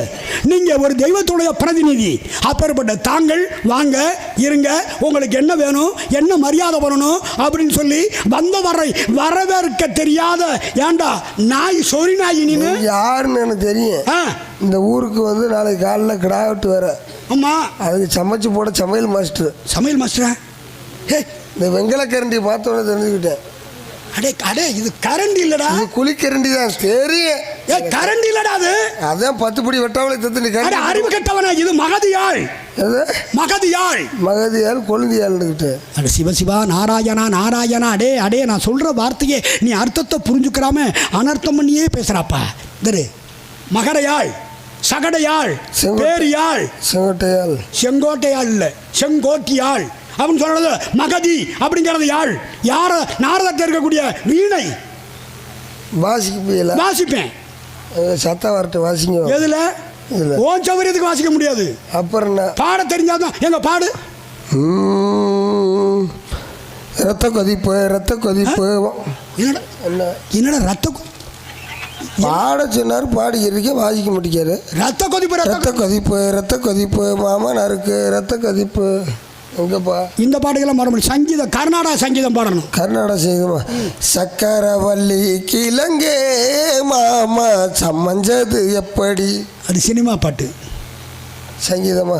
நீங்கள் ஒரு தெய்வத்துடைய பிரதிநிதி. அப்பேற்பட்ட தாங்கள் வாங்க இருங்க, உங்களுக்கு என்ன வேணும், என்ன மரியாதை பண்ணணும் அப்படின்னு சொல்லி வந்தவரை வரவேற்க தெரியாத ஏண்டா நாய் சொறி நாய் நீனு யாருன்னு எனக்கு தெரியும். இந்த ஊருக்கு வந்து நாளைக்கு காலையில் கிடாவிட்டு வர. ஆமாம், அதுக்கு சமைச்சு போட சமையல் மாஸ்டர். சமையல் மாஸ்டரா? இந்த வெங்கலக்கரண்டி பார்த்தோன்னே தெரிஞ்சுக்கிட்டேன். அடே இது கரண்டி இல்லடா, இது குளிக்கரண்டி தான். தெரியும். கரண்டி இல்லடா அது. அதான் 10 படி வெட்டாவளை தத்து. அறிவு கெட்டவனா? இது மகதியாள். மகதியாள் மகதியாள் கொழுந்தியாள்கிட்ட. அட சிவசிவா நாராயணா நாராயணா. அடே நான் சொல்ற வார்த்தையே நீ அர்த்தத்தை புரிஞ்சுக்கிறாம அனர்த்தம் பண்ணியே பேசுறாப்பா. தரு மகரையாள், சகடையாள், பேரியாள், செங்கோட்டையாள். செங்கோட்டையாள் இல்லை, செங்கோட்டியாள் அப்படின்னு சொல்றது மகதி அப்படிங்கிறது யாழ். யார நாரதத்தில் இருக்கக்கூடிய வீணை வாசிக்க வாசிப்பேன். சத்த வார்த்தை வாசிங்க. எதுல? ஓன் சௌகரியத்துக்கு வாசிக்க முடியாது. அப்புறம் என்ன? பாட தெரிஞ்சாதான். எங்க பாடு. ரத்த கொதிப்பு, ரத்த கொதிப்பு. என்னடா ரத்த பாட சொன்னார், பாடிக்கிறதுக்கே வாசிக்க முடிக்காரு. ரத்த கொதிப்பு, ரத்த கொதிப்பு, ரத்த கொதிப்பு, மாமா நறுக்கு, ரத்த கொதிப்பு. எங்கப்பா இந்த பாட்டுக்கெல்லாம் மறுபடியும் சங்கீதம், கர்நாடக சங்கீதம் பாடணும். கர்நாடக சங்கீதமா? சக்கரவல்லி கிழங்கே மாமா சம்மஞ்சது எப்படி? அது சினிமா பாட்டு. சங்கீதமா?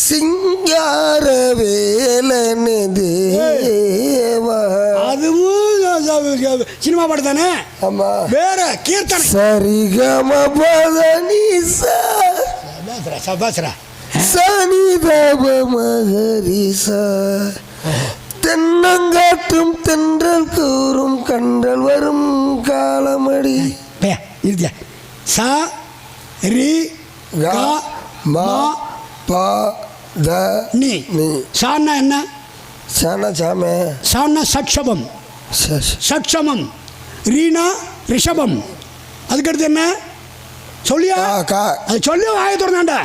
சிங்கார வேலனு தேவா. அதுவும் சினிமா பாட்டு தானே? ஆமா. வேற கீர்த்தனை. சரிகம பதனிசா சபாசரா சனிதப மகரிசா. தென்னங்காட்டும் தென்றல் கூறும் கண்டல் வரும் காலமடி. இருக்கியா? சா ரி கா மா பா த நீ. சான்னா என்ன? சானா சாமே. சான்னா சட்சபம், சட்சமம். ரீனா ரிஷபம். அதுக்கடுத்து என்ன சொல்லியா? அது சொல்லி வாய திறந்தாண்டா.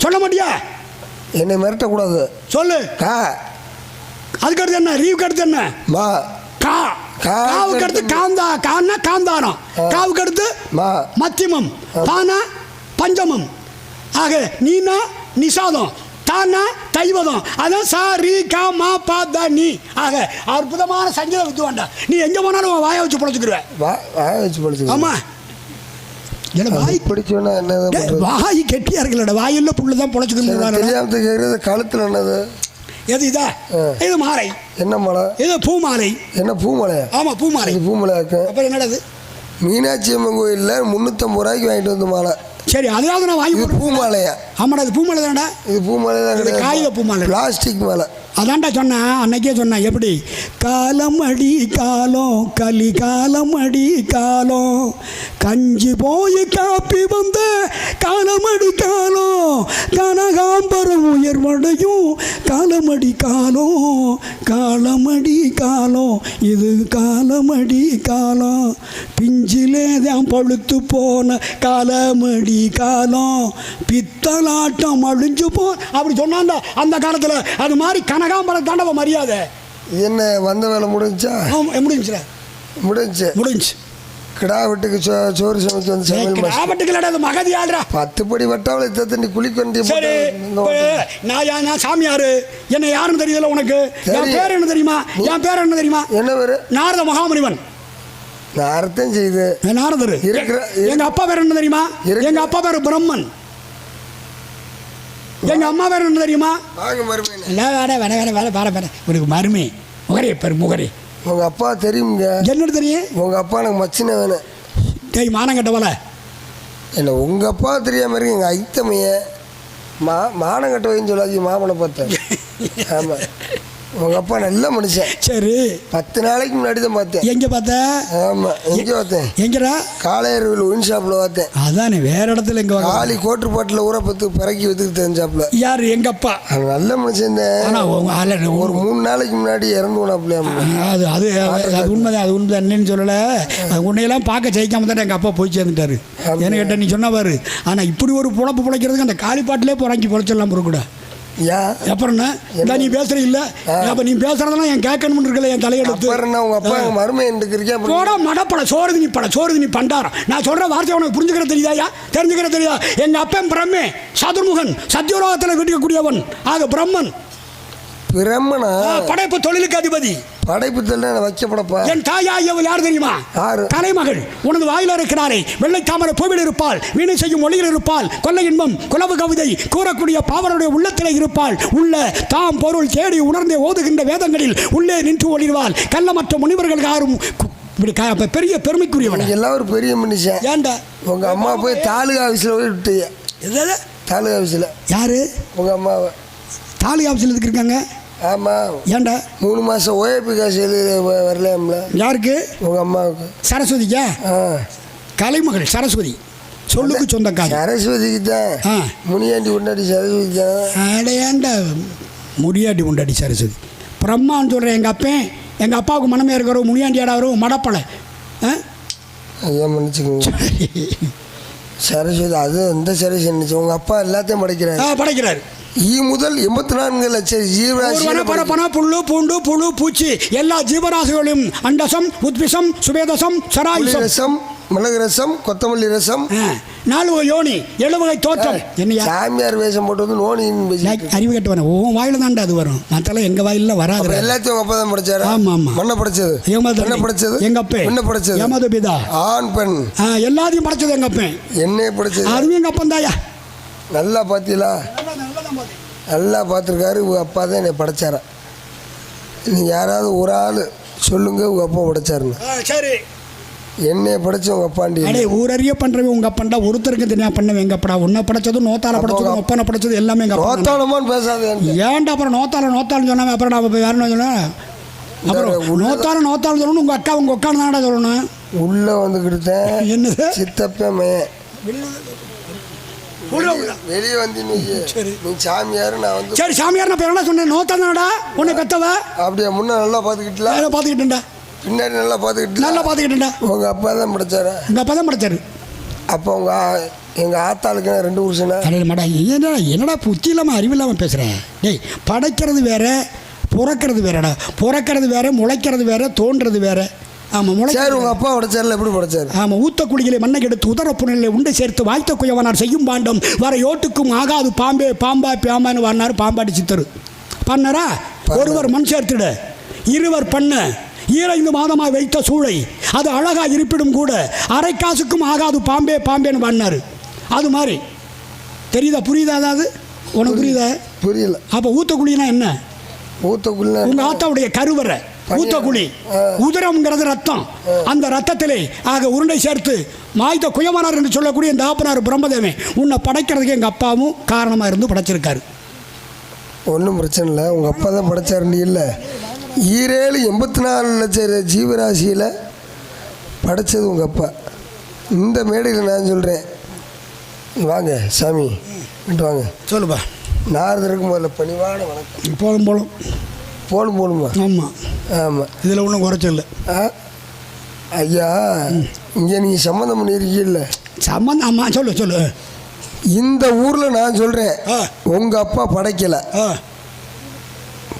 சொல்ல மாட்டியா? என்னை மிரட்டக்கூடாது. சொல்லு. கா. அதுக்கடுத்து என்ன? ரீவுக்கு அடுத்து என்ன? மா. கா. காவுக்கு அடுத்து காந்தா. கான்னா காந்தாரம். காவுக்கு அடுத்து மத்தியமம். பானா பஞ்சமம். ஆக நீனா நிஷாதம், தானா தைவதம். அதான் சா ரி கா மா பா த நீ. ஆக அற்புதமான சங்கீத வித்துவாண்டா. நீ எங்கே போனாலும் வாயை வச்சு பொழைச்சிக்கிடுவேன். வாயை வச்சு பொழைச்சிக்க. ஆமாம். வாய் பிடிச்சோன்னா என்ன? வாய் கெட்டியா இருக்கலடா. வாயில்ல புல்லு தான் பொழைச்சிக்கிறது. கழுத்துல என்னது? எது இதா? இது மாலை. என்ன மாலை? இது பூ மாலை. என்ன பூ மாலையா? ஆமா, பூ மாலை. பூ மாலை இருக்கு. அப்புறம் என்னடா? மீனாட்சி அம்மன் கோயிலில் 350 ரூபாய்க்கு வாங்கிட்டு வந்து மாலை. சரி, அதாவது நான் வாங்கி. பூ மாலையா? ஆமாடா, இது பூ மாலை தானடா. இது பூ மாலை தான் கிடையாது. காகித பூ மாலை, பிளாஸ்டிக் மாலை. அதான்டா சொன்னேன் அன்னைக்கே சொன்னேன். எப்படி? காலம் அடி காலம், கலி காலம் அடி காலம், கஞ்சி போய் காப்பி வந்த காலமடி காலம், கனகாம்பரம் உயர்வடையும் காலமடி காலம், காலமடி காலம், இது காலமடி காலம், பிஞ்சிலே தான் பழுத்து போன காலமடி காலம், பித்தலாட்டம் அழிஞ்சு போ அப்படி சொன்னான்டா அந்த காலத்தில். அது மாதிரி கனகாம்பரம் தாண்டவ மரியாதை. என்ன வந்த வேலை முடிஞ்சா? முடிஞ்சுல. முடிஞ்சு கிடா வெட்டுக்கு சோறு சமைச்சு வந்து சமையல் மகதி ஆடுறா. 10 படி வட்டாவளை தண்ணி குளிக்க நான் சாமியாரு. என்ன யாருன்னு தெரியல உனக்கு? என் பேர் என்ன தெரியுமா? என் பேர் என்ன தெரியுமா? என்ன பேரு? நாரத மகாமுனிவன். அர்த்தம் செய்து நாரதர். எங்க அப்பா பேர் என்ன தெரியுமா? எங்க அப்பா பேர் பிரம்மன். எங்க அம்மா பேர் என்ன தெரியுமா? உனக்கு மருமை முகரே பேர் முகரே. உங்க அப்பா தெரியுங்க? என்ன தெரியும்? உங்க அப்பா எனக்கு மச்சின வேணும். டேய் மானம் கட்டவல. இல்லை உங்க அப்பா தெரியாம இருக்கு. எங்க ஐத்தமைய மானம் கட்டவைன்னு சொல்லாது. மாமனை பார்த்தேன். ஆமாம், உங்கள் அப்பா நல்ல மனுஷன். சரி 10 நாளைக்கு முன்னாடி தான் பார்த்தேன். எங்கே பார்த்த? ஆமாம், எங்கே பார்த்தேன்? எங்கடா? காளையர்கள் ஒயின் ஷாப்பில் பார்த்தேன். அதானே, வேற இடத்துல எங்கே? காலி கோட்டு பாட்டில் ஊற பத்து பிறக்கி வச்சுக்கு தெரிஞ்சாப்புல. யார்? எங்கள் அப்பா. நல்ல மனுஷன் தான். ஒரு 3 நாளைக்கு முன்னாடி இறந்து போனாப்புல. அது அது அது உண்மைதான், அது உண்மை என்னன்னு சொல்லலை. உன்னையெல்லாம் பார்க்க ஜெயிக்காம தான் எங்கள் அப்பா போய் சேர்ந்துட்டாரு. என்ன கேட்டால் நீ சொன்ன பாரு. ஆனால் இப்படி ஒரு பொழப்பு பிழைக்கிறதுக்கு அந்த காலிப்பாட்டிலே போகிறாங்கி பொழைச்சிடலாம் பொறுக்கூட. அப்புறம் என்ன நீ பேசுற இல்ல? அப்ப நீ பேசுறதெல்லாம் என் கேட்கணும்னு இருக்கல, என் தலையெடுத்து. உங்க அப்பா மருமையா போட மடப்பட சோறுது நீ பண்டாரம். நான் சொல்ற வார்த்தை உனக்கு புரிஞ்சுக்கிற தெரியுதாயா? தெரிஞ்சுக்கிற தெரியுதா? எங்க அப்பன் பிரம்மே சதுர்முகன், சத்தியலோகத்தில் வீட்டிக்கக்கூடியவன். ஆக பிரம்மன். பிரம்மனா? படைப்பு தொழிலுக்கு அதிபதி. படைப்பு தொழில் வைக்கப்படப்பா. என் தாயாயவள் யார் தெரியுமா? கலைமகள். உனது வாயில இருக்கிறாரே வெள்ளை தாமரை பூவில் இருப்பாள், வீணை செய்யும் ஒளியில் இருப்பாள், கொல்லை இன்பம் குலவு கவிதை கூறக்கூடிய பாவனுடைய உள்ளத்திலே இருப்பாள். உள்ள தாம் பொருள் தேடி உணர்ந்தே ஓதுகின்ற வேதங்களில் உள்ளே நின்று ஒளிர்வாள். கள்ளமற்ற முனிவர்கள் யாரும் பெரிய பெருமைக்குரியவன். எல்லாம் ஒரு பெரிய மனுஷன். ஏண்டா உங்க அம்மா போய் தாலுகா ஆஃபீஸில் போய் விட்டு? தாலுகா ஆஃபீஸில். யாரு? உங்க அம்மாவை தாலுகா ஆஃபீஸில் இருக்காங்க. ஆமாம். ஏண்டா 3 மாதம் ஓஏபி காசு வரலாம்ல? யாருக்கு? உங்கள் அம்மாவுக்கு. சரஸ்வதிக்கா? கலைமகள் சரஸ்வதி. சொல்லுக்கு சொந்தக்கார சரஸ்வதிக்கு தான். முனியாண்டி உண்டாடி சரஸ்வதி தான். ஏண்டா முடியாண்டி உண்டாடி சரஸ்வதி? பிரம்மான்னு சொல்கிறேன். எங்கள் அப்பன் எங்கள் அப்பாவுக்கு மனமே இருக்கிற முனியாண்டியாடா வரும் மடப்பலை. ஐயா மன்னிச்சுக்கோங்க. சரஸ்வதி அது எந்த சரஸ்வதி நினச்சி உங்கள் அப்பா எல்லாத்தையும் படைக்கிறாரு. முதல் 84 லட்சம் ஜீவராசி புல்லு பூண்டு புழு பூச்சி எல்லா ஜீவராசிகளையும் அண்டசம் உத்பிசம் சுவேதசம் சராயுசம் மிளகு ரசம் கொத்தமல்லி ரசம் 4 வகை யோனி 7 வகை தோற்றம். என்ன சாமியார் வேஷம் போட்டு வந்து நோனி அறிவு கட்டுவானே உன் வாயில தாண்டா அது வரும். மற்றெல்லாம் எங்கள் வாயில வராது. எல்லாத்தையும் அப்பா தான் படிச்சாரு. ஆமாம் ஆமாம். மண்ணை படிச்சது என்ன படிச்சது? எங்கள் அப்பே. என்ன படிச்சது? எமது பிதா. ஆண் பெண் எல்லாத்தையும் படிச்சது எங்கள் அப்பேன். என்ன படிச்சது? அதுவும் எங்கள் அப்பன் தாயா. நல்லா பார்த்தீங்களா? நல்லா பார்த்துருக்காரு. உங்கள் அப்பா தான் என்னை படைச்சாரா? நீங்கள் யாராவது ஒரு ஆள் சொல்லுங்க உங்கள் அப்பா படைச்சாருங்க. சரி. என்னைய படைச்ச உங்கள் அப்பாண்டி. அடே ஊரறிய பண்ணுறவங்க உங்கள் அப்பன்டா. ஒருத்தருக்கு தெரியா பண்ணவன் எங்கள் அப்படா. உன்னை படைச்சதும் நோத்தால படைச்சதும் ஒப்பனை படைச்சது எல்லாமே எங்கள் அப்பா. நோத்தாலமான்னு பேசாது. ஏன்டா அப்புறம் நோத்தாலன்னு சொன்னாங்க. அப்புறம் நான் இப்போ யாருன்னு சொன்னேன். அப்புறம் நோத்தாலும் சொல்லணும். உங்கள் அக்கா உங்கள் அக்கான்னு தானடா சொல்லணும். உள்ளே வந்துக்கிட்டேன். என்னது? சித்தப்பமே வெளியே வந்து நீ சாமியார். நான் வந்து சரி சாமியார். நான் என்ன சொன்னேன்? நோத்தானடா உன்னை பெத்தவ. அப்படியே முன்ன நல்லா பார்த்துக்கிட்டல? பார்த்துக்கிட்டேன்டா. பின்னாடி நல்லா பார்த்துக்கிட்டேன்டா. உங்கள் அப்பா தான் படைச்சாரா? எங்கள் அப்பா தான் படைச்சாரு. அப்போ எங்கள் ஆத்தாளுக்கு 2 வருஷம்னா மாடா. என்னடா புத்தி இல்லாமல் அறிவு இல்லாமல் பேசுகிறேன். டேய் படைக்கிறது வேற பிறக்கிறது வேறடா. பிறக்கிறது வேற முளைக்கிறது வேற தோன்றது வேற. ஆமாம் முளை. சரி உங்கள் அப்பா படைச்சார்ல எப்படி படைச்சார்? ஆமாம். ஊத்த குழிகளை மண்ணை எடுத்து உதரப்புணிலை உண்டை சேர்த்து வாய்த்த குயவனார் செய்யும் பாண்டம் வர யோட்டுக்கும் ஆகாது பாம்பே பாம்பா பாம்பான்னு வாடினார். பாம்பாடி சித்தர் பண்ணரா? ஒருவர் மண் சேர்த்திட இருவர் பண்ண 25 மாதமாக வைத்த சூளை அது அழகா இருப்பிடும் கூட அரை காசுக்கும் ஆகாது பாம்பே பாம்பேன்னு வாடினார். அது மாதிரி தெரியுதா? புரியுதா? அதாவது உனக்கு புரியுதா? புரியல. அப்போ ஊத்த குழினா என்ன? ஊத்த குழி உங்கள் ஆத்தாவுடைய கருவறை ஊத்தக்குழி. உதிரம்ங்கிறது ரத்தம். அந்த ரத்தத்திலே ஆக உருண்டை சேர்த்து மாய்த்த குயவனார் என்று சொல்லக்கூடிய இந்த ஆப்பனார் பிரம்மதேவன் உன்னை படைக்கிறதுக்கு எங்கள் அப்பாவும் காரணமாக இருந்து படைச்சிருக்காரு. ஒன்றும் பிரச்சனை இல்லை. உங்கள் அப்பா தான் படைச்சாருன்னு இல்லை. 84 லட்சம் ஜீவராசியில் படைச்சது உங்கள் அப்பா. இந்த மேடையில் நான் சொல்கிறேன். வாங்க சாமி வாங்க. சொல்லுப்பா. நாரதருக்கு முதல்ல பணிவான வணக்கம். போலுமா? ஆமாம் ஆமாம். இதில் ஒன்றும் குறைச்சல. ஐயா இங்கே நீங்கள் சம்மந்தம் பண்ணியிருக்கீல்ல? சம்மந்தம். ஆமாம் சொல்லு. இந்த ஊரில் நான் சொல்கிறேன் உங்கள் அப்பா படைக்கலை.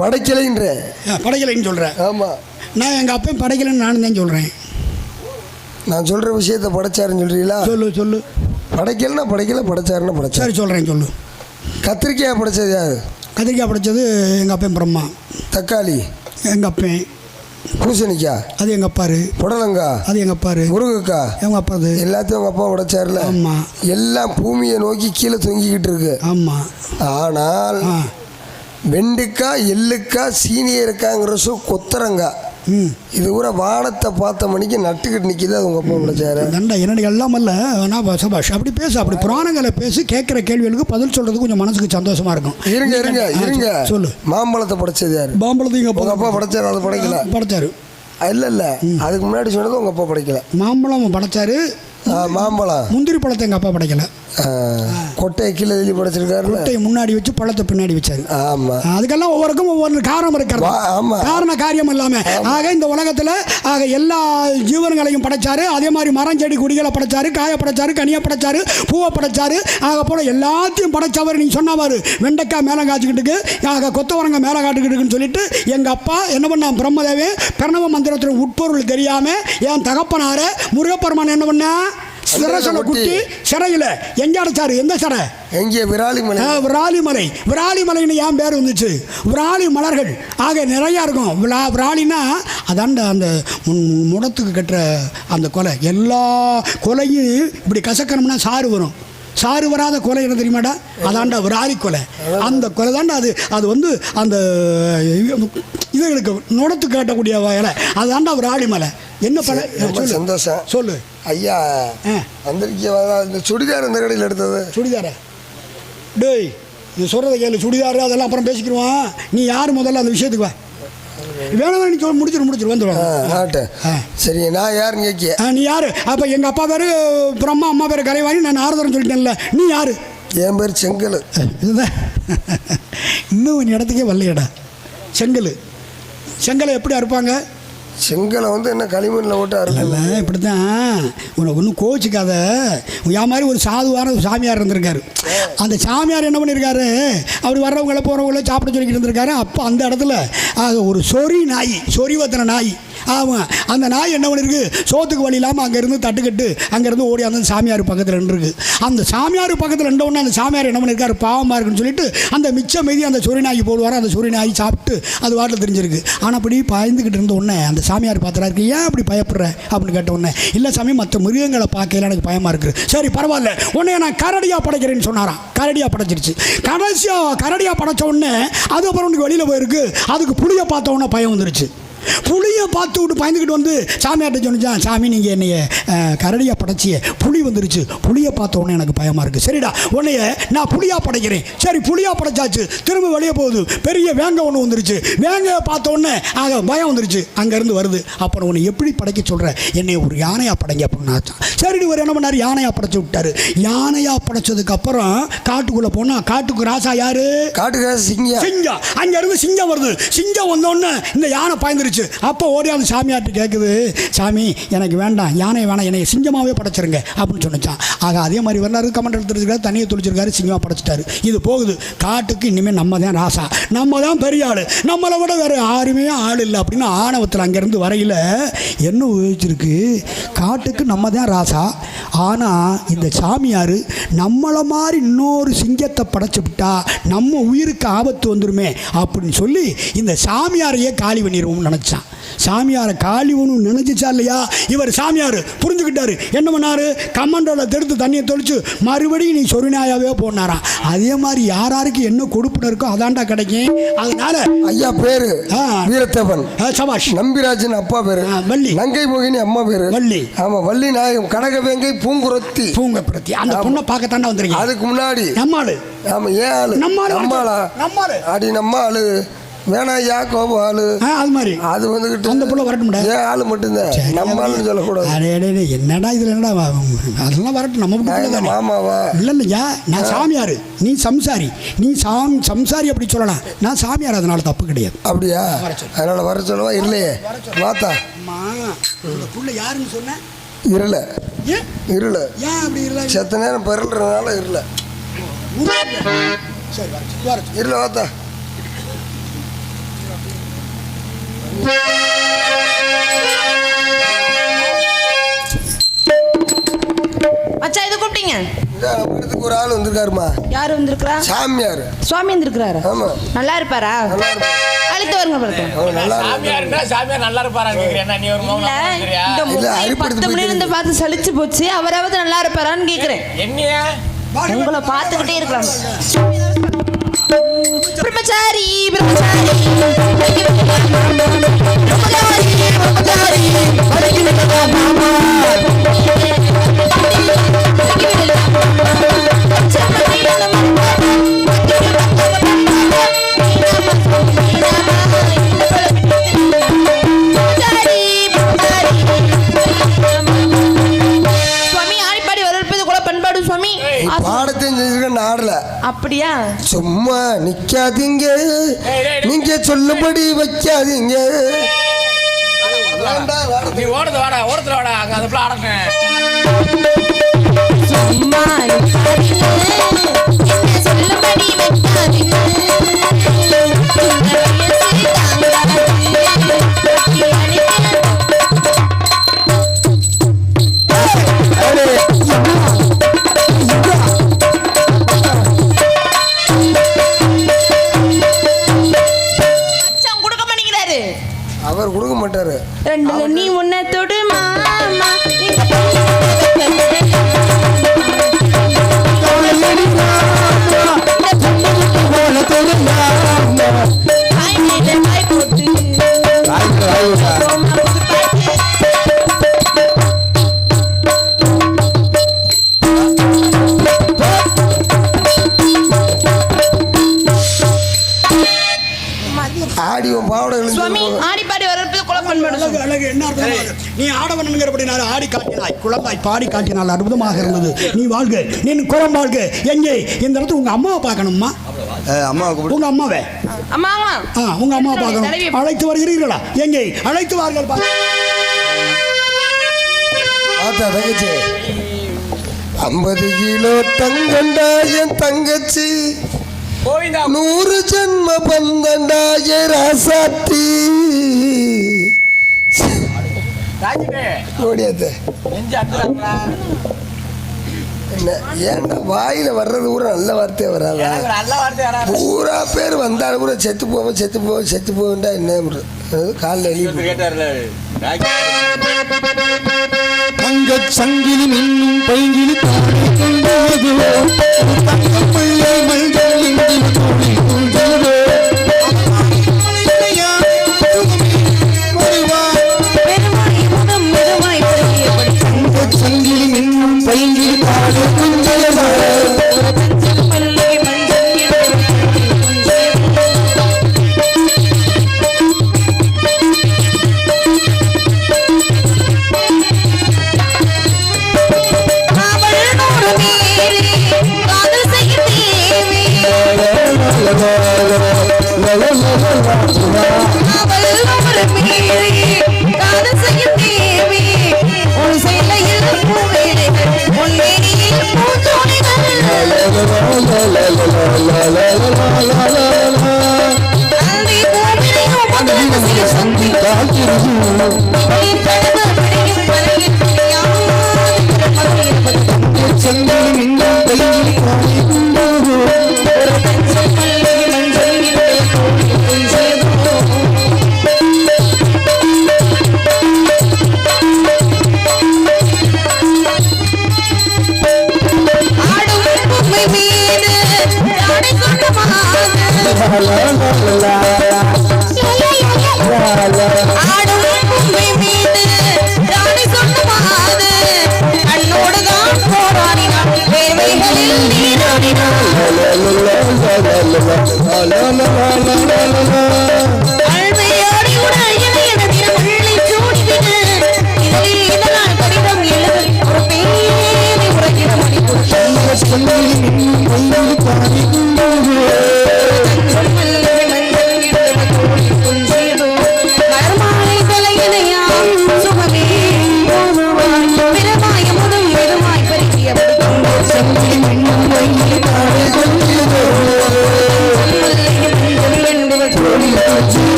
படைக்கலைன்னு சொல்கிறேன். ஆமாம். நான் எங்கள் அப்பா படைக்கலைன்னு நானும் தான் சொல்கிறேன். நான் சொல்கிற விஷயத்த படைச்சாருன்னு சொல்கிறீங்களா? சொல்லு. படைக்கலைன்னா படைக்கலை, படைச்சாருன்னா படைச்சா. சரி சொல்கிறேன் சொல்லு. கத்திரிக்காய் படைச்சது யார்? கத்திரிக்காய் படைச்சது எங்கள் அப்பன் பிரம்மா. தக்காளி எங்கள் அப்பன். பூசணிக்காய் அது எங்கள் அப்பாரு. புடலங்காய் அது எங்கள் அப்பாரு. முருங்கைக்காய் எங்கள் அப்பாது. எல்லாத்தையும் உங்கள் அப்பா உடைச்சார்ல? ஆமாம். எல்லாம் பூமியை நோக்கி கீழே தொங்கிக்கிட்டு இருக்கு. ஆமாம். ஆனால் வெண்டைக்காய் எள்ளுக்காய் சீனியருக்காங்கிற கொத்தரங்காய் இது ஊரை வானத்தை பார்த்த மணிக்கு நட்டுக்கிட்டு நிற்கிது, அது உங்கள் அப்பா படைச்சாரு. தண்டா என்னடி எல்லாம் அல்ல, ஆனால் சபாஷ் அப்படி பேசு, அப்படி புராணங்களை பேசி கேட்குற கேள்விகளுக்கு பதில் சொல்கிறது கொஞ்சம் மனசுக்கு சந்தோஷமாக இருக்கும். இருங்க சொல்லு. மாம்பழத்தை படைச்சது யாரு? மாம்பழத்தையும் உங்கள் அப்பா படைச்சாரு, அது படைக்கல. படைச்சாரு. இல்லை அதுக்கு முன்னாடி சொன்னது உங்கள் அப்பா படைக்கல. மாம்பழம் படைச்சாரு. மாம்பழம் முந்திரி பழத்தை எங்கள் அப்பா படைக்கல. கொட்டையை கீழே எழுதி படைச்சிருக்காரு. கொட்டையை முன்னாடி வச்சு பழத்தை பின்னாடி வச்சாரு. ஆமாம், அதுக்கெல்லாம் ஒவ்வொருக்கும் ஒவ்வொரு காரணம் இருக்கிறது. ஆமாம், காரண காரியம் இல்லாமல் ஆக இந்த உலகத்தில் ஆக எல்லா ஜீவன்களையும் படைச்சாரு. அதே மாதிரி மரம் செடி கொடிகளை படைச்சாரு, காயை படைச்சாரு, கனியை படைச்சாரு, பூவை படைச்சாரு. ஆக போல எல்லாத்தையும் படைச்சவர். நீ சொன்னவாரு வெண்டைக்காய் மேலே காய்ச்சிக்கிட்டு, ஆக கொத்தவரங்க மேலே காட்டுக்கிட்டுன்னு சொல்லிட்டு எங்கள் அப்பா என்ன பண்ணா, பிரம்மதேவே பிரணவ மந்திரத்தில் உட்பொருள் தெரியாமல் என் தகப்பனார முருகப்பெருமான் என்ன பண்ணா, சிரசனை குட்டி சிறையில் எங்கே அடைச்சாரு? எந்த சிறை? எங்கே? விராலிமலை. விராலிமலை. விராலிமலைன்னு ஏன் பேர் வந்துச்சு? விராலி மலர்கள் ஆக நிறையா இருக்கும். விராலினா அதாண்ட அந்த முடத்துக்கு கட்டுற அந்த கொலை. எல்லா கொலையும் இப்படி கசக்கணும்னா சாறு வரும். சாறு வராத கொலை என்ன தெரியுமாடா? அதாண்டா விராலி கொலை. அந்த கொலை தாண்டா அது. அது வந்து அந்த இதுகளுக்கு நுடத்துக்கு கட்டக்கூடிய வேலை. அதுதாண்டா விராலி மலை. என்ன பல? சந்தோஷம். சொல்லு ஐயா. இந்த சுடிதார் அந்த கடையில் எடுத்தது. சுடிதாரா? டேய் இது சொல்கிறத கேளு. சுடிதார் அதெல்லாம் அப்புறம் பேசிக்கிடுவான். நீ யார் முதல்ல அந்த விஷயத்துக்கு வா. வேணும் நீ சொல்லி முடிச்சிரு வந்துடுவான். சரி, நான் யாருன்னு கேட்க. நீ யார்? அப்போ எங்கள் அப்பா பேர் பிரம்மா, அம்மா பேர் கலைவாணி, நான் ஆறுதரம் சொல்லிட்டேன்ல. நீ யார்? என் பேர் செங்கல். இதுதான் இன்னும் உன் இடத்துக்கே வரலையடா. செங்கல். செங்கலை எப்படி அறுப்பாங்க? செங்கலை வந்து என்ன களிமண்ணில் போட்டு அறுக்கல. இப்படி தான். உனக்கு ஒன்றும் கோச்சிக்காத. என் மாதிரி ஒரு சாதுவான ஒரு சாமியார் இருந்திருக்காரு. அந்த சாமியார் என்ன பண்ணியிருக்காரு, அவர் வர்றவங்கள போகிறவங்கள சாப்பிட சொல்லிக்கிட்டு இருந்திருக்காரு. அப்போ அந்த இடத்துல ஒரு சொறி நாய், சொறிவத்தின நாய். ஆமாம், அந்த நாய் என்ன பண்ணிருக்கு, சோத்துக்கு வழி இல்லாமல் அங்கேருந்து தட்டுக்கட்டு அங்கேருந்து ஓடி அந்த சாமியார் பக்கத்தில் நின்றுருக்கு. அந்த சாமியார் பக்கத்தில் நின்றவுடனே அந்த சாமியார் என்ன பண்ணியிருக்காரு, பாவமாக இருக்குன்னு சொல்லிட்டு அந்த மிச்ச மீதி அந்த சொறி நாய் போடுவார். அந்த சொறி நாய் சாப்பிட்டு அது வாட்டில் தெரிஞ்சிருக்கு. ஆனால் அப்படி பயந்துக்கிட்டு இருந்த உடனே அந்த சாமியார் பார்த்துறாரு, ஏன் அப்படி பயப்படுற அப்படின்னு கேட்ட உடனே, இல்லை சாமி மற்ற மிருகங்களை பார்க்கல எனக்கு பயமாக இருக்குது. சரி பரவாயில்ல, உடனே நான் கரடியாக படைக்கிறேன்னு சொன்னாராம். கரடியாக படைச்சிருச்சு. கடைசியாக கரடியாக படைச்ச உடனே அது அப்புறம் உனக்கு வெளியில் போயிருக்கு. அதுக்கு புளியை பார்த்த உடனே பயம் வந்துருச்சு. புளியை பார்த்து விட்டு பயந்துக்கிட்டு வந்து சாமியார்ட்ட சொன்னிச்சான், சாமி நீங்கள் என்னைய கரடியாக படைச்சிய, புளி வந்துருச்சு. புளியை பார்த்த உடனே எனக்கு பயமாக இருக்குது. சரிடா, உன்னைய நான் புளியாக படைக்கிறேன். சரி புளியாக படைச்சாச்சு. திரும்ப வெளியே போகுது. பெரிய வேங்கை ஒன்று வந்துருச்சு. வேங்கையை பார்த்த உடனே ஆக பயம் வந்துருச்சு. அங்கேருந்து வருது. அப்புறம் உன்னை எப்படி படைக்க சொல்கிறேன், என்னை ஒரு யானையாக படைங்க அப்படின்னாச்சான். சரி இவர் என்ன பண்ணார், யானையாக படைச்சி விட்டார். யானையாக படைச்சதுக்கு அப்புறம் காட்டுக்குள்ளே போனால் காட்டுக்கு ராசா யார்? காட்டுக்கு சிங்கம். சிங்கம். அங்கேருந்து சிங்கம் வருது. சிங்கம் வந்தோடனே இந்த யானை பாய்ந்துருச்சு. அப்போ ஓடி அந்த சாமியார்ட்டு கேட்குது, சாமி எனக்கு வேண்டாம், யானை வேணாம், என்னை சிங்கமாகவே படைச்சிருங்க அப்படின்னு சொன்னிச்சான். ஆக அதே மாதிரி வரலாறு கமெண்ட் எடுத்துருக்காரு, தண்ணியை துளிச்சிருக்காரு, சிங்கமாக படைச்சிட்டாரு. இது போகுது. காட்டுக்கு இனிமேல் நம்ம தான் ராசா, நம்ம தான் பெரிய ஆள், நம்மளை விட வேறு யாருமே ஆள் இல்லை அப்படின்னு ஆணவத்தில் அங்கேருந்து வரையில் என்ன உபயோகிச்சிருக்கு, காட்டுக்கு நம்ம தான் ராசா. ஆனால் இந்த சாமியார் நம்மளை மாதிரி இன்னொரு சிங்கத்தை படைச்சி விட்டா நம்ம உயிருக்கு ஆபத்து வந்துருமே அப்படின்னு சொல்லி இந்த சாமியாரையே காலி பண்ணிடுவோம்னு நினச்சான். சாமியாரை காலி ஒன்று நினைச்சிச்சா இல்லையா? இவர் சாமியார் புரிஞ்சுக்கிட்டாரு. என்ன பண்ணாரு, கம்மண்டோவில் தெடுத்து தண்ணியை தொளிச்சு மறுபடியும் நீ சொரிநாயாவே போனாராம். அதே மாதிரி யாராருக்கு என்ன கொடுப்புன்னு இருக்கோ அதாண்டா கிடைக்கும். அதனால ஐயா பேரு வீரத்தேவன், சபாஷ். நம்பிராஜன் அப்பா பேரு வள்ளி, நங்கை மோகினி அம்மா பேரு வள்ளி. ஆமா, வள்ளி நாயகம் கனகவேங்கை பூங்குரத்தி. பூங்குரத்தி அந்த பொண்ணை பார்க்கத்தாண்டா வந்துருக்கீங்க. அதுக்கு முன்னாடி நம்மாளு. ஆமா, ஏன் ஆளு நம்மாளா? அடி நம்ம ஆளு வேணாயா கோபம் ஆளு. அது மாதிரி அது வந்துகிட்டு அந்த புள்ள வரட்டும். ஏன் ஆளு மட்டும்தான், நம்ம ஆளுன்னு சொல்லக்கூடாது. என்னடா இதுல என்னடா அதெல்லாம் வரட்டும். நம்ம மாமாவா? இல்லை இல்லையா, நான் சாமியார், நீ சம்சாரி. நீ சம்சாரி அப்படி சொல்லலாம், நான் சாமியார், அதனால தப்பு கிடையாது. அப்படியா? அதனால வர சொல்லவா? இல்லையே வாத்தா. புள்ள யாருன்னு சொன்ன? இருள. இருள. ஏன் அப்படி இருள? செத்த நேரம் பரல்றதுனால இருள. இருள வாத்தா. அச்சா இது கூப்பிட்டீங்க? ஒரு ஆள் வந்திருக்காருமா. யாரு வந்திருக்கா? சாமியார். சுவாமி வந்திருக்காரு. ஆமா. நல்லா இருப்பாரா? அழைத்து வருங்க பாருங்க. சாமியார் நல்லா இருப்பாரா கேக்குறேன். நீ ஒரு மௌன கேக்குறியா? இந்த 10 மணில இருந்து பார்த்து சலிச்சு போச்சு. அவராவது நல்லா இருப்பாரான்னு கேக்குறேன். என்னையா உங்களை பார்த்துக்கிட்டே இருக்கலாம். பிரம்மச்சாரி பிரம்மச்சாரி அப்படியா? சும்மா நிக்காதீங்க, நீங்க சொல்லும்படி வைக்காதீங்க. நீ ஓடுது வாடா, ஓடுத்துல வாடா, அங்க அதை போல ஆடங்க. சும்மா சொல்லும்படி வைக்காதீங்க. அவர் கொடுக்க மாட்டாரு. ரெண்டுல நீ உன்னை தொடு மாமா. நீ ஆடவன்கிறபடி ஆடி காட்டினாய், குழந்தாய் பாடி காட்டினால் அற்புதமாக இருந்தது. நீ வாழ்க, நீ குளம் வாழ்க. எங்கே இந்த இடத்துல உங்க அம்மாவை பார்க்கணும்மா? உங்க அம்மாவை உங்க அம்மா பார்க்கணும். அழைத்து வருகிறீர்களா? எங்கே அழைத்து வார்கள். தங்கச்சி 50 கிலோ தங்கண்டா என் தங்கச்சி, 100 ஜென்ம பந்தண்டா என் ராசாத்தி. ஏன்டா வாயில வர்றது பூரா நல்ல வார்த்தையே வராதா? பூரா பேர் வந்தாலும் கூட செத்து போவோம் செத்து போவோம் செத்து போவேன்டா. என்ன காலில் எழுதி தங்க சங்கிலி மின்னும் பைங்கிலி சங்கிலி மின்னும் பைங்கிலி பாடு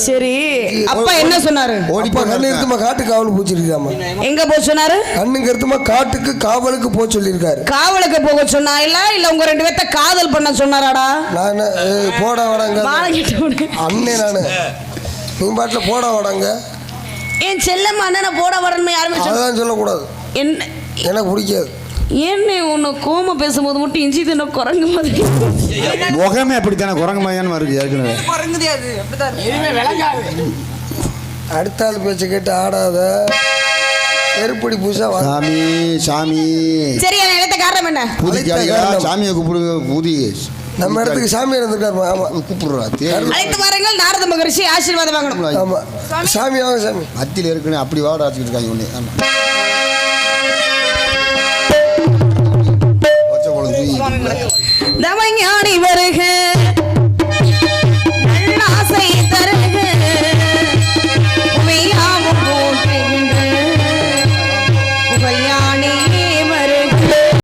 சரி. அப்பா என்ன சொன்னாரு? காட்டுக்கு காவல் பூச்சிருக்காமா? எங்க போக சொன்னாரு? கண்ணுக்கு எடுத்துமா காட்டுக்கு காவலுக்கு போக சொல்லியிருக்காரு. காவலுக்கு போக சொன்னா இல்ல உங்க 2 பேர்த்த காதல் பண்ண சொன்னாராடா? நான் போட வடங்க அண்ணே, நானு நீ பாட்டில் போட வடங்க. என் செல்லம்மா அண்ணனை போட வரணுமே யாருமே அதெல்லாம் சொல்லக்கூடாது, என்ன எனக்கு பிடிக்காது. என்ன உன்னை கோம பேசும்போது மட்டும் இஞ்சி தின்ன குரங்கு மாதிரி முகமே அப்படித்தானே குரங்கு மாதிரியான இருக்கு ஏற்கனவே. எதுவுமே விளங்காது. அடுத்த ஆள் பேச்சை கேட்டு ஆடாத, செருப்படி பூசா வா. சாமி சாமி சரி என் இடத்த காரணம் என்ன? பூதிக்காரியா சாமியை கூப்பிடுங்க. பூதி நம்ம இடத்துக்கு சாமி இருந்திருக்காருமா. ஆமா கூப்பிடுறா அழைத்து வாருங்கள், நாரத மகரிஷி ஆசீர்வாதம் வாங்கணும். ஆமா சாமி வாங்க சாமி. மத்தியில் இருக்குன்னு அப்படி வாட ஆச்சுக்கிட்டு இருக்காங்க ஒன்று. ஆமாம் தவஞானி வருக